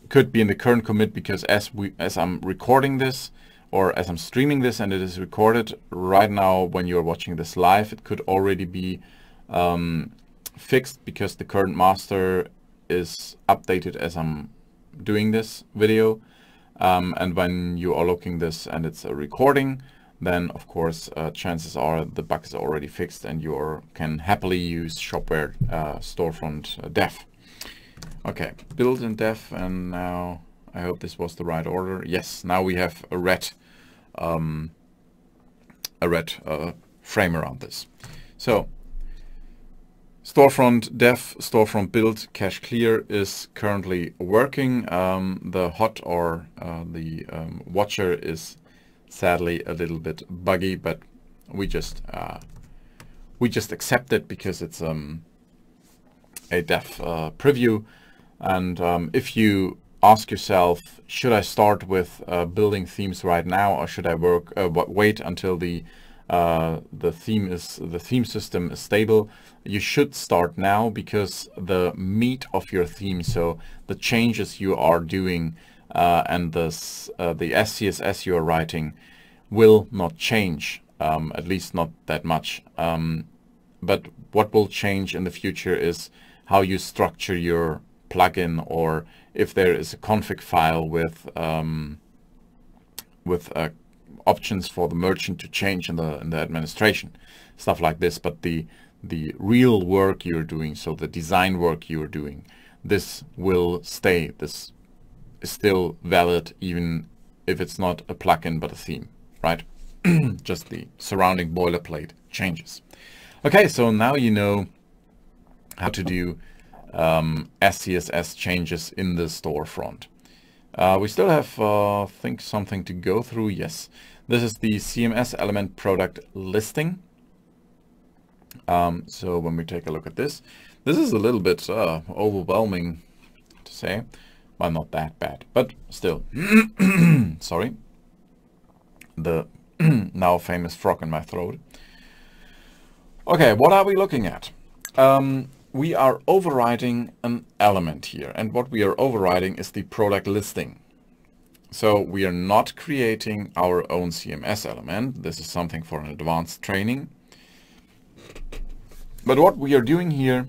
Could be in the current commit, because as I'm recording this, or as I'm streaming this and it is recorded right now when you're watching this live, it could already be fixed, because the current master is updated as I'm doing this video. And when you are looking this and it's a recording, then of course chances are the bug is already fixed and you can happily use Shopware storefront def. Okay, build and def, and now I hope this was the right order. Yes, now we have a red frame around this. So storefront def, storefront build, cache clear is currently working. The hot or the watcher is sadly a little bit buggy, but we just accept it because it's a def preview. And if you ask yourself, should I start with building themes right now, or should I wait until the theme system is stable? You should start now, because the meat of your theme, so the changes you are doing and the SCSS you are writing, will not change, at least not that much. But what will change in the future is how you structure your plugin, or if there is a config file with options for the merchant to change in the administration, stuff like this. But the real work you're doing, so the design work you're doing, this will stay. This is still valid even if it's not a plugin but a theme, right? Just the surrounding boilerplate changes. Okay, so now you know how to do SCSS changes in the storefront. We still have, I think, something to go through. Yes, this is the CMS element product listing. So when we take a look at this is a little bit overwhelming to say. Well, not that bad, but still. Sorry. The now famous frog in my throat. Okay, what are we looking at? We are overriding an element here, and what we are overriding is the product listing. So we are not creating our own CMS element. This is something for an advanced training. But what we are doing here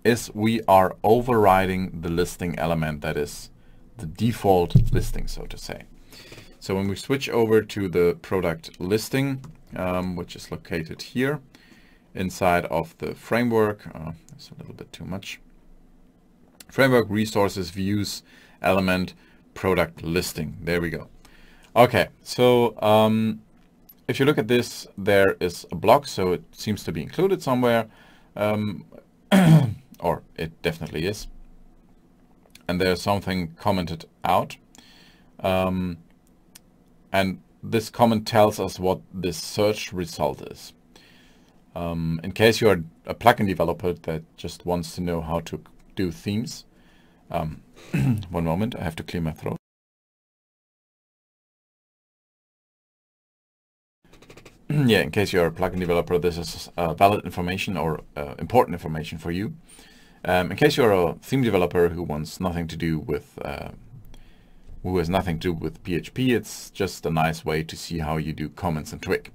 is we are overriding the listing element, that is the default listing, so to say. So when we switch over to the product listing, which is located here inside of the framework, that's a little bit too much. Framework resources views element product listing. There we go. Okay, so if you look at this, there is a block, so it seems to be included somewhere, or it definitely is. And there's something commented out. And this comment tells us what this search result is. In case you are a plugin developer that just wants to know how to do themes. One moment, I have to clear my throat. Yeah, in case you're a plugin developer, this is valid information or important information for you. In case you're a theme developer who wants nothing to do with, who has nothing to do with PHP, it's just a nice way to see how you do comments in Twig.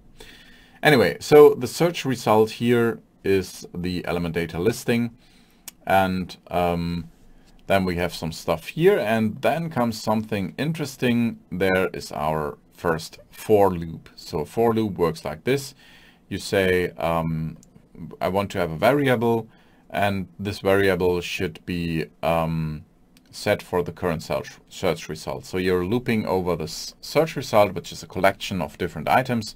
Anyway, so the search result here is the element data listing, and then we have some stuff here, and then comes something interesting. There is our first for loop. So for loop works like this. You say, I want to have a variable, and this variable should be set for the current search result. So you're looping over this search result, which is a collection of different items.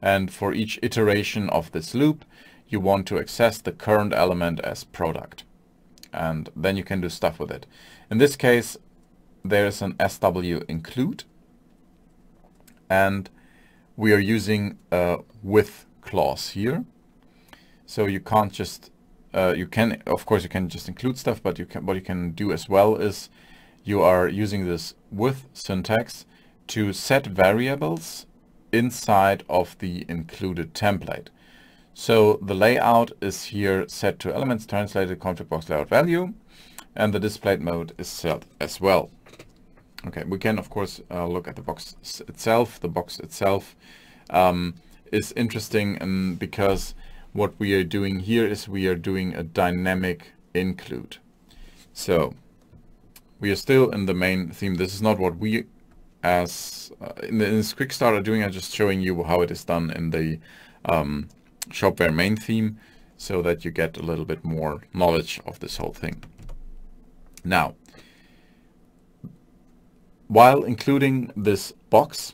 And for each iteration of this loop, you want to access the current element as product. And then you can do stuff with it. In this case, there's an SW include. And we are using a with clause here. So you can't just, you can, of course, you can just include stuff, but what you can do as well is you are using this with syntax to set variables inside of the included template. So the layout is here set to elements translated config box layout value, and the displayed mode is set as well. Okay, we can of course look at the box itself. The box itself is interesting, and because what we are doing here is we are doing a dynamic include. So we are still in the main theme. This is not what we as in this quick start are doing. I'm just showing you how it is done in the Shopware main theme, so that you get a little bit more knowledge of this whole thing. Now, while including this box,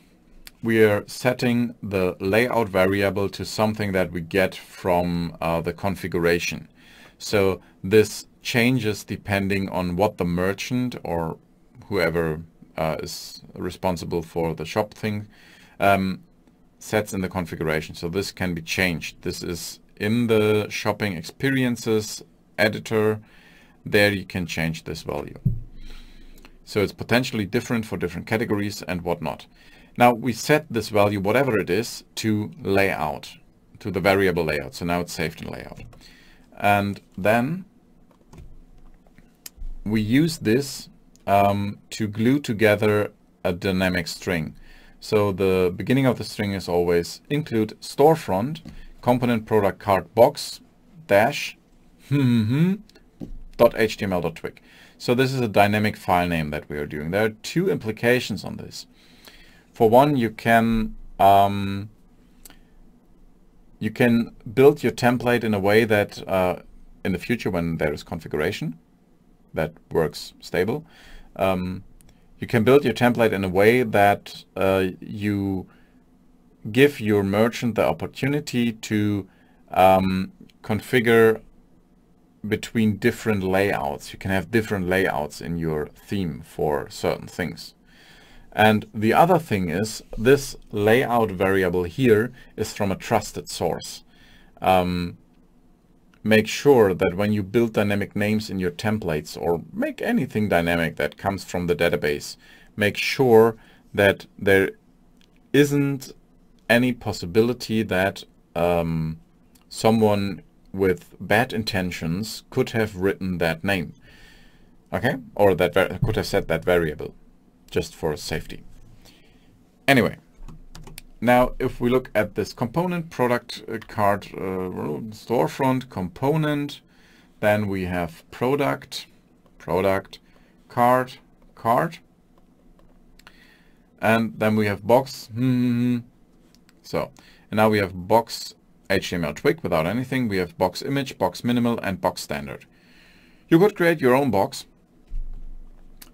we are setting the layout variable to something that we get from the configuration. So this changes depending on what the merchant or whoever is responsible for the shop thing sets in the configuration. So this can be changed. This is in the shopping experiences editor. There you can change this value. So it's potentially different for different categories and whatnot. Now we set this value, whatever it is, to layout, to the variable layout. So now it's saved in layout. And then we use this to glue together a dynamic string. So the beginning of the string is always include storefront component product cart box dash .html.twig. So this is a dynamic file name that we are doing. There are two implications on this. For one, you can build your template in a way that in the future, when there is configuration that works stable, you can build your template in a way that you give your merchant the opportunity to configure between different layouts. You can have different layouts in your theme for certain things. And the other thing is, this layout variable here is from a trusted source. Make sure that when you build dynamic names in your templates, or make anything dynamic that comes from the database, make sure that there isn't any possibility that someone with bad intentions could have written that name, okay, or that could have set that variable, just for safety. Anyway, now if we look at this component, product cart storefront component, then we have product cart, and then we have box. So, and now we have box HTML twig without anything. We have box image, box minimal, and box standard. You could create your own box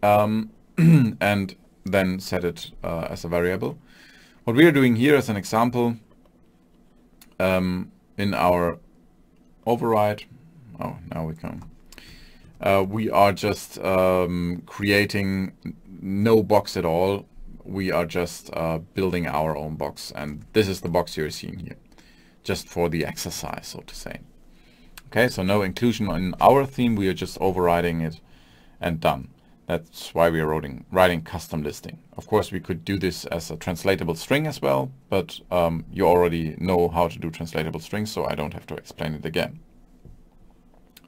and then set it as a variable. What we are doing here as an example in our override, oh, now we come. We are just creating no box at all. We are just building our own box, and this is the box you're seeing here, just for the exercise, so to say. Okay, so no inclusion in our theme, we are just overriding it and done. That's why we are writing custom listing. Of course, we could do this as a translatable string as well, but you already know how to do translatable strings, so I don't have to explain it again.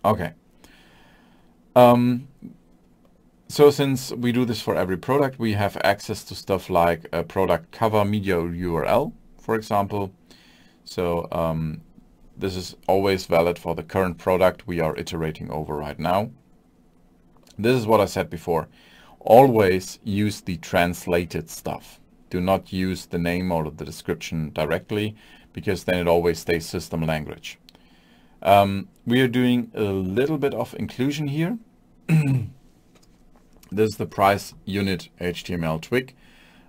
Okay. So since we do this for every product, we have access to stuff like a product cover media URL, for example. So this is always valid for the current product we are iterating over right now. This is what I said before. Always use the translated stuff. Do not use the name or the description directly, because then it always stays system language. We are doing a little bit of inclusion here. This is the price unit HTML twig.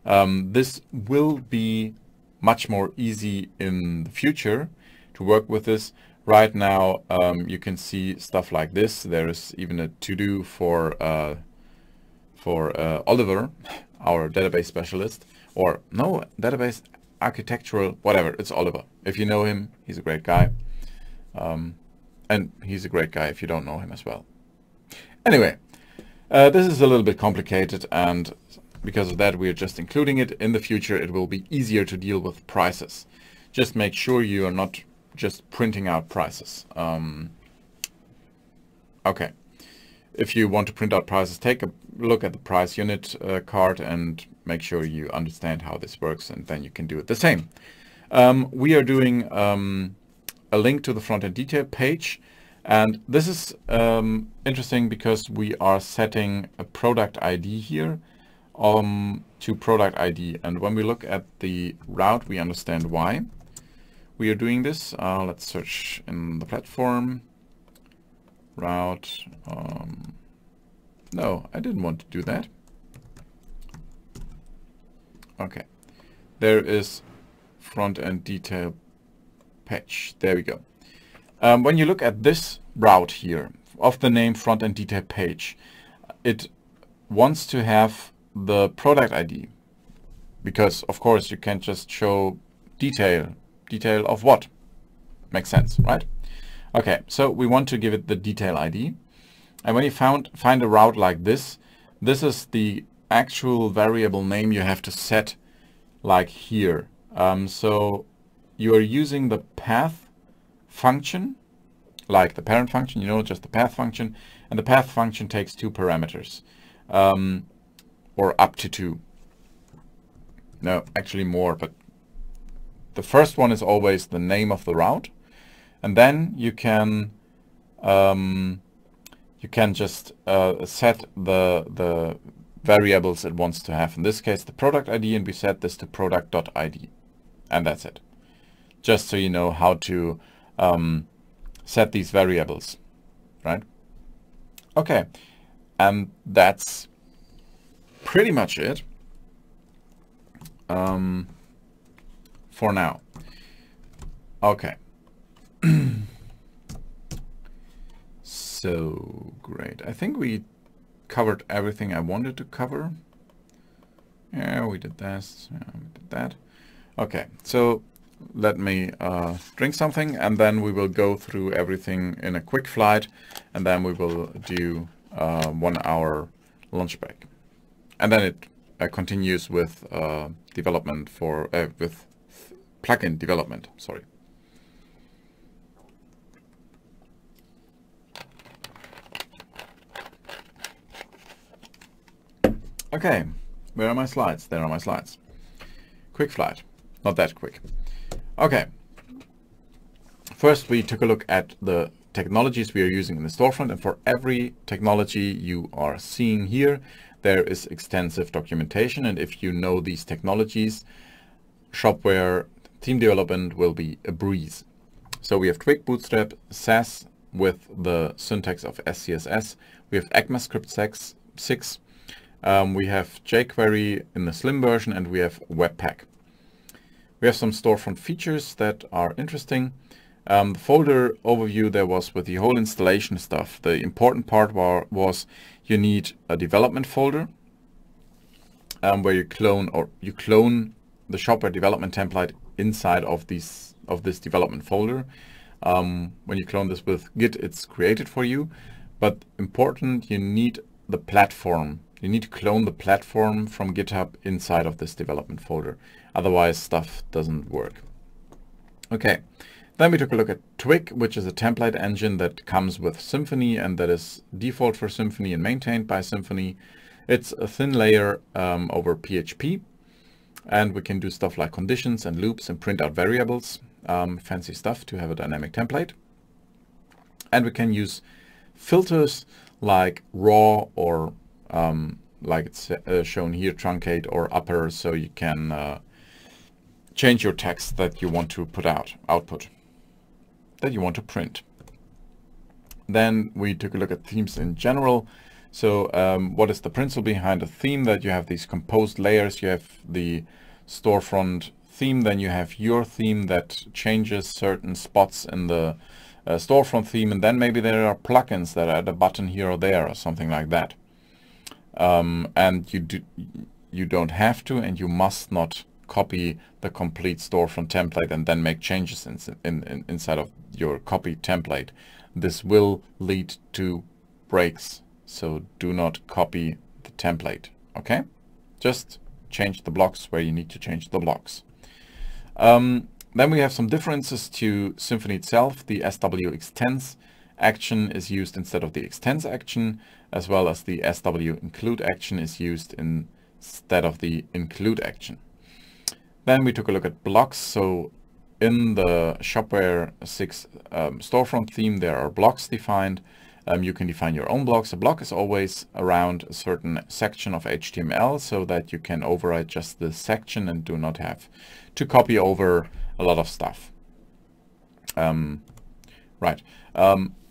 This will be much more easy in the future to work with this. Right now, you can see stuff like this. There is even a to-do for Oliver, our database specialist, or no, database architectural, whatever. It's Oliver. If you know him, he's a great guy. And he's a great guy if you don't know him as well. Anyway, this is a little bit complicated, and because of that, we are just including it. In the future, it will be easier to deal with prices. Just make sure you are not just printing out prices. Okay, if you want to print out prices, take a look at the price unit card and make sure you understand how this works, and then you can do it the same. We are doing a link to the front-end detail page, and this is interesting because we are setting a product ID here to product ID, and when we look at the route, we understand why we are doing this. Let's search in the platform route. No, I didn't want to do that. Okay, there is front-end detail page. There we go. When you look at this route here of the name front-end detail page, it wants to have the product ID, because of course you can't just show detail of what. Makes sense, right? Okay, so we want to give it the detail ID, and when you find a route like this, this is the actual variable name you have to set, like here. So you are using the path function, like the parent function, you know, just the path function, and the path function takes 2 parameters, or up to 2. No, actually more, but the first one is always the name of the route, and then you can you can just set the variables it wants to have. In this case, the product ID, and we set this to product.id, and that's it. Just so you know how to set these variables, right? Okay, and that's pretty much it for now. Okay. So great. I think we covered everything I wanted to cover. Yeah, we did this. Yeah, we did that. Okay, so let me drink something, and then we will go through everything in a quick flight, and then we will do 1 hour lunch break, and then it continues with development for with plugin development. Sorry. Okay, where are my slides? There are my slides. Quick flight, not that quick. Okay, first we took a look at the technologies we are using in the storefront, and for every technology you are seeing here, there is extensive documentation, and if you know these technologies, Shopware theme development will be a breeze. So we have Twig, Bootstrap, Sass with the syntax of SCSS, we have ECMAScript 6, we have jQuery in the slim version, and we have Webpack. We have some storefront features that are interesting. The folder overview there was with the whole installation stuff. The important part was you need a development folder where you clone the Shopware development template inside of this development folder. When you clone this with Git, it's created for you. But important, you need the platform. You need to clone the platform from GitHub inside of this development folder. Otherwise, stuff doesn't work. Okay, then we took a look at Twig, which is a template engine that comes with Symfony and that is default for Symfony and maintained by Symfony. It's a thin layer over PHP, and we can do stuff like conditions and loops and print out variables, fancy stuff to have a dynamic template. And we can use filters like raw or like it's shown here, truncate or upper, so you can change your text that you want to put output, that you want to print. Then we took a look at themes in general. So what is the principle behind a theme? That you have these composed layers. You have the storefront theme, then you have your theme that changes certain spots in the storefront theme, and then maybe there are plugins that add a button here or there or something like that. And you don't have to, and you must not copy the complete storefront template and then make changes inside of your copy template. This will lead to breaks, so do not copy the template. Okay, just change the blocks where you need to change the blocks. Then we have some differences to Symfony itself. The SW extends action is used instead of the extends action, as well as the SW include action is used instead of the include action. Then we took a look at blocks. So in the Shopware 6 storefront theme, there are blocks defined. You can define your own blocks. A block is always around a certain section of HTML, so that you can override just this section and do not have to copy over a lot of stuff. Right.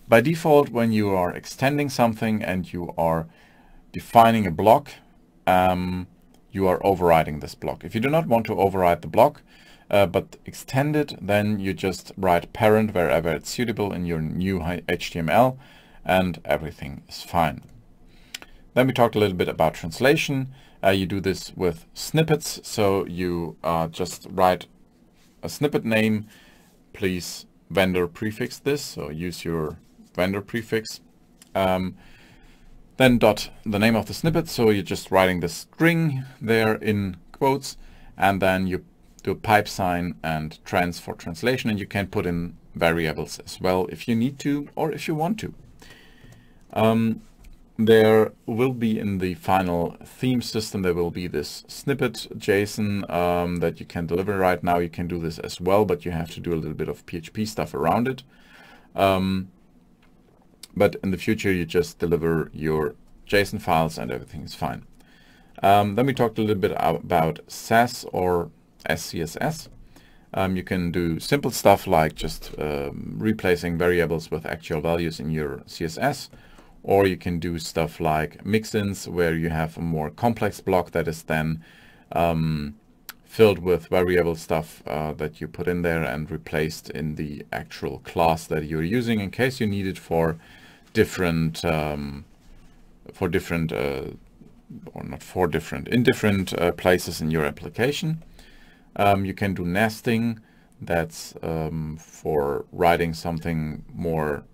By default, when you are extending something and you are defining a block, you are overriding this block. If you do not want to override the block, but extend it, then you just write parent wherever it's suitable in your new HTML, and everything is fine. Then we talked a little bit about translation. You do this with snippets. So you just write a snippet name, please vendor prefix this, so use your vendor prefix. Then dot the name of the snippet, so you're just writing the string there in quotes, and then you do a pipe sign and trans for translation, and you can put in variables as well if you need to or if you want to. There will be in the final theme system, there will be this snippet JSON that you can deliver. Right now you can do this as well, but you have to do a little bit of PHP stuff around it. but in the future you just deliver your JSON files and everything is fine. Then we talked a little bit about SAS or SCSS. You can do simple stuff like just replacing variables with actual values in your CSS, or you can do stuff like mixins where you have a more complex block that is then filled with variable stuff that you put in there and replaced in the actual class that you're using in case you need it for different in different places in your application. You can do nesting. That's for writing something more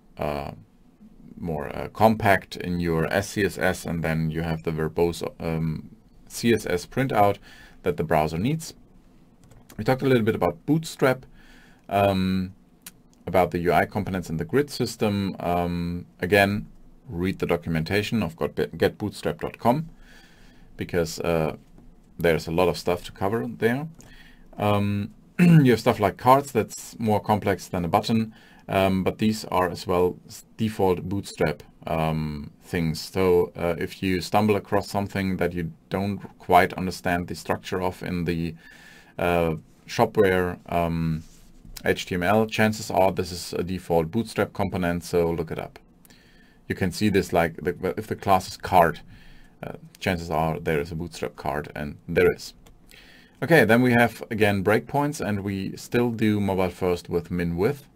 compact in your SCSS, and then you have the verbose CSS printout that the browser needs. We talked a little bit about Bootstrap, about the UI components in the grid system. Again, read the documentation of getbootstrap.com because there's a lot of stuff to cover there. You have stuff like cards that's more complex than a button, but these are as well default Bootstrap things. So if you stumble across something that you don't quite understand the structure of in the Shopware HTML, chances are this is a default Bootstrap component, so look it up. You can see this like if the class is card, chances are there is a Bootstrap card, and there is. Okay, then we have again breakpoints, and we still do mobile first with min width.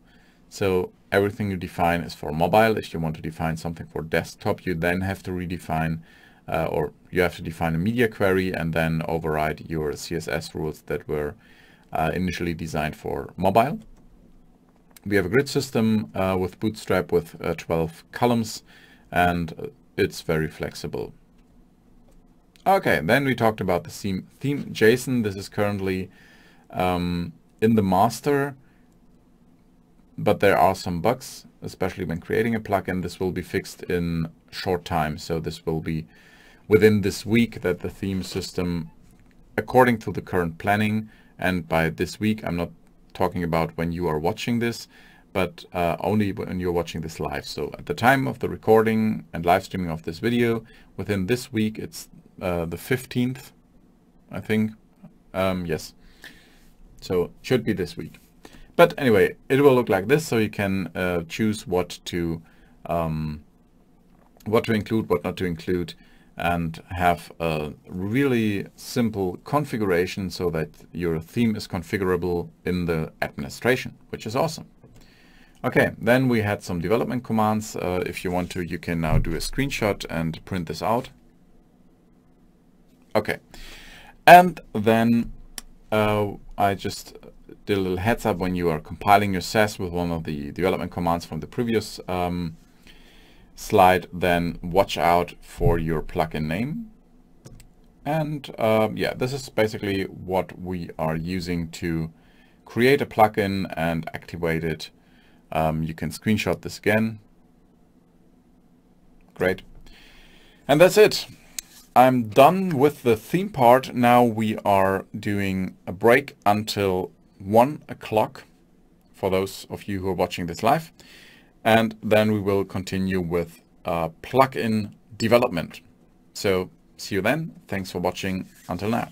So everything you define is for mobile. If you want to define something for desktop, you then have to redefine or you have to define a media query and then override your CSS rules that were initially designed for mobile. We have a grid system with Bootstrap with 12 columns, and it's very flexible. Okay, then we talked about the theme JSON. This is currently in the master, but there are some bugs, especially when creating a plugin. This will be fixed in short time. So this will be within this week that the theme system, according to the current planning, and by this week, I'm not talking about when you are watching this, but only when you're watching this live. So at the time of the recording and live streaming of this video, within this week, it's the 15th, I think. Yes. So should be this week. But anyway, it will look like this. So you can choose what to include, what not to include, and have a really simple configuration so that your theme is configurable in the administration, which is awesome. Okay, then we had some development commands. If you want to, you can now do a screenshot and print this out. Okay, and then I just did a little heads up when you are compiling your SAS with one of the development commands from the previous slide, then watch out for your plugin name. And yeah, this is basically what we are using to create a plugin and activate it. You can screenshot this again. Great. And that's it. I'm done with the theme part. Now we are doing a break until 1 o'clock for those of you who are watching this live. And then we will continue with plugin development. So see you then. Thanks for watching until now.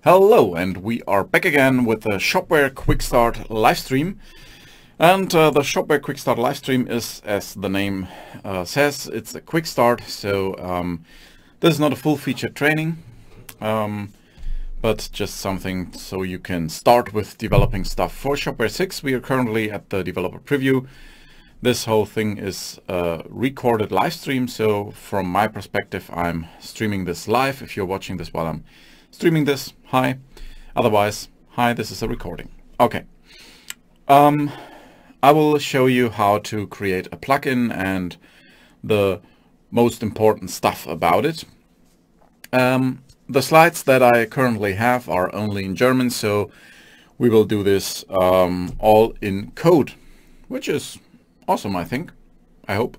Hello, and we are back again with the Shopware Quick Start live stream. And the Shopware Quick Start live stream is, as the name says, it's a quick start. So this is not a full-featured training, but just something so you can start with developing stuff for Shopware 6. We are currently at the developer preview. This whole thing is a recorded live stream. So from my perspective, I'm streaming this live. If you're watching this while I'm streaming this, hi. Otherwise, hi, this is a recording. Okay. I will show you how to create a plugin and the most important stuff about it. The slides that I currently have are only in German, so we will do this all in code, which is awesome, I think. I hope.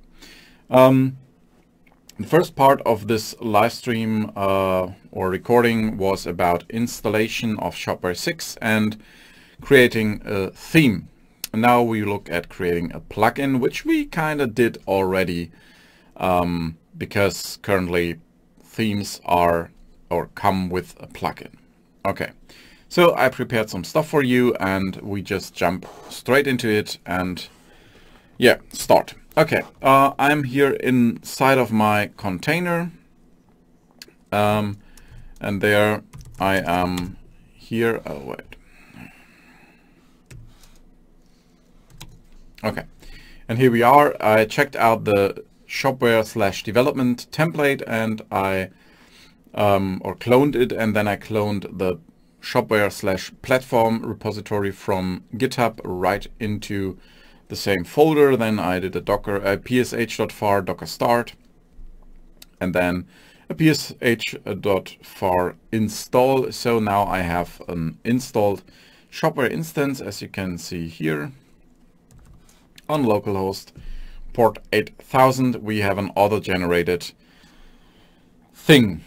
The first part of this live stream or recording was about installation of Shopware 6 and creating a theme. And now we look at creating a plugin, which we kind of did already because currently themes are or come with a plugin. Okay, so I prepared some stuff for you and we just jump straight into it and yeah, start. Okay, I'm here inside of my container, and there I am here. Oh wait. Okay, and here we are. I checked out the Shopware/development template, and I or cloned it, and then I cloned the Shopware/platform repository from GitHub right into the same folder. Then I did a docker psh.var docker start, and then a psh.var install. So now I have an installed Shopware instance, as you can see here, on localhost port 8000. We have an auto-generated thing.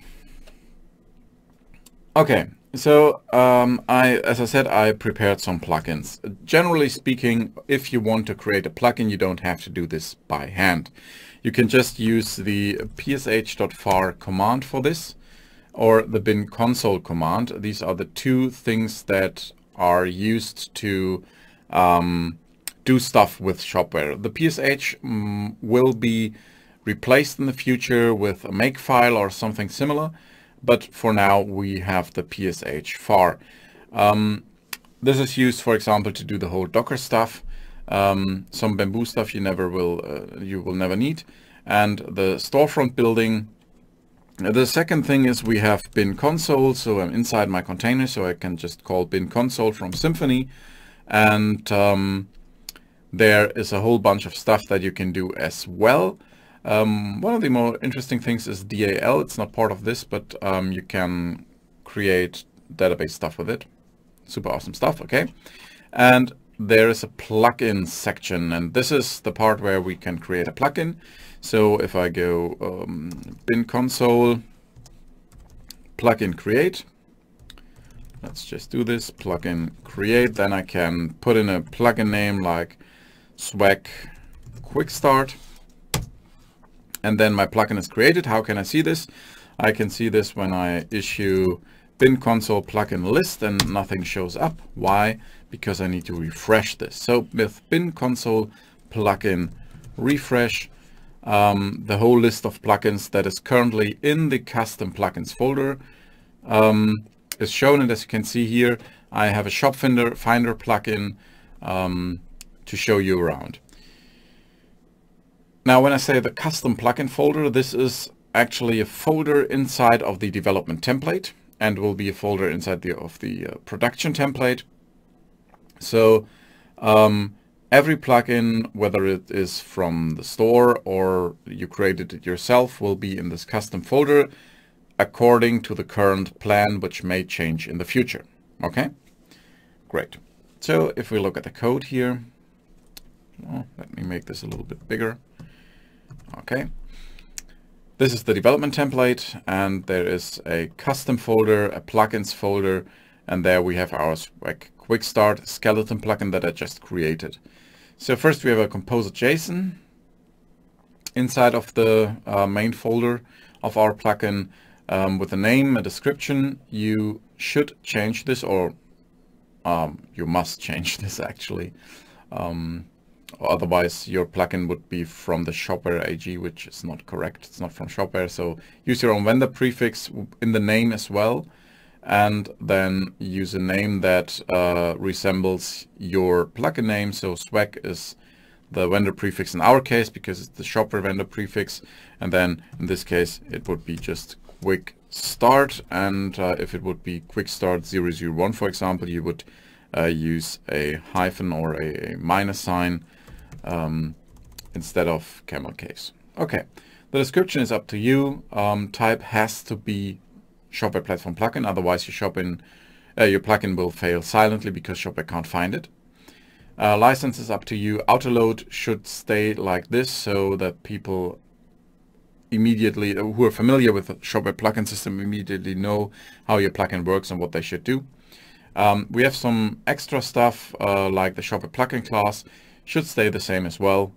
Okay. So as I said, I prepared some plugins. Generally speaking, if you want to create a plugin, you don't have to do this by hand. You can just use the psh.var command for this, or the bin console command. These are the two things that are used to do stuff with Shopware. The psh will be replaced in the future with a makefile or something similar. But for now, we have the psh.var. This is used, for example, to do the whole Docker stuff. Some bamboo stuff you will never need. And the storefront building. The second thing is we have bin console. So I'm inside my container, so I can just call bin console from Symfony. And there is a whole bunch of stuff that you can do as well. One of the more interesting things is DAL. It's not part of this, but you can create database stuff with it. Super awesome stuff. Okay. And there is a plugin section, and this is the part where we can create a plugin. So if I go bin console plugin create, let's just do this plugin create. Then I can put in a plugin name like swag quick start. And then my plugin is created. How can I see this? I can see this when I issue bin console plugin list and nothing shows up. Why? Because I need to refresh this. So with bin console plugin refresh, the whole list of plugins that is currently in the custom plugins folder is shown. And as you can see here, I have a shop finder plugin to show you around. Now, when I say the custom plugin folder, this is actually a folder inside of the development template and will be a folder inside of the production template. So every plugin, whether it is from the store or you created it yourself, will be in this custom folder according to the current plan, which may change in the future. Okay, great. So if we look at the code here, let me make this a little bit bigger. Okay, this is the development template, and there is a custom folder, a plugins folder, and there we have our quick start skeleton plugin that I just created. So first we have a composer.json inside of the main folder of our plugin with a name, a description. You should change this, or you must change this actually. Otherwise your plugin would be from the Shopware AG, which is not correct. It's not from Shopware. So use your own vendor prefix in the name as well, and then use a name that resembles your plugin name. So swag is the vendor prefix in our case because it's the Shopware vendor prefix, and then in this case it would be just quick start, and if it would be quick start 001, for example, you would use a hyphen or a minus sign instead of camel case. Okay, the description is up to you. Type has to be Shopware platform plugin, otherwise your plugin will fail silently because Shopware can't find it. License is up to you. Autoload should stay like this so that people immediately, who are familiar with the Shopware plugin system, immediately know how your plugin works and what they should do. We have some extra stuff like the Shopware plugin class should stay the same as well.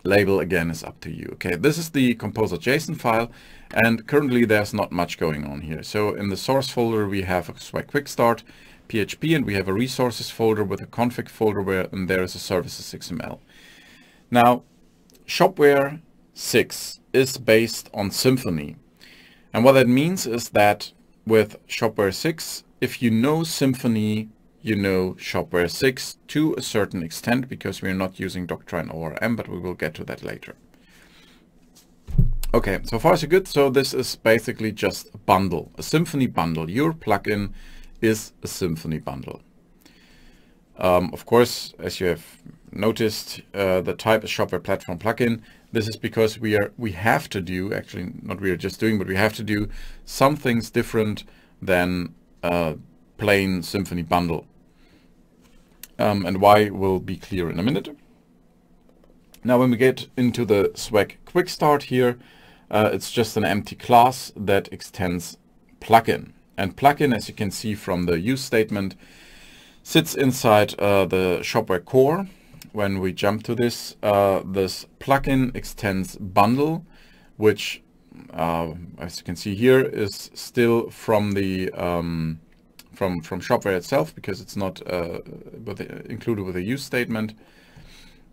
Label again is up to you. Okay, this is the composer.json file, and currently there's not much going on here. So in the source folder we have a swag quick start PHP, and we have a resources folder with a config folder and there is a services XML. Now Shopware 6 is based on Symfony, and what that means is that with Shopware 6, if you know Symfony, you know Shopware 6 to a certain extent, because we're not using Doctrine ORM, but we will get to that later. Okay, so far so good. So this is basically just a bundle, a Symfony bundle. Your plugin is a Symfony bundle. Of course, as you have noticed, the type is Shopware platform plugin. This is because we have to do, actually not we are just doing, but we have to do some things different than plain Symfony bundle. And why will be clear in a minute. Now when we get into the swag quick start here, it's just an empty class that extends plugin. And plugin, as you can see from the use statement, sits inside the Shopware core. When we jump to this, this plugin extends bundle, which as you can see here is still from the from Shopware itself, because it's not included with a use statement.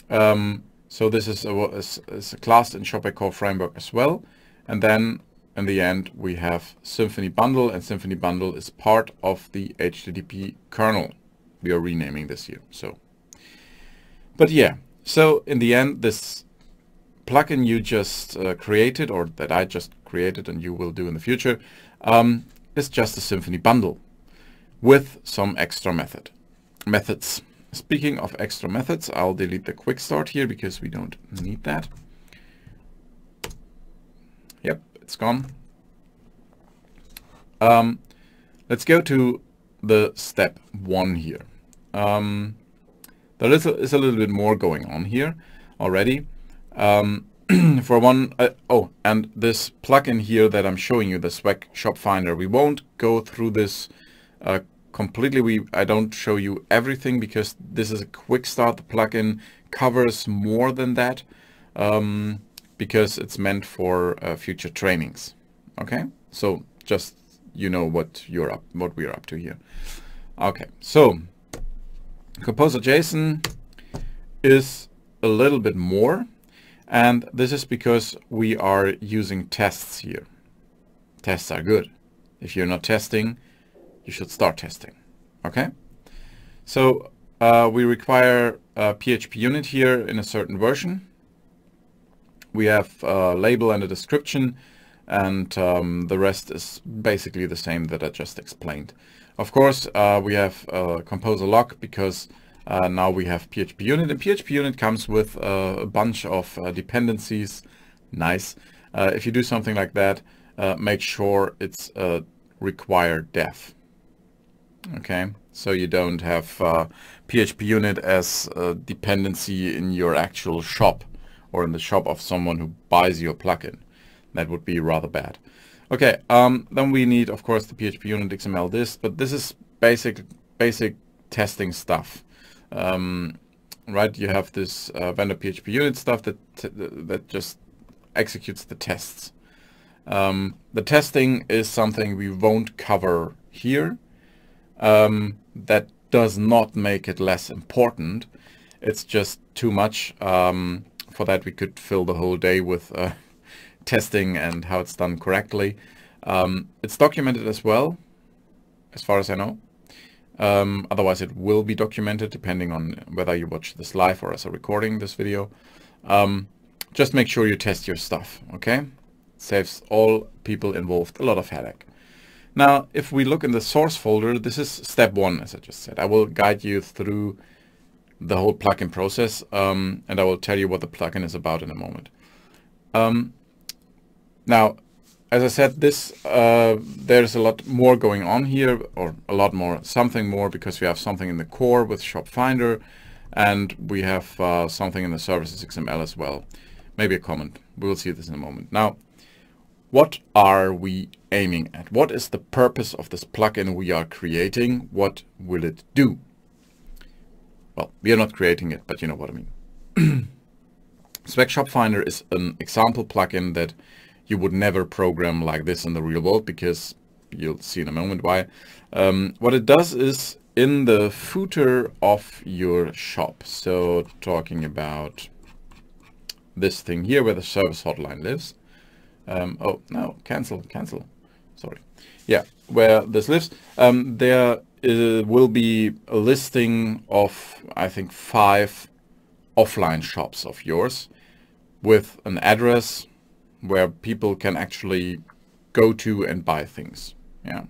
So this is a class in Shopware core framework as well. And then in the end we have Symfony bundle, and Symfony bundle is part of the HTTP kernel. We are renaming this here. So, but yeah, so in the end, this plugin you just created, or that I just created and you will do in the future, is just a Symfony bundle with some extra methods. Speaking of extra methods, I'll delete the quick start here because we don't need that. Yep, it's gone. Let's go to the step 1 here. There is a little bit more going on here already. For one, and this plugin here that I'm showing you, the Swag Shop Finder, we won't go through this completely. I don't show you everything because this is a quick start. The plugin covers more than that because it's meant for future trainings. Okay, so just you know what we are up to here. Okay, so composer.json is a little bit more, and this is because we are using tests here. Tests are good. If you're not testing, you should start testing. Okay, so we require a PHP unit here in a certain version. We have a label and a description, and the rest is basically the same that I just explained. Of course, we have a composer lock because now we have PHP unit, and PHP unit comes with a bunch of dependencies. Nice. If you do something like that, make sure it's a required dev. Okay, so you don't have PHP unit as a dependency in your actual shop or in the shop of someone who buys your plugin. That would be rather bad. Okay, then we need, of course, the PHP unit XML this, but this is basic testing stuff. Right, you have this vendor PHP unit stuff that just executes the tests. The testing is something we won't cover here. That does not make it less important. It's just too much. For that we could fill the whole day with testing and how it's done correctly. It's documented as well, as far as I know. Otherwise it will be documented depending on whether you watch this live or as a recording, this video. Just make sure you test your stuff, okay? Saves all people involved a lot of headache. Now, if we look in the source folder, this is step 1, as I just said. I will guide you through the whole plugin process, and I will tell you what the plugin is about in a moment. Now, as I said, there's a lot more going on here, or a lot more, something more, because we have something in the core with Shop Finder, and we have something in the services XML as well. Maybe a comment. We will see this in a moment. Now, what are we aiming at? What is the purpose of this plugin we are creating? What will it do? Well, we are not creating it, but you know what I mean. Spec Shop Finder is an example plugin that you would never program like this in the real world, because you'll see in a moment why. What it does is in the footer of your shop, so talking about this thing here where the service hotline lives. Oh, no, cancel, sorry. Yeah, where this lives, there will be a listing of, I think, 5 offline shops of yours with an address where people can actually go to and buy things. Yeah.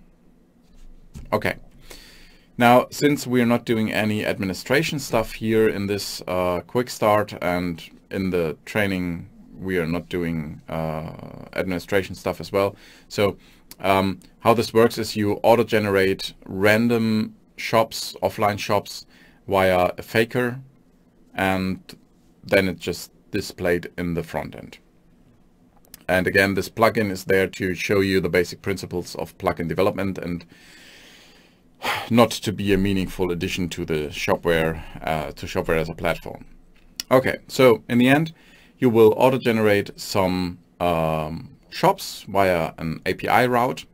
Okay. Now, since we're not doing any administration stuff here in this quick start, and in the training we are not doing administration stuff as well. So how this works is you auto-generate random shops, offline shops, via a faker, and then it's just displayed in the front end. And again, this plugin is there to show you the basic principles of plugin development, and not to be a meaningful addition to the Shopware, to Shopware as a platform. Okay, so in the end, you will auto-generate some shops via an API route.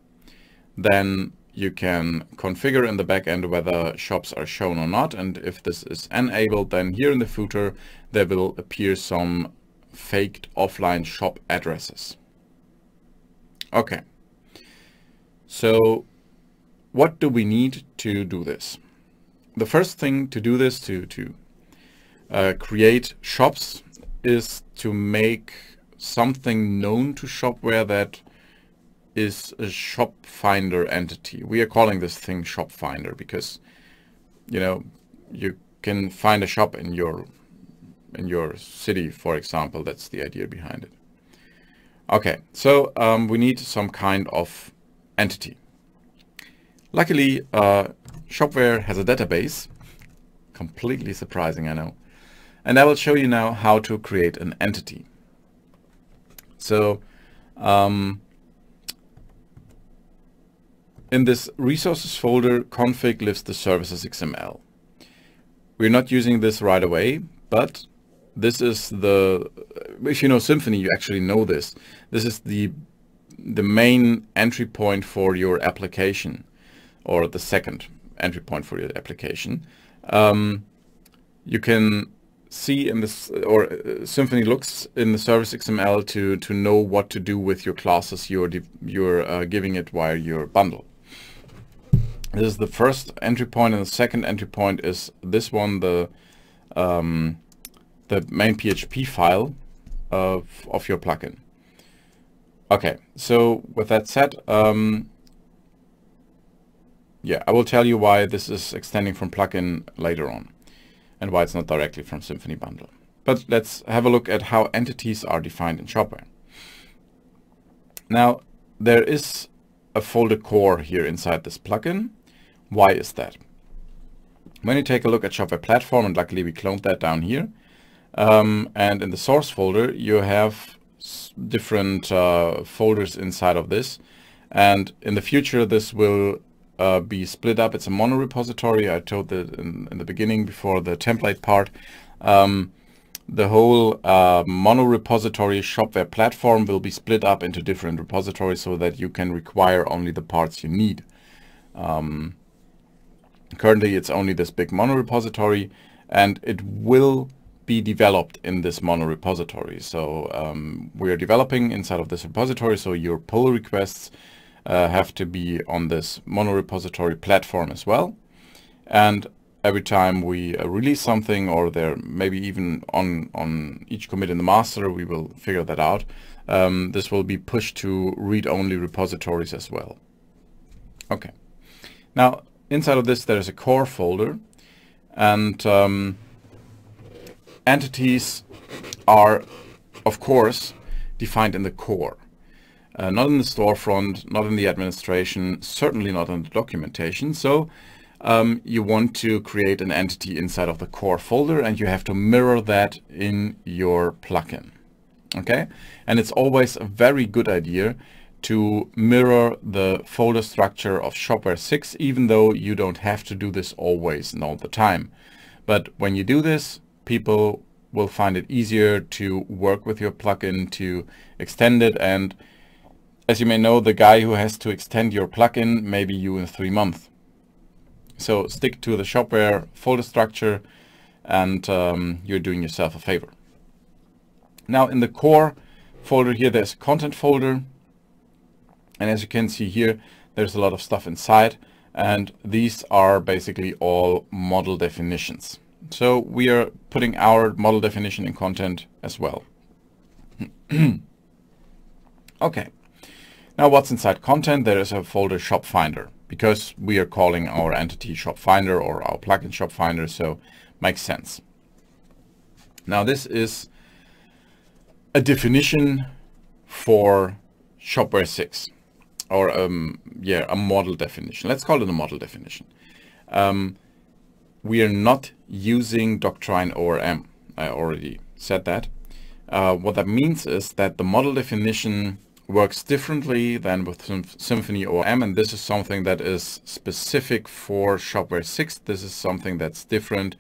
Then you can configure in the backend whether shops are shown or not. And if this is enabled, then here in the footer, there will appear some faked offline shop addresses. Okay. So what do we need to do this? The first thing to do this, to create shops, is to make something known to Shopware that is a Shop Finder entity. We are calling this thing Shop Finder because, you know, you can find a shop in your city, for example. That's the idea behind it. Okay, so we need some kind of entity. Luckily, Shopware has a database. Completely surprising, I know. And I will show you now how to create an entity. So in this resources folder, config lives the services XML. We're not using this right away, but this is the, if you know Symfony, you actually know this. This is the main entry point for your application, or the second entry point for your application. You can see in this, or Symfony looks in the service XML to know what to do with your classes you're giving it via your bundle. This is the first entry point, and the second entry point is this one, the main PHP file of your plugin. Okay, so with that said, yeah, I will tell you why this is extending from plugin later on, and why it's not directly from Symfony bundle. But let's have a look at how entities are defined in Shopware. Now, there is a folder core here inside this plugin. Why is that? When you take a look at Shopware platform, and luckily we cloned that down here, and in the source folder, you have different folders inside of this. And in the future, this will be split up. It's a mono repository. I told that in the beginning before the template part. the whole mono repository Shopware platform will be split up into different repositories so that you can require only the parts you need. Currently it's only this big mono repository, and it will be developed in this mono repository. So we are developing inside of this repository, so your pull requests have to be on this mono repository platform as well. And every time we release something, or there maybe even on each commit in the master, we will figure that out. This will be pushed to read-only repositories as well. Okay. Now, inside of this, there's a core folder, and entities are, of course, defined in the core. Not in the storefront, not in the administration, certainly not in the documentation. So you want to create an entity inside of the core folder, and you have to mirror that in your plugin. Okay, and it's always a very good idea to mirror the folder structure of Shopware 6, even though you don't have to do this always and all the time. But when you do this, people will find it easier to work with your plugin, to extend it. And as you may know, the guy who has to extend your plugin may be you in 3 months. So stick to the Shopware folder structure, and you're doing yourself a favor. Now in the core folder here, there's a content folder. And as you can see here, there's a lot of stuff inside, and these are basically all model definitions. So we are putting our model definition in content as well. Okay. Now what's inside content? There is a folder Shop Finder, because we are calling our entity Shop Finder or our plugin Shop Finder, so makes sense. Now this is a definition for Shopware 6, or a model definition. Let's call it a model definition. We are not using Doctrine ORM. I already said that. What that means is that the model definition works differently than with Symfony ORM, and this is something that is specific for Shopware 6. This is something that's different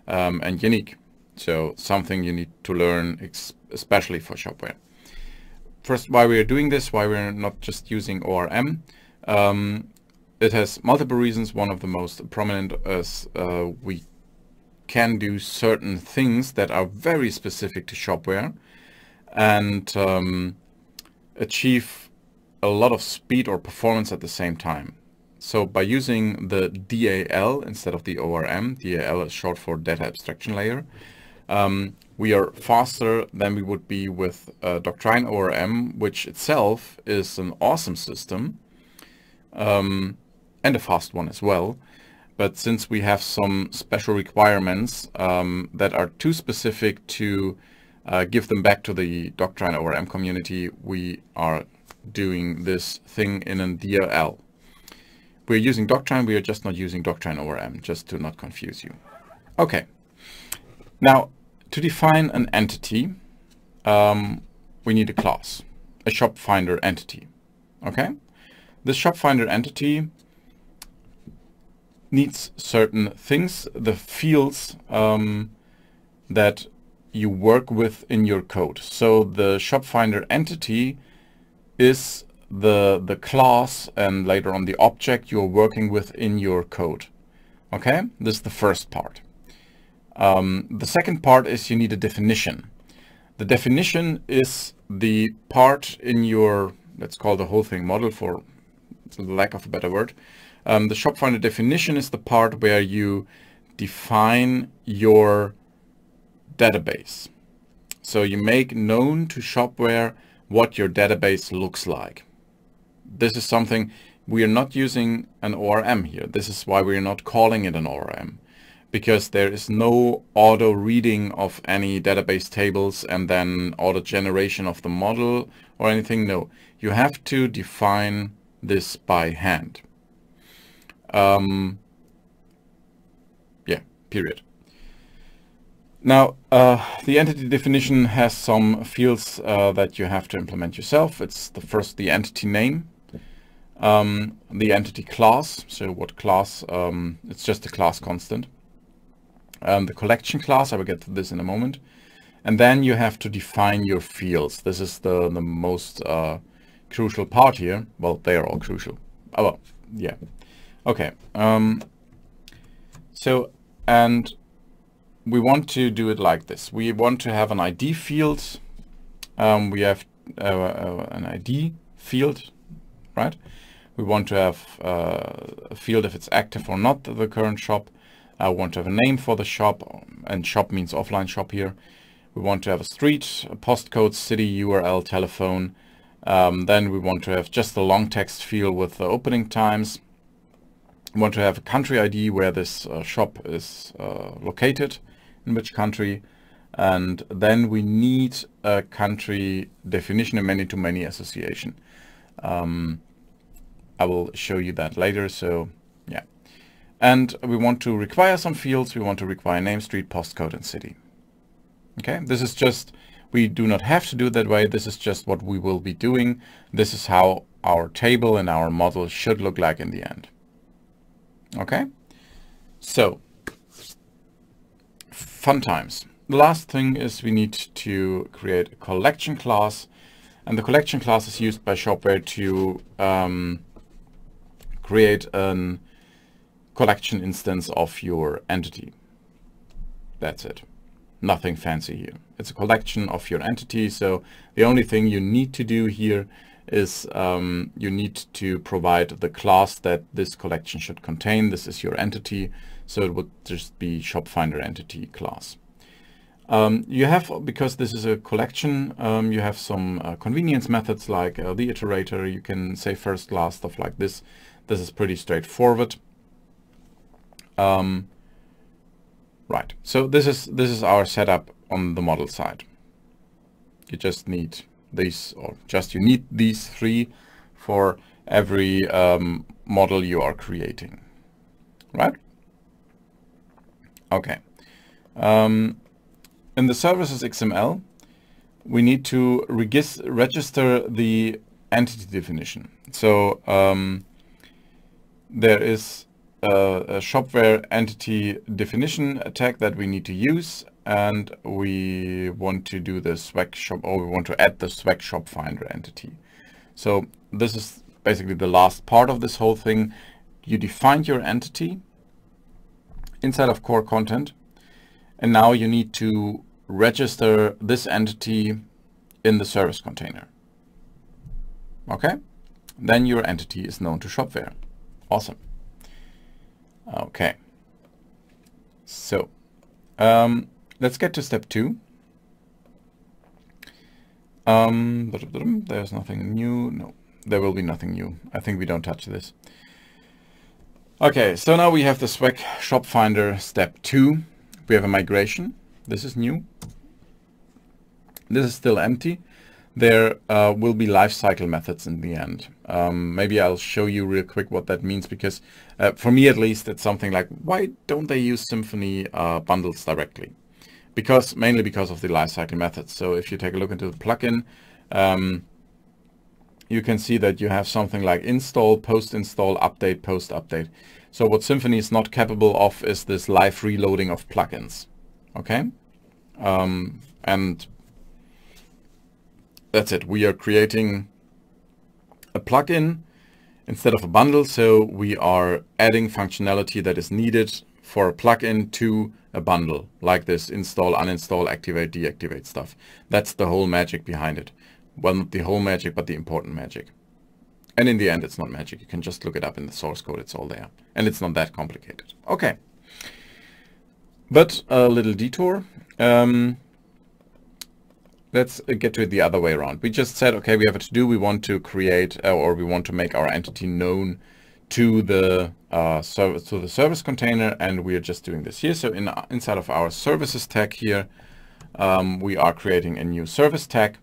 and unique. So something you need to learn, especially for Shopware. First, why we are doing this, why we're not just using ORM. It has multiple reasons. One of the most prominent is we can do certain things that are very specific to Shopware and achieve a lot of speed or performance at the same time. So by using the DAL instead of the ORM, DAL is short for data abstraction layer, we are faster than we would be with Doctrine ORM, which itself is an awesome system and a fast one as well. But since we have some special requirements that are too specific to give them back to the Doctrine ORM community, we are doing this thing in a DLL. We're using Doctrine, we are just not using Doctrine ORM, just to not confuse you. Okay, now to define an entity, we need a class, a Shop Finder entity. Okay, this Shop Finder entity needs certain things, the fields that you work with in your code. So the Shop Finder entity is the class and later on the object you're working with in your code. Okay, this is the first part. The second part is you need a definition. The definition is the part in your, let's call the whole thing model for lack of a better word. The Shop Finder definition is the part where you define your database. So you make known to Shopware what your database looks like. This is something we are not using an ORM here. This is why we are not calling it an ORM, because there is no auto reading of any database tables and then auto generation of the model or anything. No, you have to define this by hand. Period. Now, the entity definition has some fields that you have to implement yourself. It's the entity name, the entity class. So what class? It's just a class constant. The collection class, I will get to this in a moment. And then you have to define your fields. This is the most crucial part here. Well, they are all crucial. Oh, well, yeah. Okay. So, and we want to do it like this. We want to have an ID field. We have an ID field, right? We want to have a field if it's active or not, the current shop. I want to have a name for the shop, and shop means offline shop here. We want to have a street, a postcode, city, URL, telephone. Then we want to have just a long text field with the opening times. We want to have a country ID where this shop is located, in which country. And then we need a country definition and many-to-many association. I will show you that later. So yeah. And we want to require some fields. We want to require name, street, postcode, and city. Okay, this is just, we do not have to do it that way. This is just what we will be doing. This is how our table and our model should look like in the end. Okay, so fun times. The last thing is we need to create a collection class, and the collection class is used by Shopware to create a collection instance of your entity. That's it. Nothing fancy here. It's a collection of your entity. So the only thing you need to do here is you need to provide the class that this collection should contain. This is your entity. So it would just be ShopFinder entity class. You have, because this is a collection, you have some convenience methods like the iterator. You can say first class, stuff like this. This is pretty straightforward. Right, so this is our setup on the model side. You just need these, or just you need these three for every model you are creating, right? Okay. In the services XML, we need to register the entity definition. So there is a Shopware entity definition tag that we need to use, and we want to do the swag shop, or we want to add the swag shop finder entity. So this is basically the last part of this whole thing. You defined your entity inside of core content, and now you need to register this entity in the service container. Okay, then your entity is known to Shopware. Awesome. Okay, so let's get to step 2. There's nothing new. No, there will be nothing new. I think we don't touch this. Okay, so now we have the swag shop finder step 2. We have a migration. This is new. This is still empty. There will be lifecycle methods in the end. Maybe I'll show you real quick what that means, because for me at least, it's something like, why don't they use Symfony bundles directly? Mainly because of the lifecycle methods. So if you take a look into the plugin, you can see that you have something like install, post-install, update, post-update. So what Symfony is not capable of is this live reloading of plugins. Okay, and that's it. We are creating a plugin instead of a bundle. So we are adding functionality that is needed for a plugin to a bundle, like this install, uninstall, activate, deactivate stuff. That's the whole magic behind it. Well, not the whole magic, but the important magic. And in the end, it's not magic. You can just look it up in the source code. It's all there. And it's not that complicated. Okay. But a little detour. Let's get to it the other way around. We just said, okay, we have a to-do. We want to create, or we want to make our entity known to the service container, and we are just doing this here. So inside of our services tag here, we are creating a new service tag.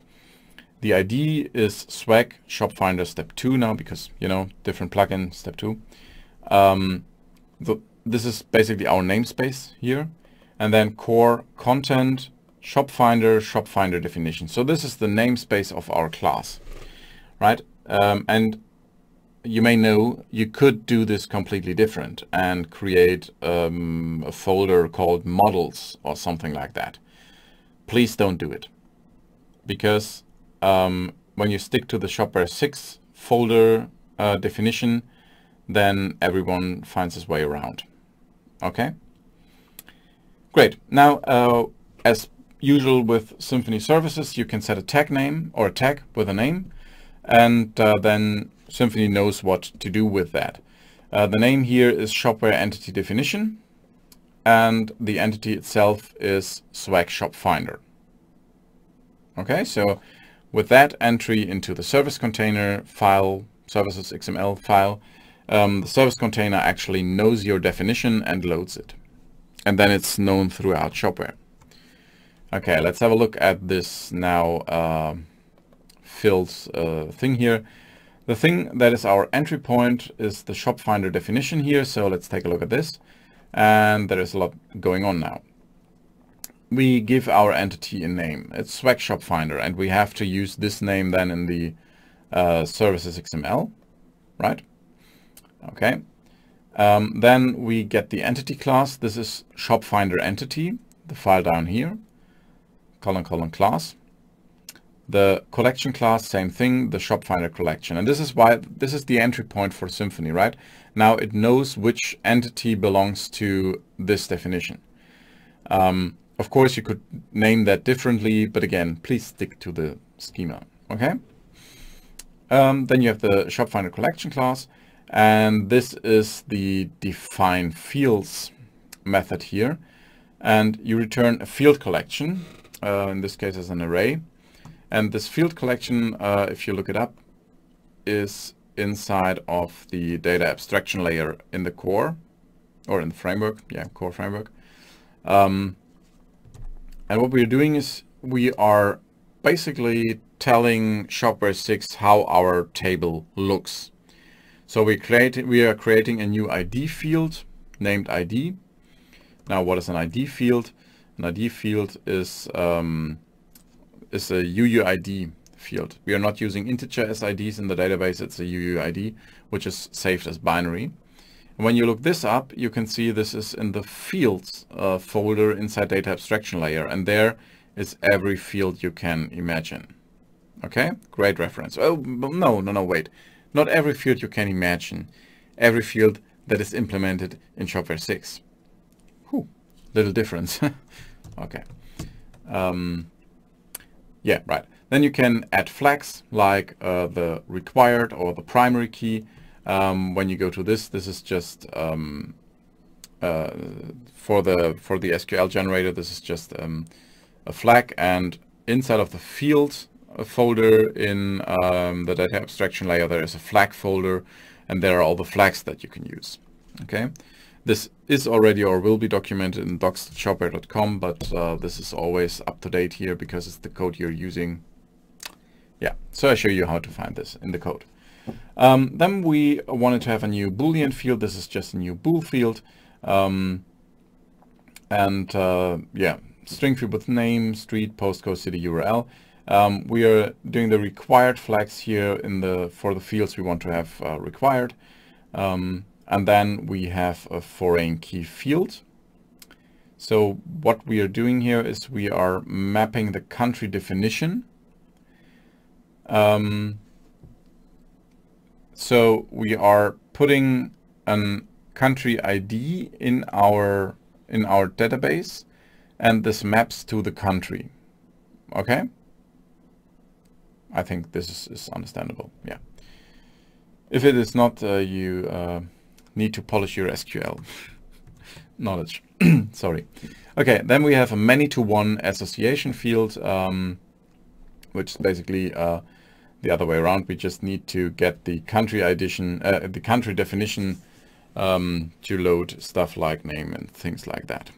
The ID is swag shop finder step 2 now, because, you know, different plugin step 2. This is basically our namespace here, and then core content, shop finder definition. So this is the namespace of our class, right? And you may know you could do this completely different and create a folder called models or something like that. please don't do it, because when you stick to the Shopware 6 folder definition, then everyone finds his way around. Okay, great. Now, as usual with Symfony services, you can set a tag name or a tag with a name, and then Symfony knows what to do with that. The name here is Shopware Entity Definition, and the entity itself is Swag Shop Finder. Okay, so with that entry into the service container file, services XML file, the service container actually knows your definition and loads it. And then it's known throughout Shopware. Okay, let's have a look at this now filled thing here. The thing that is our entry point is the shop finder definition here. So let's take a look at this. And there is a lot going on now. We give our entity a name. It's Swag Shop Finder, and we have to use this name then in the services XML, right? Okay. Then we get the entity class. This is Shop Finder Entity, the file down here, : class. The collection class, same thing, the Shop Finder collection. And this is why this is the entry point for Symfony, right? Now it knows which entity belongs to this definition. Of course, you could name that differently, but again, please stick to the schema, okay? Then you have the Shop Finder collection class, and this is the define fields method here. And you return a field collection, in this case as an array. And this field collection, if you look it up, is inside of the data abstraction layer in the core, or in the framework, yeah, core framework. And what we're doing is we are basically telling Shopware 6 how our table looks. So we are creating a new ID field named ID. Now, what is an ID field? An ID field is a UUID field. We are not using integer as IDs in the database. It's a UUID, which is saved as binary. And when you look this up, you can see this is in the fields folder inside data abstraction layer. And there is every field you can imagine. Okay, great reference. Oh, no, wait. Not every field you can imagine. Every field that is implemented in Shopware 6. Whew, little difference. Okay. Yeah, right. Then you can add flags like the required or the primary key. When you go to this is just for the SQL generator. This is just a flag, and inside of the field folder in the data abstraction layer, there is a flag folder, and there are all the flags that you can use. Okay. This is already or will be documented in docs.shopware.com, but this is always up to date here because it's the code you're using. Yeah, so I show you how to find this in the code. Then we wanted to have a new Boolean field. This is just a new bool field. Yeah, string field with name, street, postcode, city, URL. We are doing the required flags here for the fields we want to have required. And then we have a foreign key field. So what we are doing here is we are mapping the country definition. So we are putting a country ID in our database, and this maps to the country. Okay? I think this is understandable. Yeah. If it is not, you need to polish your SQL knowledge. Sorry. Okay, then we have a many-to-one association field, which is basically the other way around. We just need to get the country definition to load stuff like name and things like that.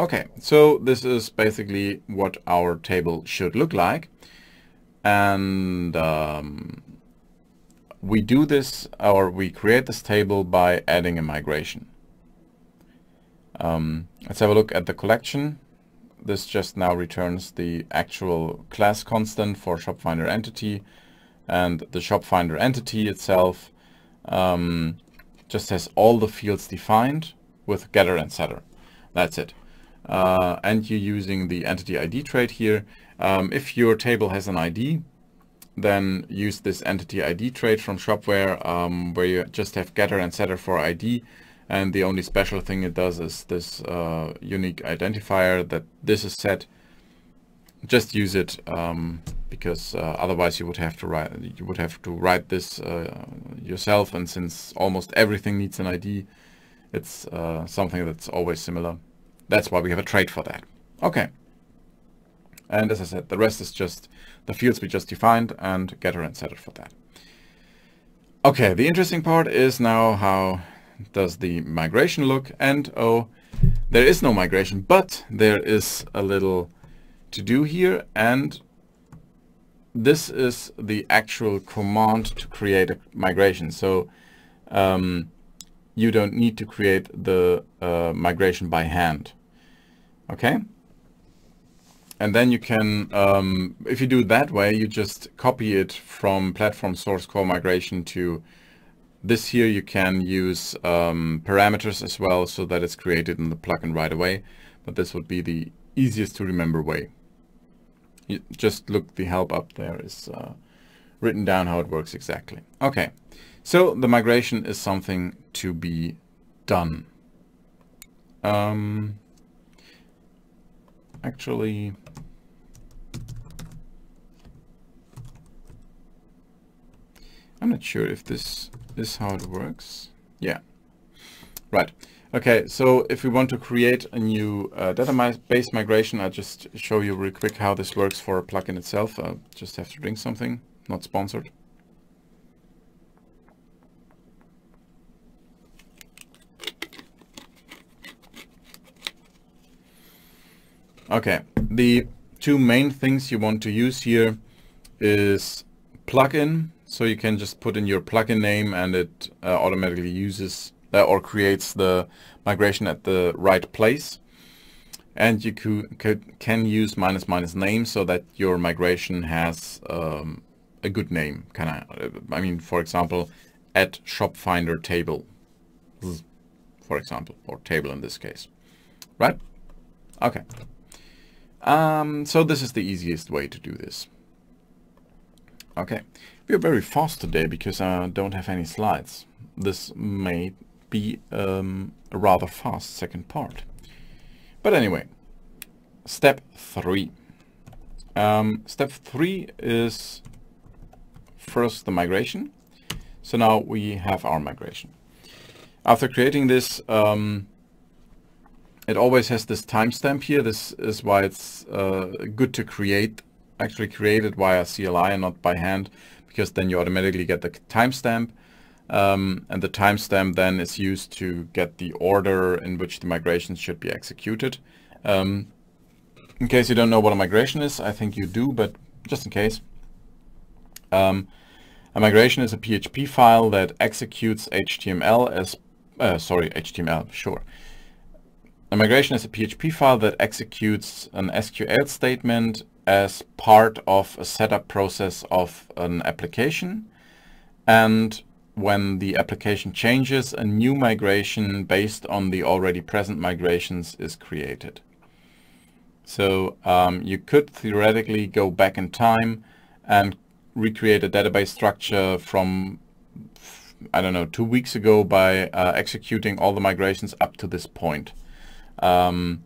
Okay, so this is basically what our table should look like. And we do this, or we create this table by adding a migration. Let's have a look at the collection. This just now returns the actual class constant for Shop Finder entity, and the Shop Finder entity itself just has all the fields defined with getter and setter. That's it. and you're using the entity ID trait here. If your table has an ID, then use this entity ID trait from Shopware, where you just have getter and setter for ID, and the only special thing it does is this unique identifier that this is set. Just use it because otherwise you would have to write this yourself, and since almost everything needs an ID, it's something that's always similar. That's why we have a trait for that. Okay. And as I said, the rest is just the fields we just defined and getter and setter for that. Okay, the interesting part is now how does the migration look? And oh, there is no migration, but there is a little to do here, and this is the actual command to create a migration. So you don't need to create the migration by hand. Okay. And then you can, if you do it that way, you just copy it from platform source call migration to this here. You can use parameters as well so that it's created in the plugin right away. But this would be the easiest to remember way. You just look, the help up there is written down how it works exactly. Okay, so the migration is something to be done. Actually, I'm not sure if this is how it works. Yeah, right. Okay, so if we want to create a new database migration, I'll just show you real quick how this works for a plugin itself. I'll just have to drink something, not sponsored. Okay, the two main things you want to use here is plugin. So you can just put in your plugin name and it automatically uses or creates the migration at the right place. And you can use -- name so that your migration has a good name. I mean, for example, at shop finder table, for example, or table in this case, right? Okay. So this is the easiest way to do this. Okay, we are very fast today because I don't have any slides. This may be a rather fast second part. But anyway, step 3. Step 3 is first the migration. So now we have our migration. After creating this, it always has this timestamp here. This is why it's good to actually create it via CLI and not by hand, because then you automatically get the timestamp. And the timestamp then is used to get the order in which the migrations should be executed. In case you don't know what a migration is, I think you do, but just in case. A migration is a PHP file that executes HTML as, HTML, sure. A migration is a PHP file that executes an SQL statement as part of a setup process of an application. And when the application changes, a new migration based on the already present migrations is created. So you could theoretically go back in time and recreate a database structure from, I don't know, 2 weeks ago by executing all the migrations up to this point. And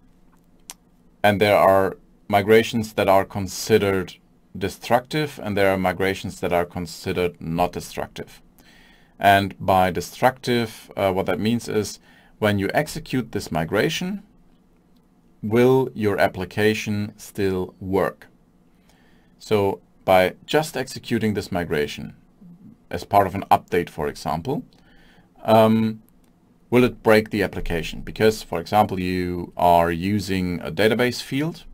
there are migrations that are considered destructive, and there are migrations that are considered not destructive. And by destructive, what that means is when you execute this migration, will your application still work? So by just executing this migration as part of an update, for example, will it break the application? Because, for example, you are using a database field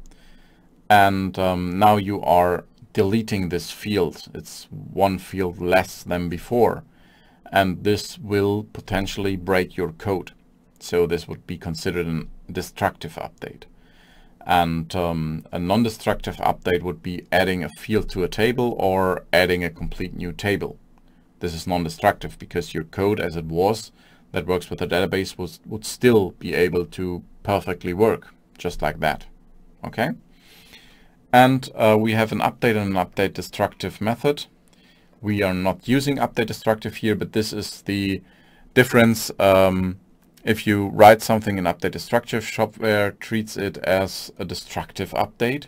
and now you are deleting this field. It's one field less than before, and this will potentially break your code. So this would be considered a destructive update. And a non-destructive update would be adding a field to a table or adding a complete new table. This is non-destructive because your code as it was that works with the database would still be able to perfectly work. just like that. Okay. And we have an update and an update destructive method. We are not using update destructive here, but this is the difference. If you write something in update destructive, Shopware treats it as a destructive update.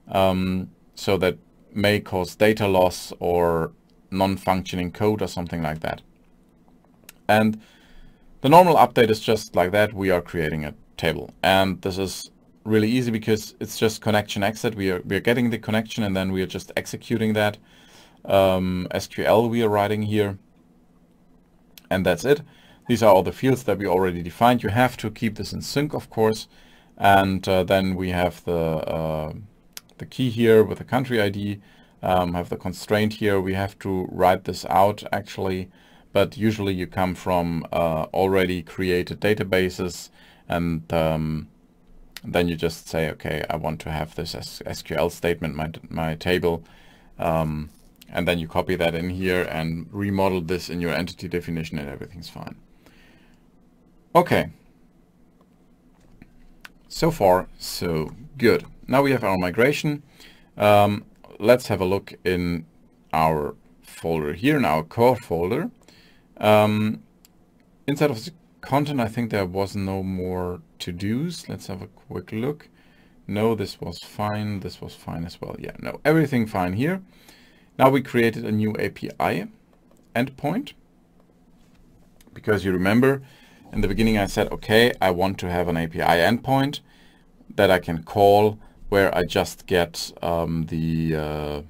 So that may cause data loss or non-functioning code or something like that. And the normal update is just like that. We are creating a table, and this is really easy because it's just connection exit. We are getting the connection, and then we are just executing that SQL we are writing here, and that's it. These are all the fields that we already defined. You have to keep this in sync, of course, and then we have the key here with the country ID. Have the constraint here. We have to write this out actually, but usually you come from already created databases, and then you just say, okay, I want to have this SQL statement, my table, and then you copy that in here and remodel this in your entity definition, and everything's fine. Okay, so far so good. Now we have our migration. Let's have a look in our folder here, in our core folder. Inside of the content, I think there was no more to-dos. Let's have a quick look. No, this was fine. This was fine as well. Yeah, no, everything fine here. Now we created a new API endpoint, because you remember in the beginning I said, okay, I want to have an API endpoint that I can call, where I just get where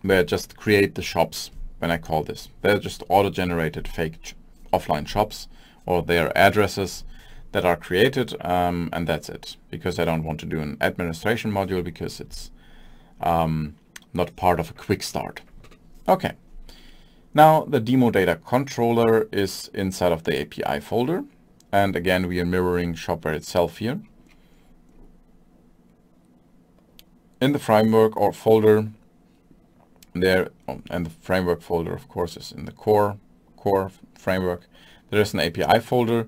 I just create the shops when I call this. They're just auto-generated fake offline shops, or their addresses that are created, and that's it, because I don't want to do an administration module, because it's not part of a quick start. Okay, now the demo data controller is inside of the API folder, and again we are mirroring Shopware itself here. In the framework or folder there, and the framework folder of course is in the core framework, there is an API folder,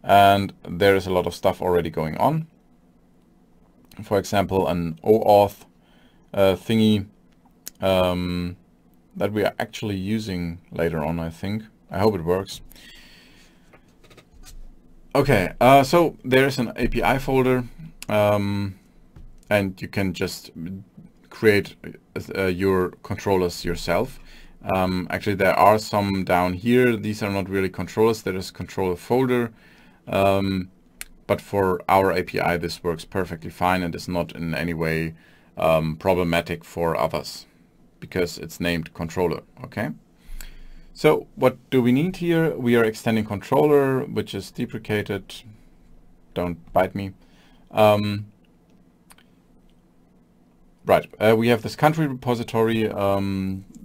and there is a lot of stuff already going on. For example, an OAuth thingy that we are actually using later on, I think. I hope it works. Okay, so there is an API folder, and you can just create your controllers yourself. Actually, there are some down here. These are not really controllers. There is a controller folder, but for our API, this works perfectly fine and is not in any way problematic for others, because it's named controller. Okay. So what do we need here? We are extending controller, which is deprecated. Don't bite me. Right, we have this country repository.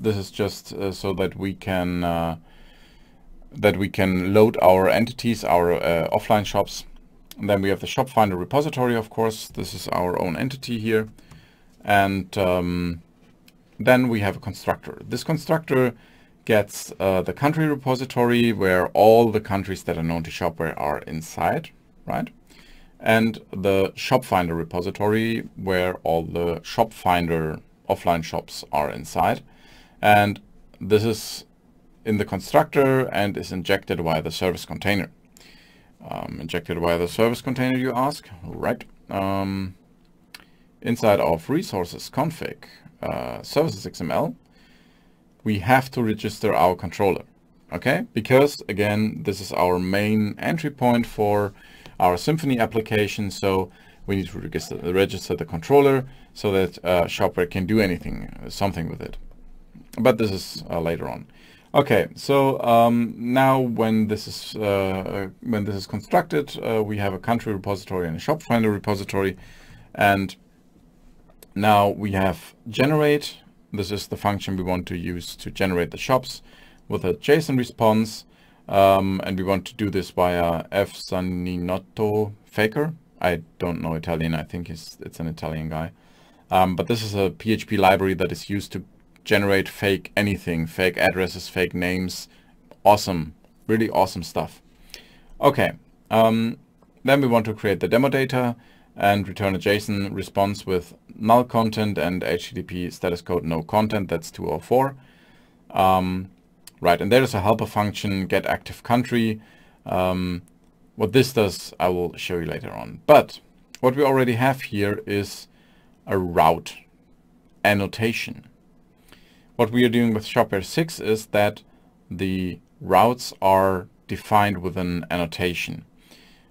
This is just so that we can load our entities, our offline shops. And then we have the shop finder repository, of course. This is our own entity here. And then we have a constructor. This constructor gets the country repository, where all the countries that are known to Shopware are inside, right? And the shop finder repository, where all the shop finder offline shops are inside. And this is in the constructor and is injected via the service container. Injected via the service container, you ask? Right. Inside of resources config services XML, we have to register our controller. Okay, because again, this is our main entry point for our Symfony application, so we need to register the controller so that Shopware can do something with it. But this is later on. Okay, so now when this is constructed, we have a country repository and a shop finder repository, and now we have generate. This is the function we want to use to generate the shops with a JSON response. And we want to do this via fsaninotto faker. I don't know Italian. I think it's an Italian guy. But this is a PHP library that is used to generate fake anything, fake addresses, fake names. Awesome, really awesome stuff. Okay, Then we want to create the demo data and return a JSON response with null content and HTTP status code no content. That's 204. Right, and there is a helper function, get active country. What this does, I will show you later on. But what we already have here is a route annotation. What we are doing with Shopware 6 is that the routes are defined with an annotation.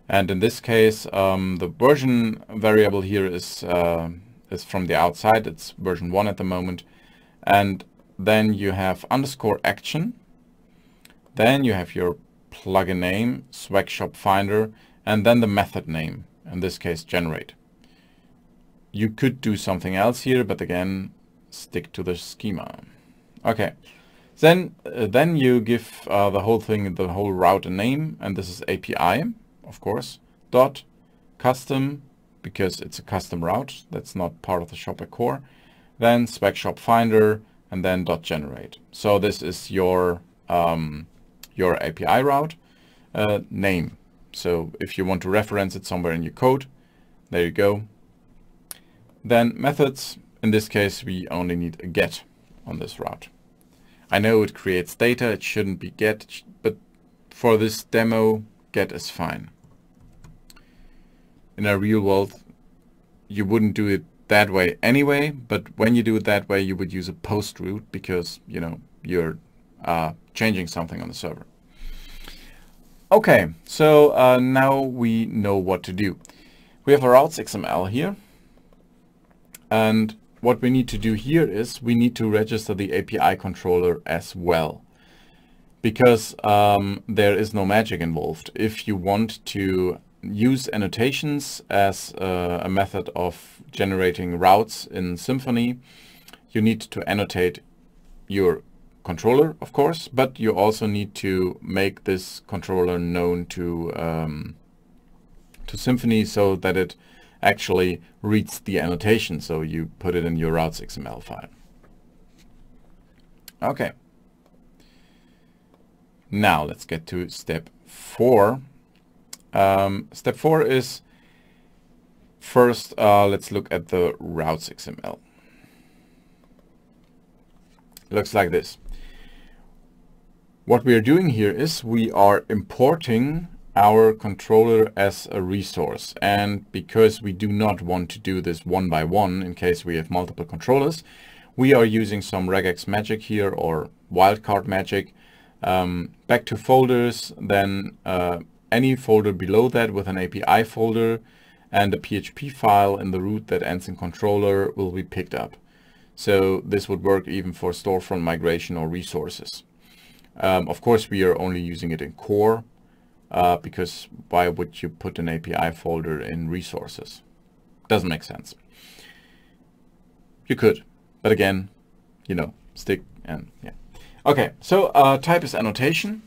And in this case, the version variable here is from the outside. It's version 1 at the moment. And then you have underscore action. Then you have your plugin name, Swag Shop Finder, and then the method name, in this case generate. You could do something else here, but again, stick to the schema. Okay, then you give the whole thing, the whole route a name, and this is API, of course, dot custom, because it's a custom route, that's not part of the Shopware core, then Swag Shop Finder, and then dot generate. So this is your API route name. So if you want to reference it somewhere in your code, there you go. Then methods, in this case, we only need a get on this route. I know it creates data, it shouldn't be get, but for this demo, get is fine. In a real world, you wouldn't do it that way anyway, but when you do it that way, you would use a post route because, you know, you're changing something on the server. Okay, so now we know what to do. We have a routes XML here, and what we need to do here is we need to register the API controller as well, because there is no magic involved. If you want to use annotations as a method of generating routes in Symfony, you need to annotate your controller, of course, but you also need to make this controller known to Symfony so that it actually reads the annotation. So you put it in your routes XML file. Okay. Now let's get to step 4. Step 4 is first, let's look at the routes XML. Looks like this. What we are doing here is we are importing our controller as a resource, and because we do not want to do this one by one in case we have multiple controllers, we are using some regex magic here or wildcard magic. Back to folders, then any folder below that with an API folder and a PHP file in the root that ends in controller will be picked up. So this would work even for storefront migration or resources. Of course, we are only using it in core because why would you put an API folder in resources? Doesn't make sense. You could, but again, you know, stick and yeah. Okay, so type is annotation,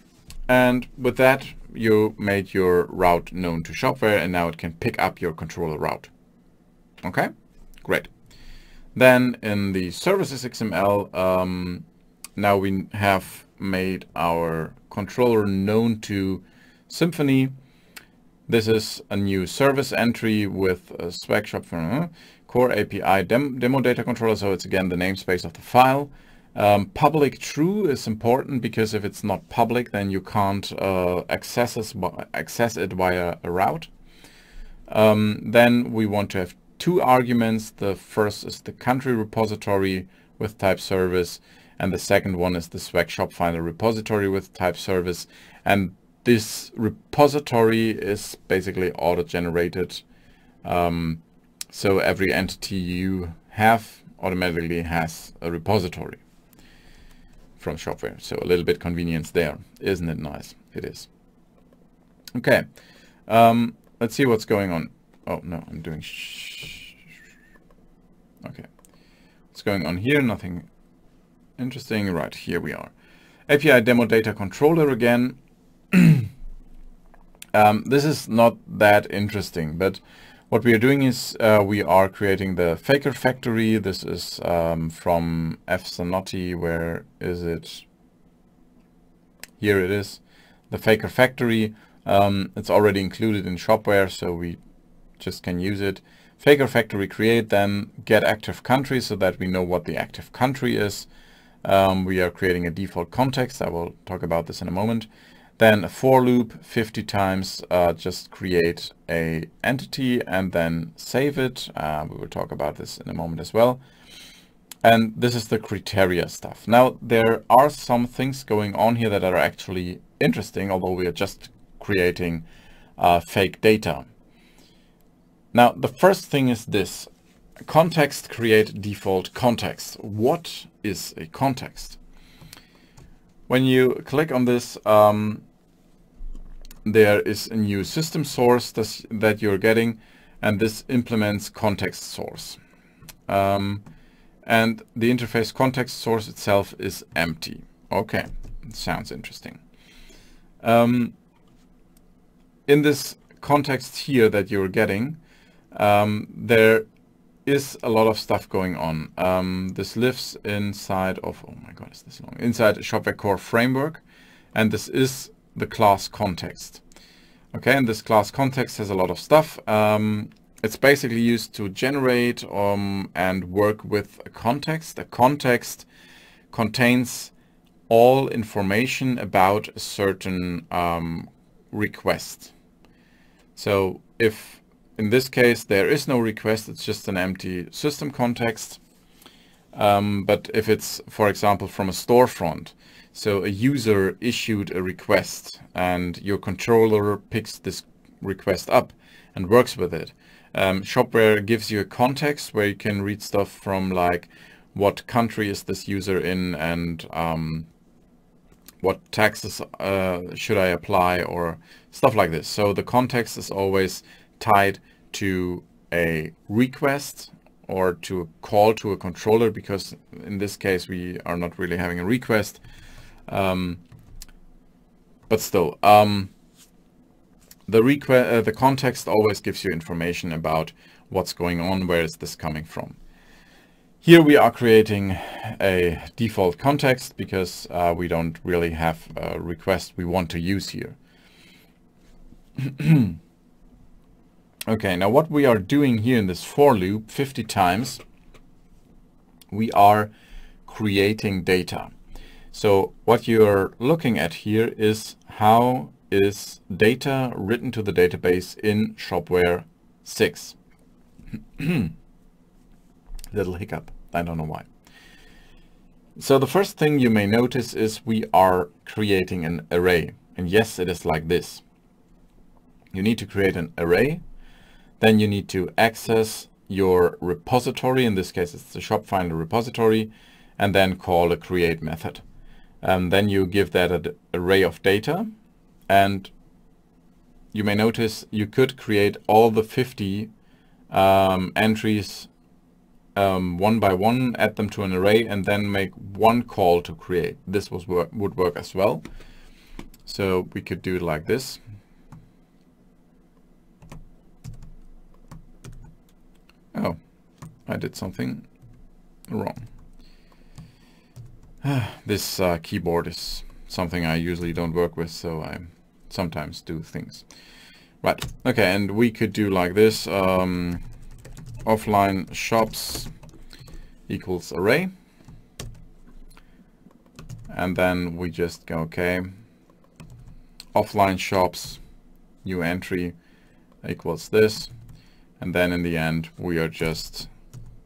and with that you made your route known to Shopware, and now it can pick up your controller route. Okay, great. Then in the services XML, now we have made our controller known to Symfony. This is a new service entry with a swag shop for core API demo data controller. So it's again the namespace of the file. Public true is important because if it's not public, then you can't access it via a route. Then we want to have 2 arguments. The first is the country repository with type service, and the second one is the Swag Shop Finder repository with type service. And this repository is basically auto-generated. So every entity you have automatically has a repository from Shopware. So a little bit convenience there. Isn't it nice? It is. Okay. Let's see what's going on. Oh, no, I'm doing okay. What's going on here? Nothing interesting. Right, here we are. API demo data controller again. This is not that interesting, but what we are doing is we are creating the Faker factory. This is from F. Zanotti. Where is it? Here it is. The Faker factory. It's already included in Shopware, so we just can use it. Faker factory create, then get active country so that we know what the active country is. We are creating a default context. I will talk about this in a moment. Then a for loop 50 times, just create a entity and then save it. We will talk about this in a moment as well. And this is the criteria stuff. Now, there are some things going on here that are actually interesting, although we are just creating fake data. Now, the first thing is this. Context create default context. What is a context? When you click on this, there is a new system source that you're getting, and this implements context source. And the interface context source itself is empty. Okay, sounds interesting. In this context here that you're getting, there is a lot of stuff going on. This lives inside of, oh my god, is this long? Inside Shopware core framework, and this is the class context. Okay, and this class context has a lot of stuff. It's basically used to generate and work with a context. A context contains all information about a certain request. So if in this case there is no request, it's just an empty system context. But if it's, for example, from a storefront, so a user issued a request and your controller picks this request up and works with it. Shopware gives you a context where you can read stuff from like what country is this user in, and what taxes should I apply, or stuff like this. So the context is always tied to a request or to a call to a controller, because in this case we are not really having a request. But still, the context always gives you information about what's going on, where is this coming from. Here we are creating a default context because we don't really have a request we want to use here. Okay, now what we are doing here in this for loop 50 times, we are creating data. So what you're looking at here is how is data written to the database in Shopware 6. Little hiccup, I don't know why. So the first thing you may notice is we are creating an array. And yes, it is like this. You need to create an array. Then you need to access your repository. In this case, it's the shop finder repository, and then call a create method. Then you give that an array of data, and you may notice you could create all the 50 entries one by one, add them to an array, and then make one call to create. This would work as well. So we could do it like this. Oh, I did something wrong. This keyboard is something I usually don't work with, so I sometimes do things. Right, okay, and we could do like this. Offline shops equals array. And then we just go, okay, offline shops, new entry equals this. And then in the end, we are just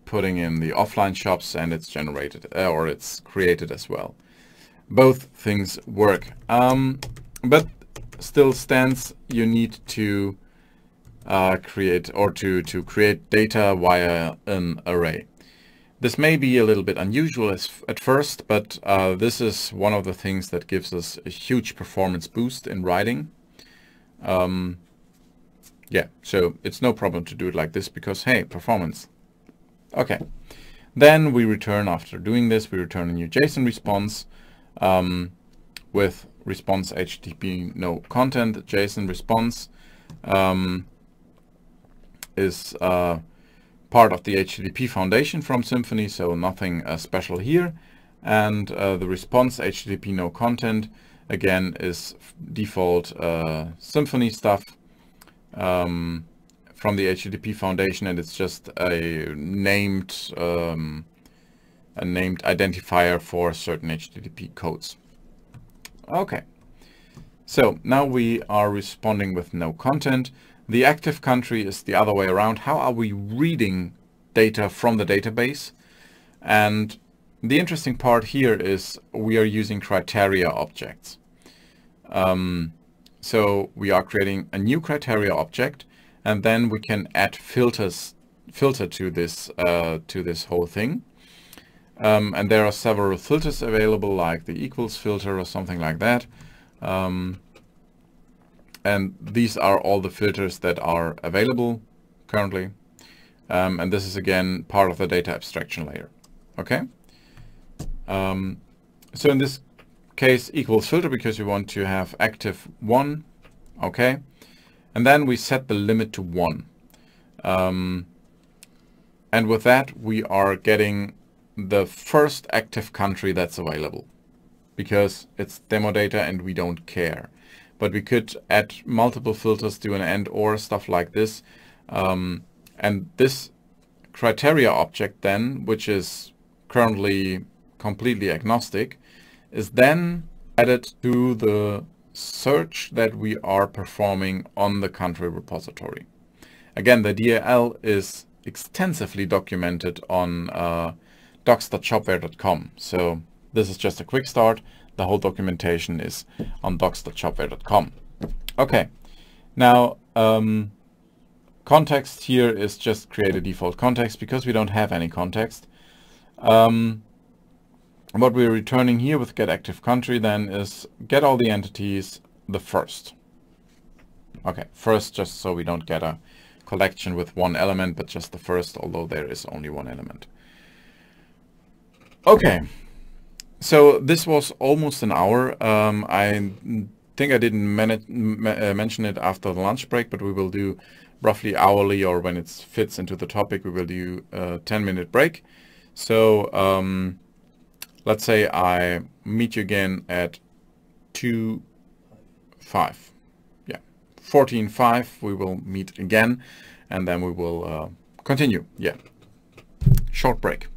putting in the offline shops, and it's generated or it's created as well. Both things work, but still stands you need to create or to create data via an array. This may be a little bit unusual at first, but this is one of the things that gives us a huge performance boost in writing. Yeah, so it's no problem to do it like this because, hey, performance. Okay, then we return, after doing this, we return a new JSON response with response HTTP no content. JSON response is part of the HTTP foundation from Symfony, so nothing special here. And the response HTTP no content again is default Symfony stuff from the HTTP Foundation, and it's just a named identifier for certain HTTP codes. Okay, so now we are responding with no content. The active country is the other way around. How are we reading data from the database? And the interesting part here is we are using criteria objects. So we are creating a new criteria object, and then we can add filter to this whole thing. And there are several filters available, like the equals filter or something like that. And these are all the filters that are available currently. And this is again part of the data abstraction layer. Okay. So in this case, equals filter, because we want to have active 1. Okay. And then we set the limit to 1. And with that, we are getting the first active country that's available, because it's demo data and we don't care. But we could add multiple filters, do an and or stuff like this. And this criteria object then, which is currently completely agnostic, is then added to the search that we are performing on the country repository. Again, the DLL is extensively documented on docs.shopware.com. So this is just a quick start. The whole documentation is on docs.shopware.com. Okay, now context here is just create a default context, because we don't have any context. What we're returning here with get active country then is get all the entities the first. Okay, first, just so we don't get a collection with one element, but just the first, although there is only one element. Okay, so this was almost an hour. I think I didn't mention it after the lunch break, but we will do roughly hourly, or when it fits into the topic, we will do a 10-minute break. So let's say I meet you again at 2:05. Yeah, 14:05 we will meet again, and then we will continue. Yeah, short break.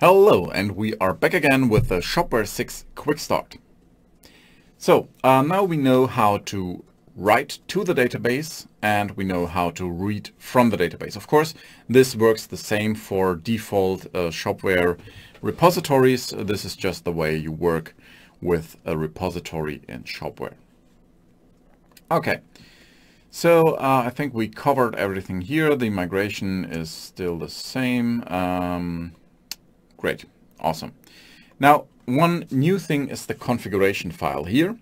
Hello, and we are back again with the Shopware 6 Quick Start. So now we know how to write to the database and we know how to read from the database. Of course, this works the same for default Shopware repositories. This is just the way you work with a repository in Shopware. Okay, so I think we covered everything here. The migration is still the same. Great, awesome. Now, one new thing is the configuration file here,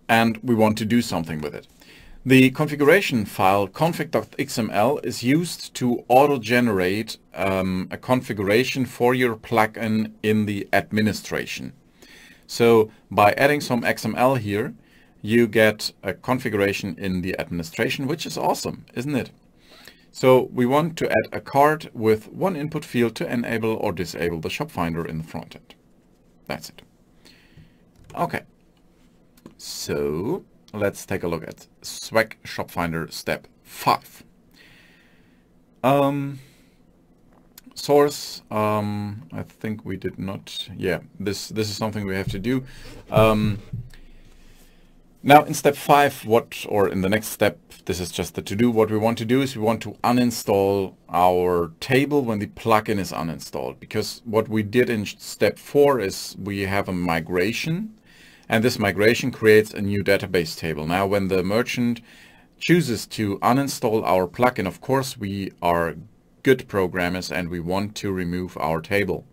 and we want to do something with it. The configuration file config.xml is used to auto-generate a configuration for your plugin in the administration. So by adding some XML here, you get a configuration in the administration, which is awesome, isn't it? So we want to add a card with one input field to enable or disable the shop finder in the front end. That's it. Okay. So let's take a look at Swag Shop Finder step 5. Source, I think we did not. Yeah, this is something we have to do. Now in step 5, in the next step, this is just the to-do. What we want to do is we want to uninstall our table when the plugin is uninstalled. Because what we did in step 4 is we have a migration, and this migration creates a new database table. Now when the merchant chooses to uninstall our plugin, of course we are good programmers and we want to remove our table.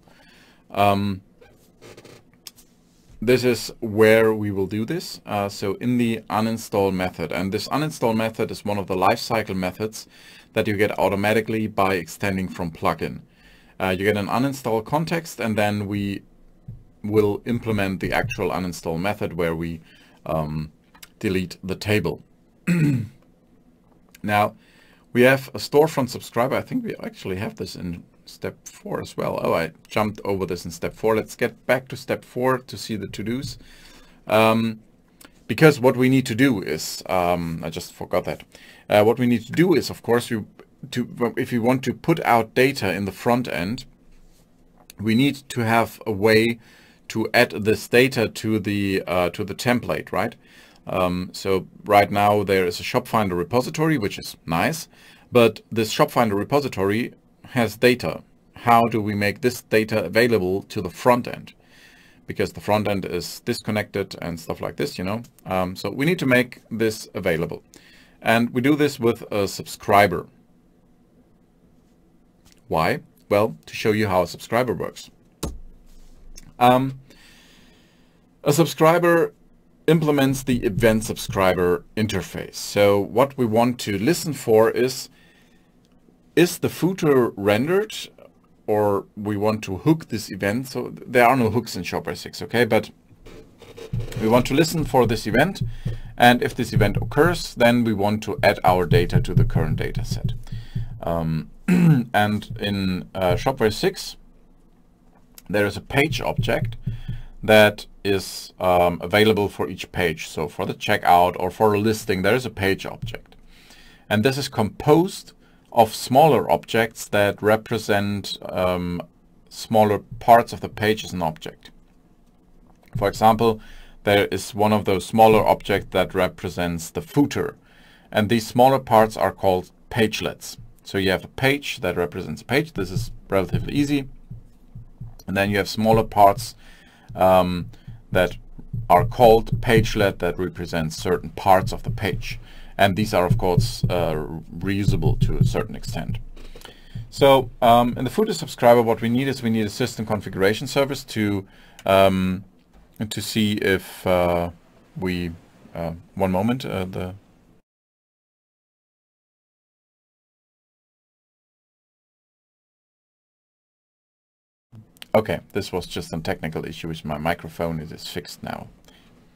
This is where we will do this. So in the uninstall method, and this uninstall method is one of the lifecycle methods that you get automatically by extending from plugin. You get an uninstall context, and then we will implement the actual uninstall method where we delete the table. Now we have a storefront subscriber. I think we actually have this in step 4 as well. Oh, I jumped over this in step 4. Let's get back to step 4 to see the to-dos. Because what we need to do is, I just forgot that. What we need to do is, of course, if we want to put out data in the front end, we need to have a way to add this data to the template, right? So right now there is a Shop Finder repository, which is nice, but this Shop Finder repository has data. How do we make this data available to the front end? Because the front end is disconnected and stuff like this, you know. So we need to make this available. And we do this with a subscriber. Why? Well, to show you how a subscriber works. A subscriber implements the event subscriber interface. So what we want to listen for is the footer rendered, or we want to hook this event. So there are no hooks in Shopware 6, okay? But we want to listen for this event. And if this event occurs, then we want to add our data to the current data set. And in Shopware 6, there is a page object that is available for each page. So for the checkout or for a listing, there is a page object. And this is composed of smaller objects that represent smaller parts of the page as an object. For example, there is one of those smaller objects that represents the footer, and these smaller parts are called pagelets. So you have a page that represents a page. This is relatively easy. And then you have smaller parts that are called pagelet that represent certain parts of the page. And these are, of course, reusable to a certain extent. So in the footer subscriber, what we need is we need a system configuration service to see if one moment, Okay, this was just a technical issue with my microphone. It is fixed now.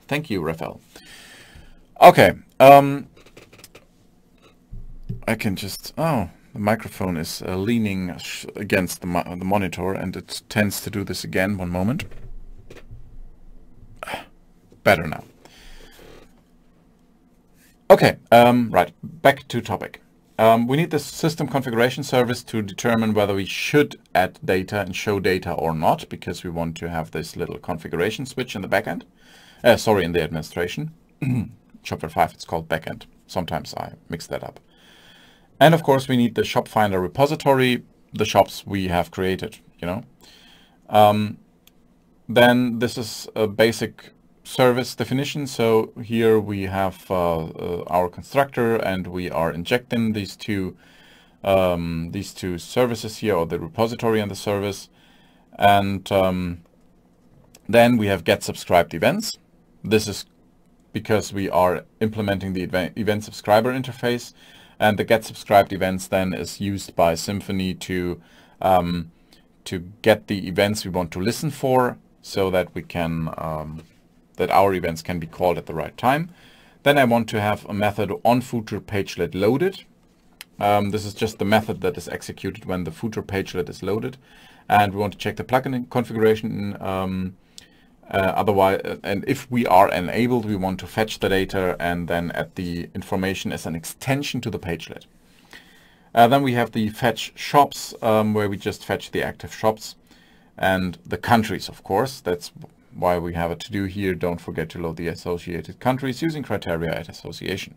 Thank you, Raphael. Okay, I can just, the microphone is leaning against the monitor, and it tends to do this again. One moment. Better now. Okay, right, back to topic. We need the system configuration service to determine whether we should add data and show data or not, because we want to have this little configuration switch in the backend. Sorry, in the administration. Shopware 5, it's called backend. Sometimes I mix that up. And of course, we need the shop finder repository, the shops we have created, you know. Then this is a basic service definition. So here we have our constructor, and we are injecting these two services here, or the repository and the service. And then we have get subscribed events. This is because we are implementing the event subscriber interface, and the get subscribed events then is used by Symfony to get the events we want to listen for, so that we can that our events can be called at the right time. Then I want to have a method onFooter loaded. This is just the method that is executed when the footer pagelet is loaded, and we want to check the plugin configuration. Otherwise, and if we are enabled, we want to fetch the data and then add the information as an extension to the pagelet. Then we have the fetch shops, where we just fetch the active shops, and the countries, of course. That's why we have a to-do here. Don't forget to load the associated countries using criteria at association.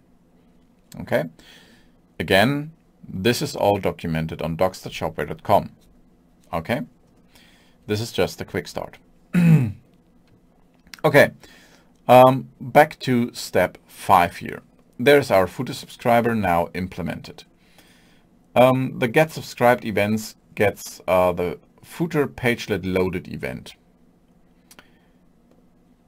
Okay. Again, this is all documented on docs.shopware.com. Okay. This is just a quick start. Okay, back to step 5 here. There's our footer subscriber now implemented. The get subscribed events gets the footer pagelet loaded event,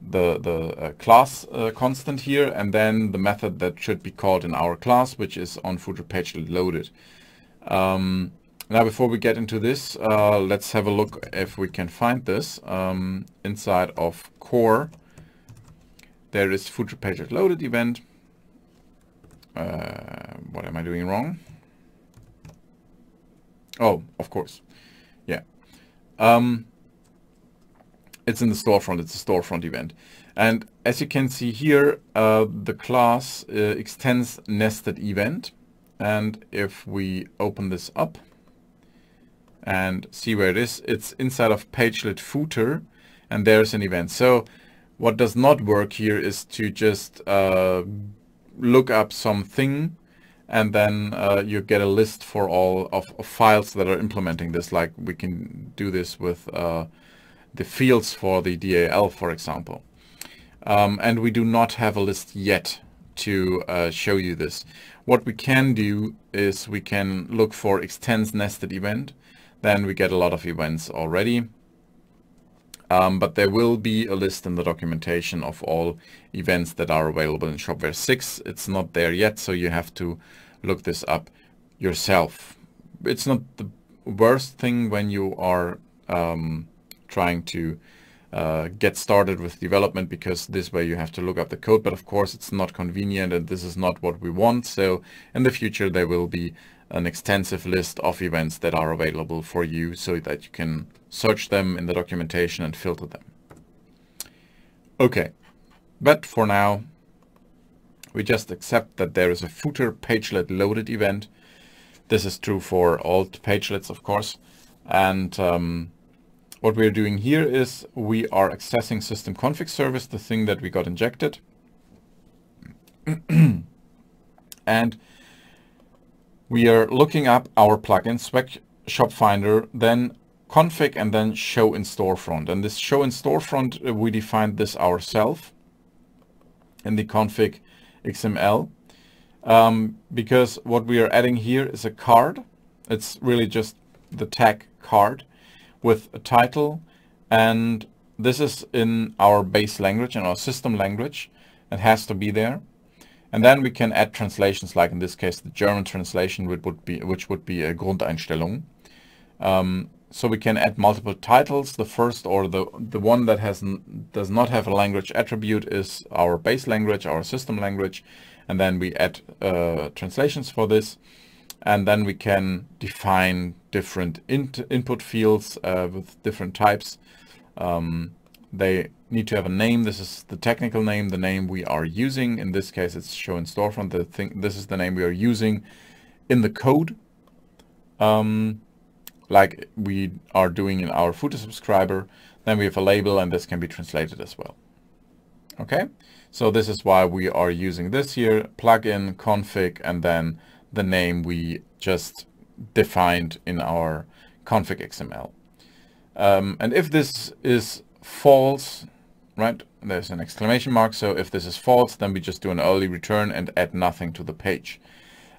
the class constant here, and then the method that should be called in our class, which is on footer pagelet loaded. Now, before we get into this, let's have a look if we can find this. Inside of core, there is footer pagelet loaded event. What am I doing wrong? Oh, of course. Yeah. It's in the storefront. It's a storefront event. And as you can see here, the class extends nested event. And if we open this up and see where it is, it's inside of pagelet footer, and there's an event. So what does not work here is to just look up something, and then you get a list for all of files that are implementing this. Like we can do this with the fields for the DAL, for example. And we do not have a list yet to show you this. What we can do is we can look for extends nested event. Then we get a lot of events already. But there will be a list in the documentation of all events that are available in Shopware 6. It's not there yet, so you have to look this up yourself. It's not the worst thing when you are trying to get started with development, because this way you have to look up the code, but of course it's not convenient, and this is not what we want. So in the future there will be an extensive list of events that are available for you, so that you can search them in the documentation and filter them. Okay, but for now we just accept that there is a footer pagelet loaded event. This is true for all pagelets, of course. And what we're doing here is we are accessing system config service, the thing that we got injected. And we are looking up our plugin, Swag Shop Finder, then config, and then show in storefront. And this show in storefront, we defined this ourselves in the config XML, because what we are adding here is a card. It's really just the tag card with a title, and this is in our base language, in our system language. It has to be there. And then we can add translations, like in this case the German translation, which would be a Grundeinstellung. So we can add multiple titles. The first, or the one that does not have a language attribute, is our base language, our system language, and then we add translations for this. And then we can define different input fields with different types. They need to have a name. This is the technical name, the name we are using. In this case, it's show in storefront. This is the name we are using in the code, like we are doing in our footer subscriber. Then we have a label, and this can be translated as well. Okay, so this is why we are using this here, plugin, config, and then the name we just defined in our config XML. And if this is false, right, there's an exclamation mark. So if this is false, then we just do an early return and add nothing to the page.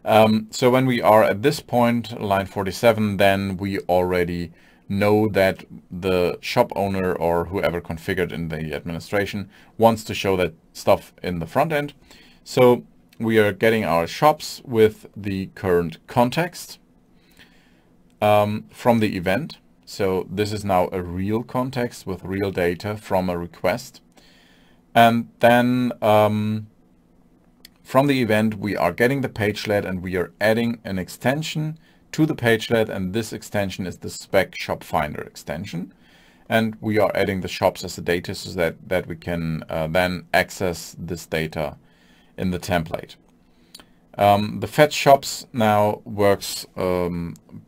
So when we are at this point, line 47, then we already know that the shop owner or whoever configured in the administration wants to show that stuff in the front end. So we are getting our shops with the current context from the event. So this is now a real context with real data from a request. And then from the event, we are getting the pagelet and we are adding an extension to the pagelet. And this extension is the spec shop finder extension. And we are adding the shops as a data so that we can then access this data in the template. The fetch shops now works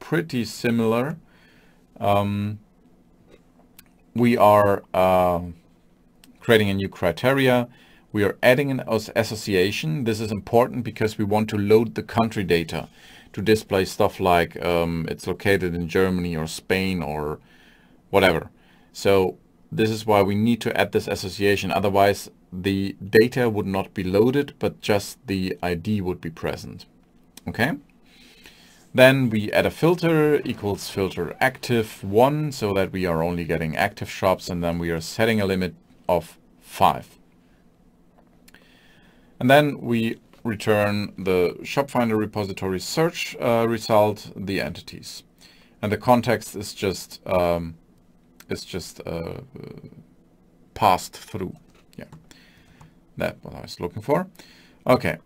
pretty similar. We are creating a new criteria. We are adding an association. This is important because we want to load the country data to display stuff like it's located in Germany or Spain or whatever. So this is why we need to add this association. Otherwise, the data would not be loaded, but just the ID would be present. Okay. Then we add a filter equals filter active 1 so that we are only getting active shops, and then we are setting a limit of 5. And then we return the shop finder repository search result, the entities, and the context is just passed through. Yeah, that's what I was looking for. Okay.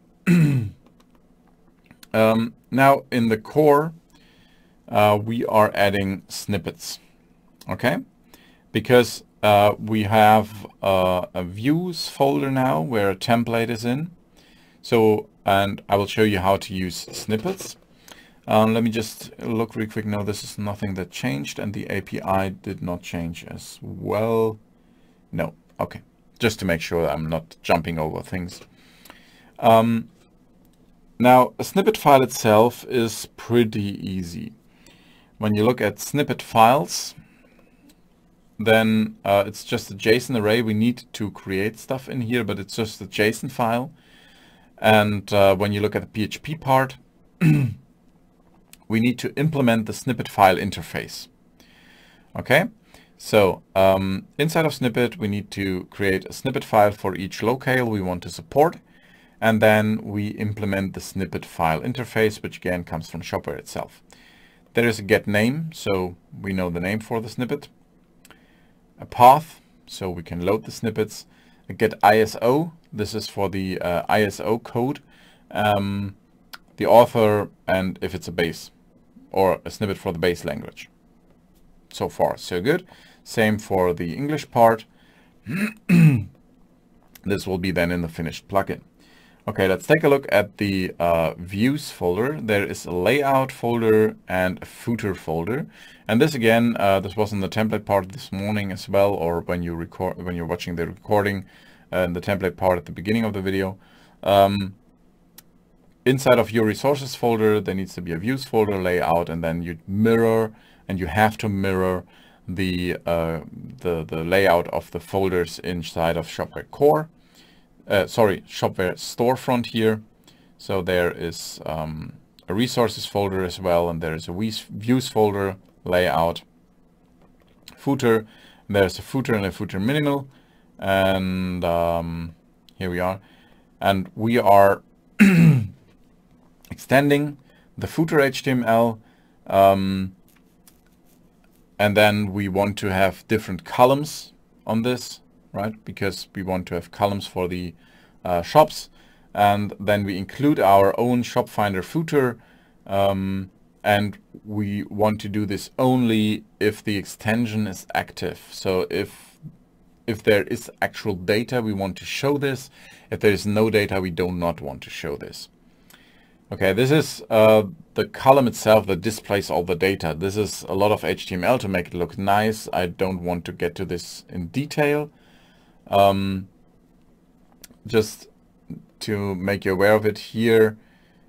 Now in the core, we are adding snippets. Okay, because we have a views folder now where a template is in. So, and I will show you how to use snippets. Let me just look real quick. No, this is nothing that changed, and the API did not change as well. No, okay. Just to make sure I'm not jumping over things. Now, a snippet file itself is pretty easy. When you look at snippet files, then it's just a JSON array. We need to create stuff in here, but it's just a JSON file. And when you look at the PHP part, we need to implement the snippet file interface. Okay, so inside of snippet, we need to create a snippet file for each locale we want to support. And then we implement the snippet file interface, which again comes from Shopware itself. There is a get name, so we know the name for the snippet. A path, so we can load the snippets. A get ISO, this is for the ISO code. The author, and if it's a base or a snippet for the base language. So far, so good. Same for the English part. This will be then in the finished plugin. Okay, let's take a look at the views folder. There is a layout folder and a footer folder. And this again, this was in the template part this morning as well, or when you record, when you're watching the recording, the template part at the beginning of the video. Inside of your resources folder, there needs to be a views folder, layout, and then you mirror, and you have to mirror the layout of the folders inside of Shopware core. Shopware storefront here. So there is a resources folder as well, and there is a views folder, layout, footer. There's a footer and a footer minimal, and here we are, and we are extending the footer HTML, and then we want to have different columns on this. Right, because we want to have columns for the shops, and then we include our own shop finder footer, and we want to do this only if the extension is active. So if there is actual data, we want to show this. If there is no data, we do not want to show this. Okay, this is the column itself that displays all the data. This is a lot of HTML to make it look nice. I don't want to get to this in detail. Just to make you aware of it, here,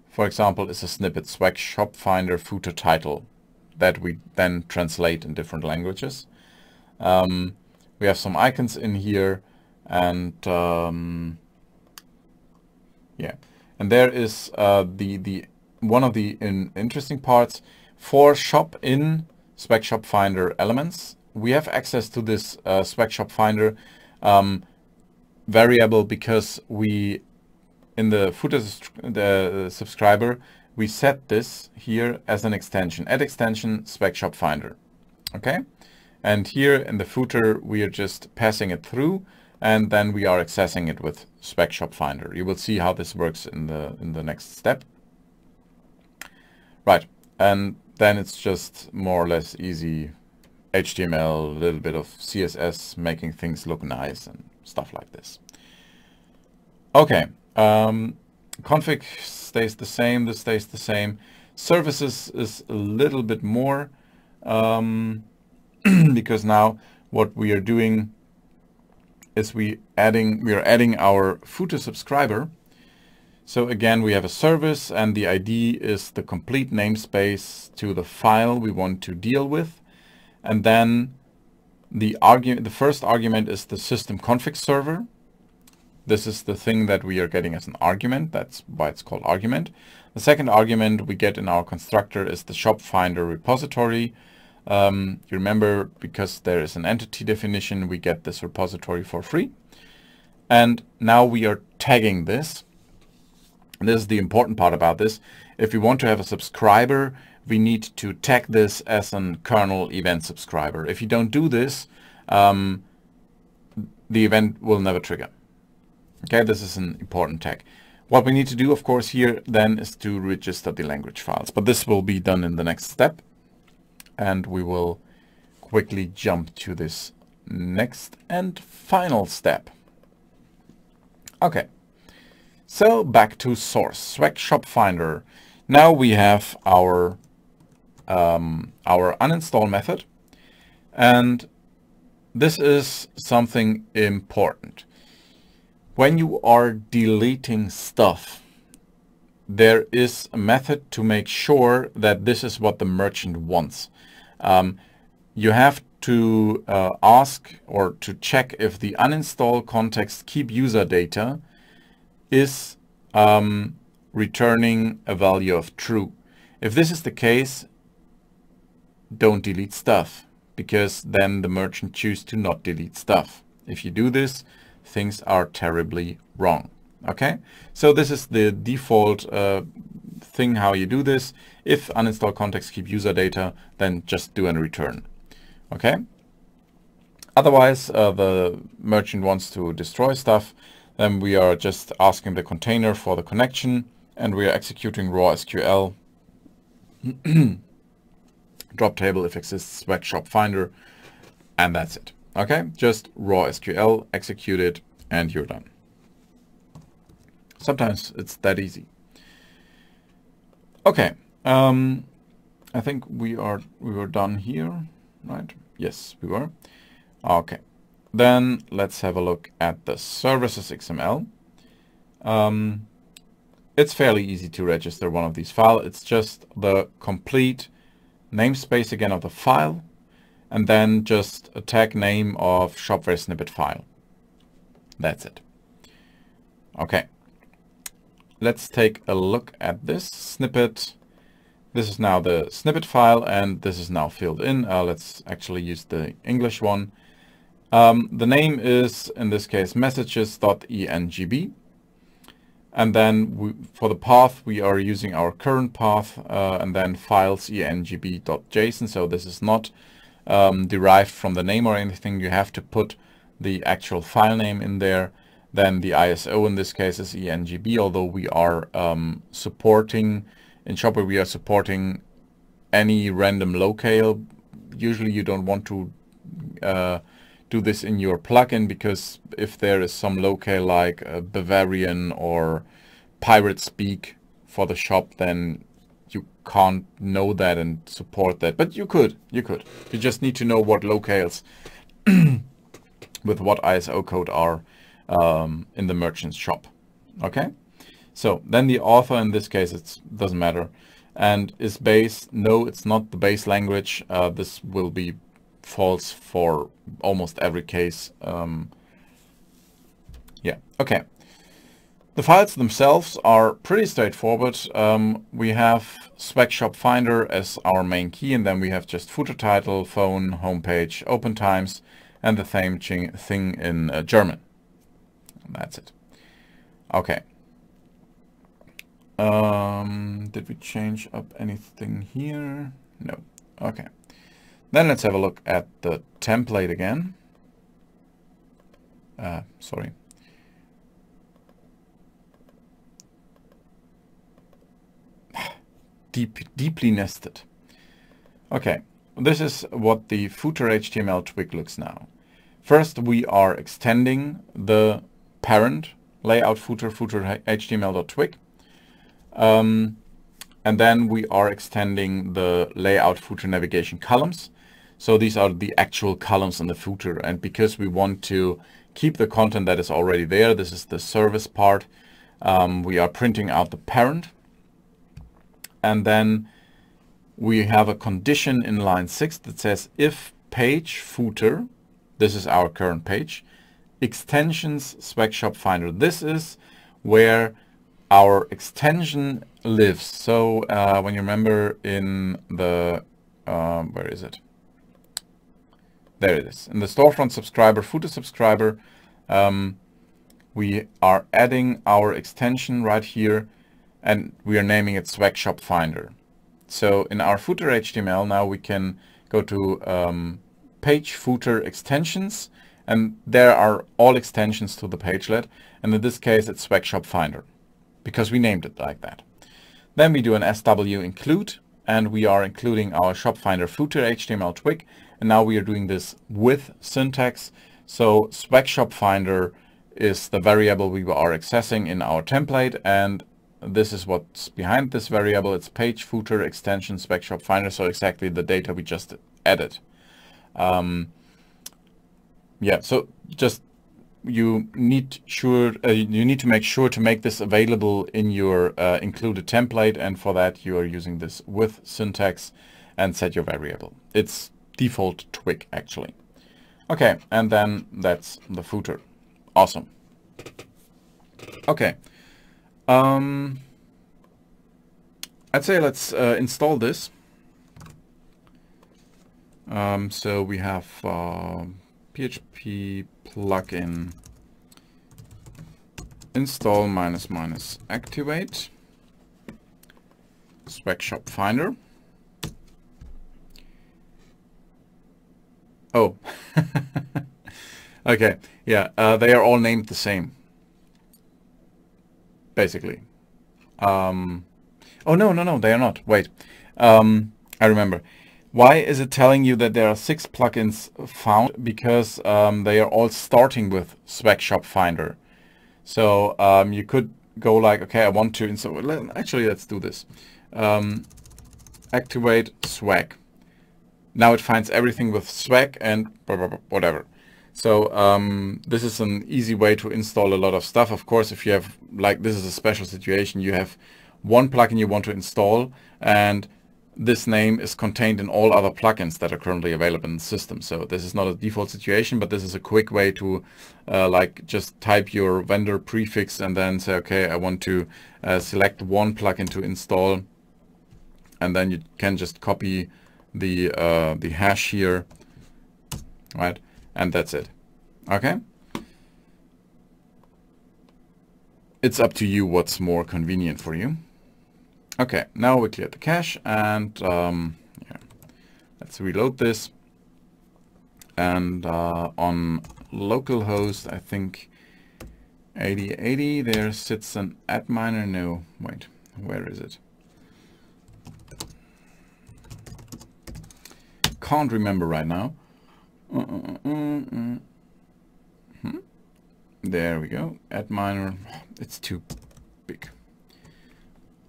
for example, is a snippet, swag shop finder footer title, that we then translate in different languages. We have some icons in here, and yeah, and there is the one of the interesting parts for shop in swag shop finder elements. We have access to this swag shop finder variable because we, in the footer the subscriber, we set this here as an extension, add extension swag shop finder. Okay, and here in the footer we are just passing it through, and then we are accessing it with swag shop finder. You will see how this works in the next step. Right, and then it's just more or less easy HTML, a little bit of CSS, making things look nice and stuff like this. Okay, config stays the same, this stays the same. Services is a little bit more, because now what we are doing is we are adding our footer subscriber. So again, we have a service, and the ID is the complete namespace to the file we want to deal with. And then the first argument is the system config server. This is the thing that we are getting as an argument. That's why it's called argument. The second argument we get in our constructor is the shop finder repository. You remember, because there is an entity definition, we get this repository for free. And now we are tagging this. And this is the important part about this. If we want to have a subscriber, we need to tag this as an kernel event subscriber. If you don't do this, the event will never trigger. Okay, this is an important tag. What we need to do, of course, here then is to register the language files, but this will be done in the next step. And we will quickly jump to this next and final step. Okay, so back to source, swag shop finder. Now we have our uninstall method, and this is something important. When you are deleting stuff, there is a method to make sure that this is what the merchant wants. You have to ask or to check if the uninstall context keep user data is returning a value of true. If this is the case, don't delete stuff, because then the merchant chooses to not delete stuff. If you do this, things are terribly wrong. Okay, so this is the default thing how you do this. If uninstall context keep user data, then just do a return. Okay, otherwise the merchant wants to destroy stuff, then we are just asking the container for the connection, and we are executing raw SQL drop table if exists swag shop finder, and that's it. Okay, just raw SQL, execute it, and you're done. Sometimes it's that easy. Okay, I think we were done here, right? Yes, we were. Okay, then let's have a look at the services XML. It's fairly easy to register one of these files. It's just the complete namespace again of the file, and then just a tag name of Shopware snippet file. That's it. Okay, let's take a look at this snippet. This is now the snippet file, and this is now filled in. Let's actually use the English one. The name is, in this case, messages.engb. And then for the path, we are using our current path, and then files engb.json. So this is not derived from the name or anything. You have to put the actual file name in there. Then the ISO in this case is engb, although we are supporting, in Shopware we are supporting any random locale. Usually you don't want to do this in your plugin, because if there is some locale like Bavarian or pirate speak for the shop, then you can't know that and support that. But you could. You just need to know what locales with what ISO code are in the merchant's shop. Okay. So then the author, in this case, it doesn't matter. And is base? No, it's not the base language. This will be false for almost every case. Yeah, okay. The files themselves are pretty straightforward. We have Swag Shop Finder as our main key, and then we have just footer title, phone, homepage, open times, and the same thing in German. And that's it. Okay. Did we change up anything here? No. Okay. Then let's have a look at the template again. Sorry. Deeply nested. Okay. This is what the footer HTML twig looks now. First, we are extending the parent layout footer HTML.twig. And then we are extending the layout footer navigation columns. So these are the actual columns in the footer. And because we want to keep the content that is already there, this is the service part, we are printing out the parent. And then we have a condition in line 6 that says if page footer, this is our current page, extensions Swag Shop Finder. This is where our extension lives. So when you remember in the, where is it? There it is. In the storefront subscriber, footer subscriber, we are adding our extension right here, and we are naming it Swag Shop Finder. So in our footer HTML now we can go to page footer extensions, and there are all extensions to the pagelet, and in this case it's Swag Shop Finder, because we named it like that. Then we do an SW include, and we are including our Shop Finder footer HTML twig, and now we are doing this with syntax. So Swag Shop Finder is the variable we are accessing in our template, and this is what's behind this variable. It's page footer extension Swag Shop Finder, so exactly the data we just added. Yeah, so just you need to make sure to make this available in your included template, and for that you are using this with syntax and set your variable. It's default twig actually. Okay, and then that's the footer. Awesome. Okay. I'd say let's install this. So we have PHP plugin install -- activate Swag Shop Finder. Oh, okay, yeah, they are all named the same, basically. Oh, no, they are not. Wait, I remember. Why is it telling you that there are 6 plugins found? Because they are all starting with Swag Shop Finder. So you could go like, okay, I want to install. Actually, let's do this. Activate Swag. Now it finds everything with Swag and whatever. So this is an easy way to install a lot of stuff. Of course, if you have, like, this is a special situation, you have one plugin you want to install, and this name is contained in all other plugins that are currently available in the system. So this is not a default situation, but this is a quick way to like just type your vendor prefix and then say, okay, I want to select one plugin to install, and then you can just copy the hash here, right? And that's it. Okay. It's up to you what's more convenient for you. Okay, now we cleared the cache, and yeah, let's reload this. And on localhost, I think 8080, there sits an adminer. No, wait, where is it? Can't remember right now. There we go. Adminer. It's too big.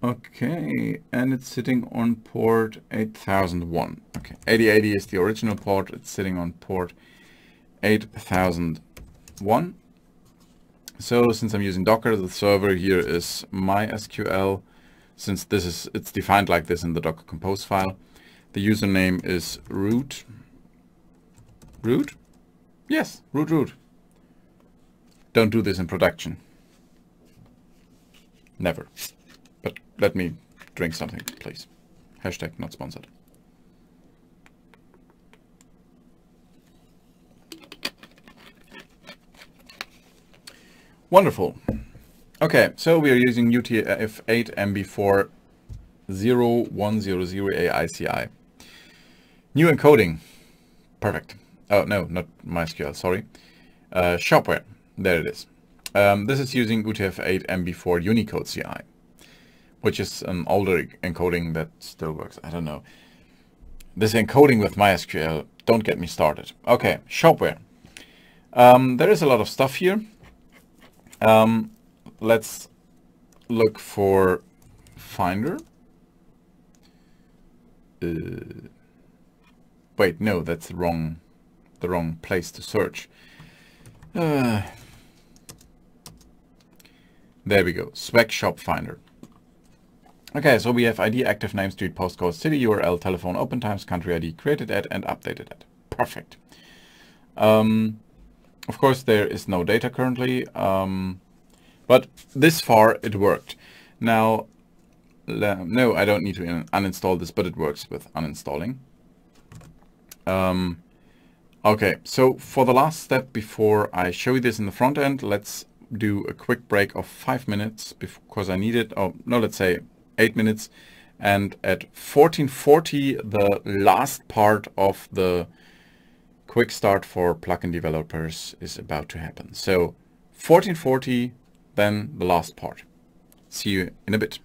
Okay, and it's sitting on port 8001. Okay, 8080 is the original port. It's sitting on port 8001. So since I'm using Docker, the server here is MySQL. Since it's defined like this in the Docker Compose file. The username is root. Root? Yes, root. Don't do this in production. Never. But let me drink something, please. Hashtag not sponsored. Wonderful. Okay, so we are using UTF-8 MB4 0100 AICI. New encoding. Perfect. Oh, no, not MySQL, sorry. Shopware. There it is. This is using UTF-8 MB4 Unicode CI, which is an older encoding that still works. I don't know. This encoding with MySQL, don't get me started. Okay, Shopware. There is a lot of stuff here. Let's look for Finder. Wait, no, that's the wrong place to search. There we go, Swag Shop Finder. Okay, so we have ID, active name, street, postcode, city, URL, telephone, open times, country ID, created at and updated at. Perfect. Of course, there is no data currently, but this far it worked. Now, no, I don't need to uninstall this, but it works with uninstalling. Okay, so for the last step before I show you this in the front end, let's do a quick break of 5 minutes because I need it. Oh, no, let's say 8 minutes. And at 1440, the last part of the quick start for plugin developers is about to happen. So 1440, then the last part. See you in a bit.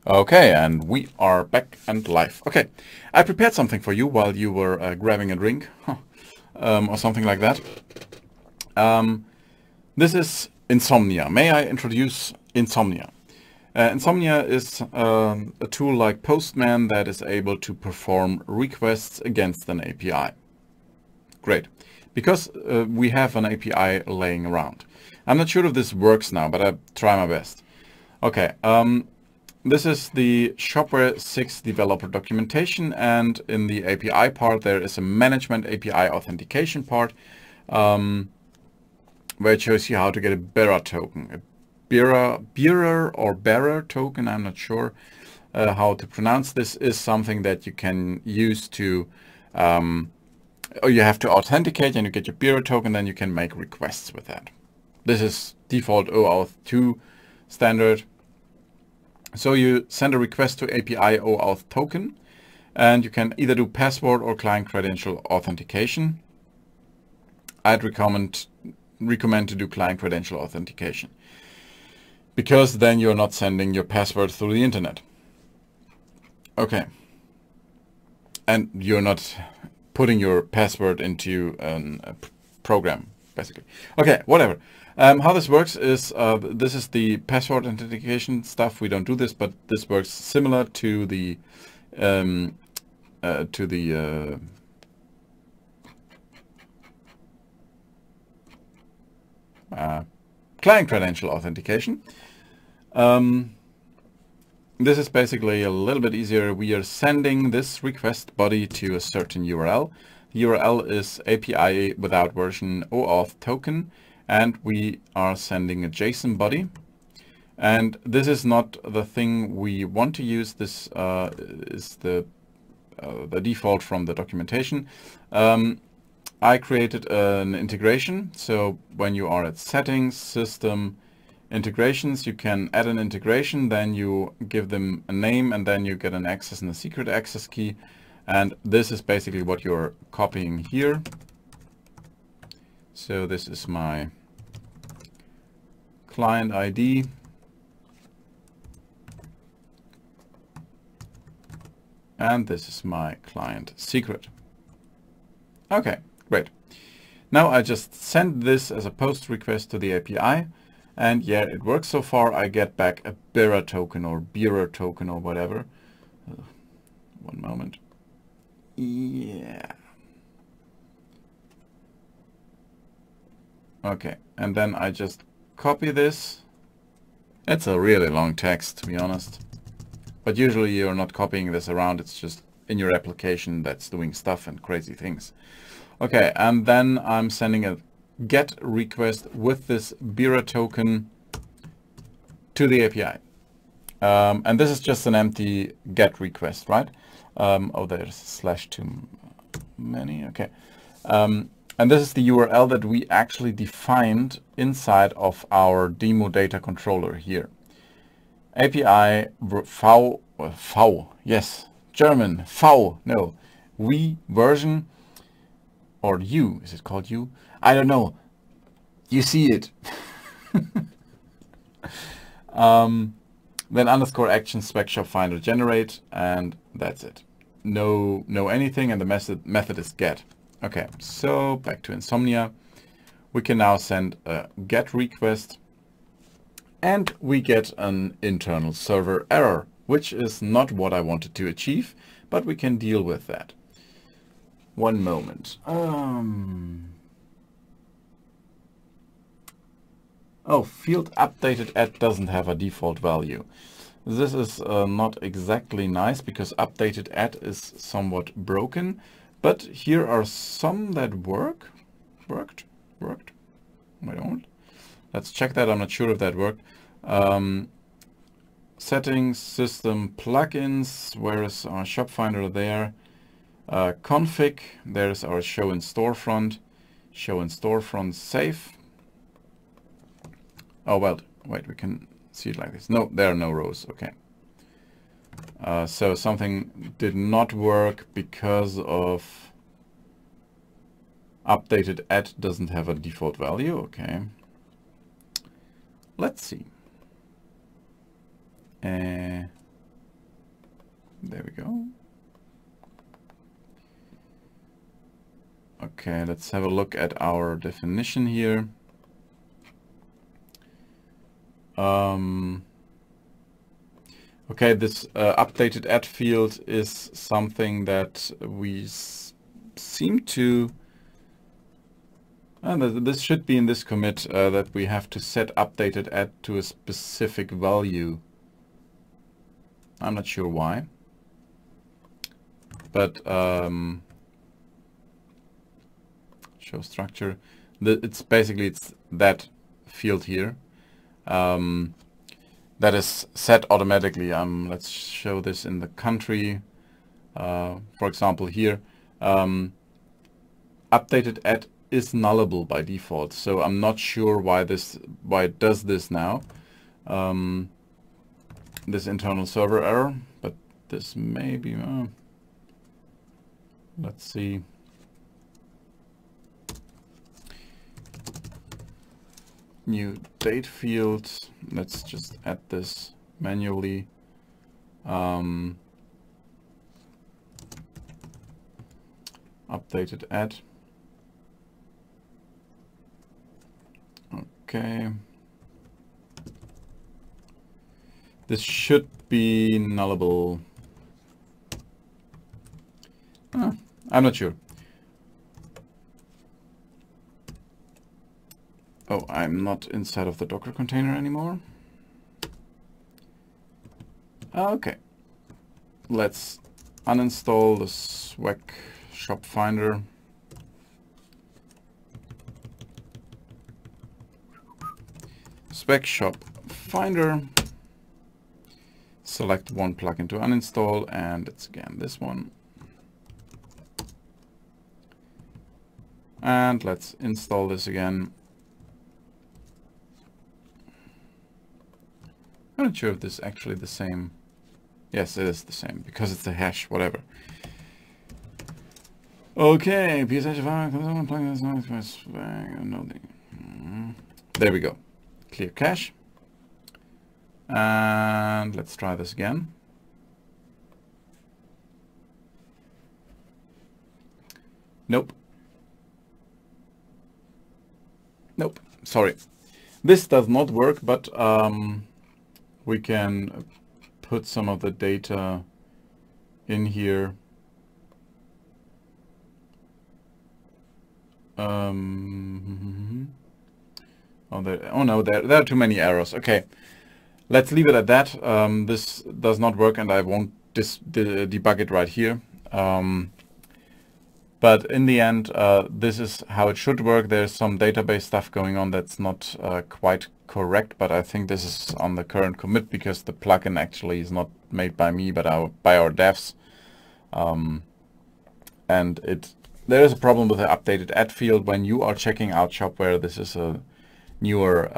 Okay, and we are back and live. Okay, I prepared something for you while you were grabbing a drink or something like that. This is Insomnia. May I introduce Insomnia? Insomnia is a tool like Postman that is able to perform requests against an API. Great, because we have an API laying around. I'm not sure if this works now, but I'll try my best. Okay, this is the Shopware 6 developer documentation, and in the API part there is a management API authentication part where it shows you how to get a bearer token. A bearer or bearer token, I'm not sure how to pronounce this, is something that you can use to, or you have to authenticate and you get your bearer token, then you can make requests with that. This is default OAuth 2 standard. So you send a request to API OAuth token, and you can either do password or client credential authentication. I'd recommend to do client credential authentication, because then you're not sending your password through the internet. Okay. And you're not putting your password into a program, basically. Okay, whatever. How this works is, this is the password authentication stuff. We don't do this, but this works similar to the client credential authentication. This is basically a little bit easier. We are sending this request body to a certain URL. The URL is API without version OAuth token, and we are sending a JSON body. And this is not the thing we want to use. This is the default from the documentation. I created an integration. So when you are at settings, system, integrations, you can add an integration, then you give them a name, and then you get an access and a secret access key. And this is basically what you're copying here. So this is my client ID. And this is my client secret. Okay, great. Now I just send this as a post request to the API. And yeah, it works so far. I get back a bearer token or whatever. One moment. Yeah. Okay, and then I just copy this. It's a really long text, to be honest. But usually you're not copying this around. It's just in your application that's doing stuff and crazy things. Okay, and then I'm sending a GET request with this bearer token to the API. And this is just an empty GET request, right? Oh, there's slash too many. Okay. And this is the URL that we actually defined inside of our demo data controller here. API v, yes, German, v, no, we version, or U, is it called U? I don't know. You see it. Then underscore action spec shop finder generate, and that's it. No anything, and the method is get. Okay, so back to Insomnia. We can now send a get request, and we get an internal server error, which is not what I wanted to achieve, but we can deal with that. One moment. Oh, field updated at doesn't have a default value. This is not exactly nice, because updated at is somewhat broken, but here are some that worked. I don't. Let's check that. I'm not sure if that worked. Settings, system, plugins. Where is our shop finder there? Config. There's our show in storefront. Show in storefront safe. Oh, well, wait, we can see it like this. No, there are no rows. Okay. So something did not work because of updated at doesn't have a default value. Okay. Let's see. There we go. Okay, let's have a look at our definition here. Okay, this updated add field is something that we seem to... this should be in this commit that we have to set updated add to a specific value. I'm not sure why, but show structure. It's basically that field here that is set automatically. Let's show this in the country. For example, here updated add is nullable by default. So I'm not sure why it does this now. This internal server error, but this may be, let's see. New date field. Let's just add this manually. Updated add. Okay. This should be nullable. I'm not sure. Oh, I'm not inside of the Docker container anymore. Okay. Let's uninstall the swag shop finder. Swag shop finder. Select one plugin to uninstall, and it's again this one. And let's install this again. I'm not sure if this is actually the same. Yes, it is the same because it's a hash, whatever. Okay, there we go. Clear cache. And let's try this again. Nope. Nope, sorry. This does not work, but we can put some of the data in here. Oh no, there are too many errors. Okay, let's leave it at that. This does not work, and I won't debug it right here. But in the end, this is how it should work. There's some database stuff going on that's not quite correct, but I think this is on the current commit because the plugin actually is not made by me, but by our devs. And there is a problem with the updated add field. When you are checking out Shopware, this is a newer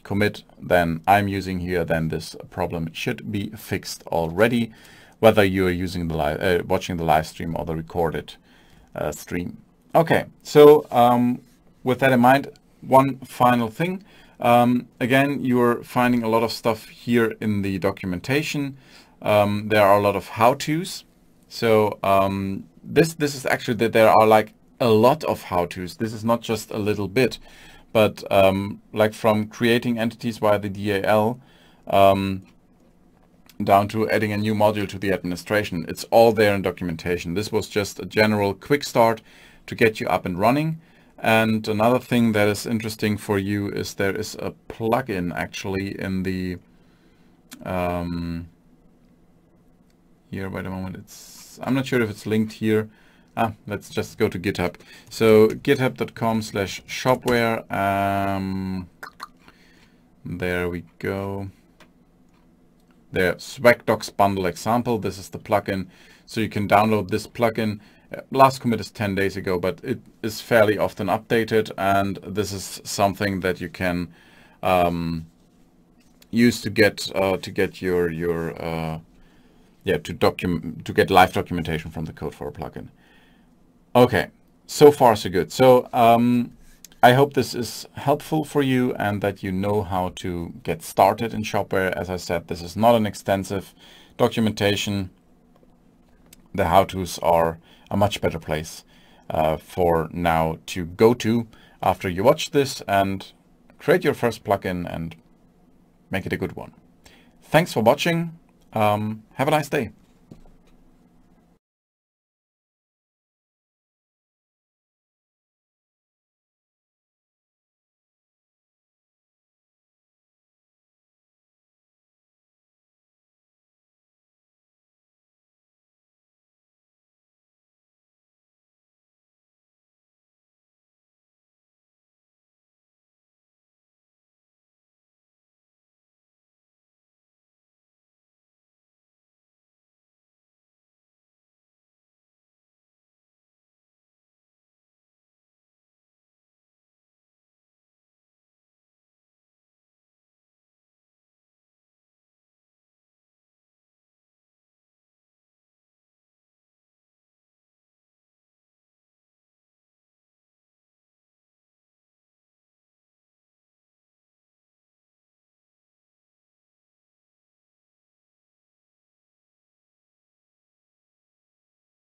commit than I'm using here, then this problem should be fixed already, whether you are using the watching the live stream or the recorded stream. Okay, so with that in mind, one final thing. Again, you're finding a lot of stuff here in the documentation. There are a lot of how-tos. So this is actually that there are like a lot of how-tos. This is not just a little bit, but like from creating entities via the DAL down to adding a new module to the administration. It's all there in documentation. This was just a general quick start to get you up and running. And another thing that is interesting for you is there is a plugin actually in the here, wait a moment, I'm not sure if it's linked here. Let's just go to GitHub. So github.com/shopware. There we go. There, swag docs bundle example. This is the plugin. So you can download this plugin. Last commit is 10 days ago, but it is fairly often updated. And this is something that you can use to get to get live documentation from the code for a plugin. Okay, so far so good. So I hope this is helpful for you and that you know how to get started in Shopware. As I said, this is not an extensive documentation. the how-tos are a much better place for now to go to after you watch this and create your first plugin and make it a good one. Thanks for watching. Have a nice day.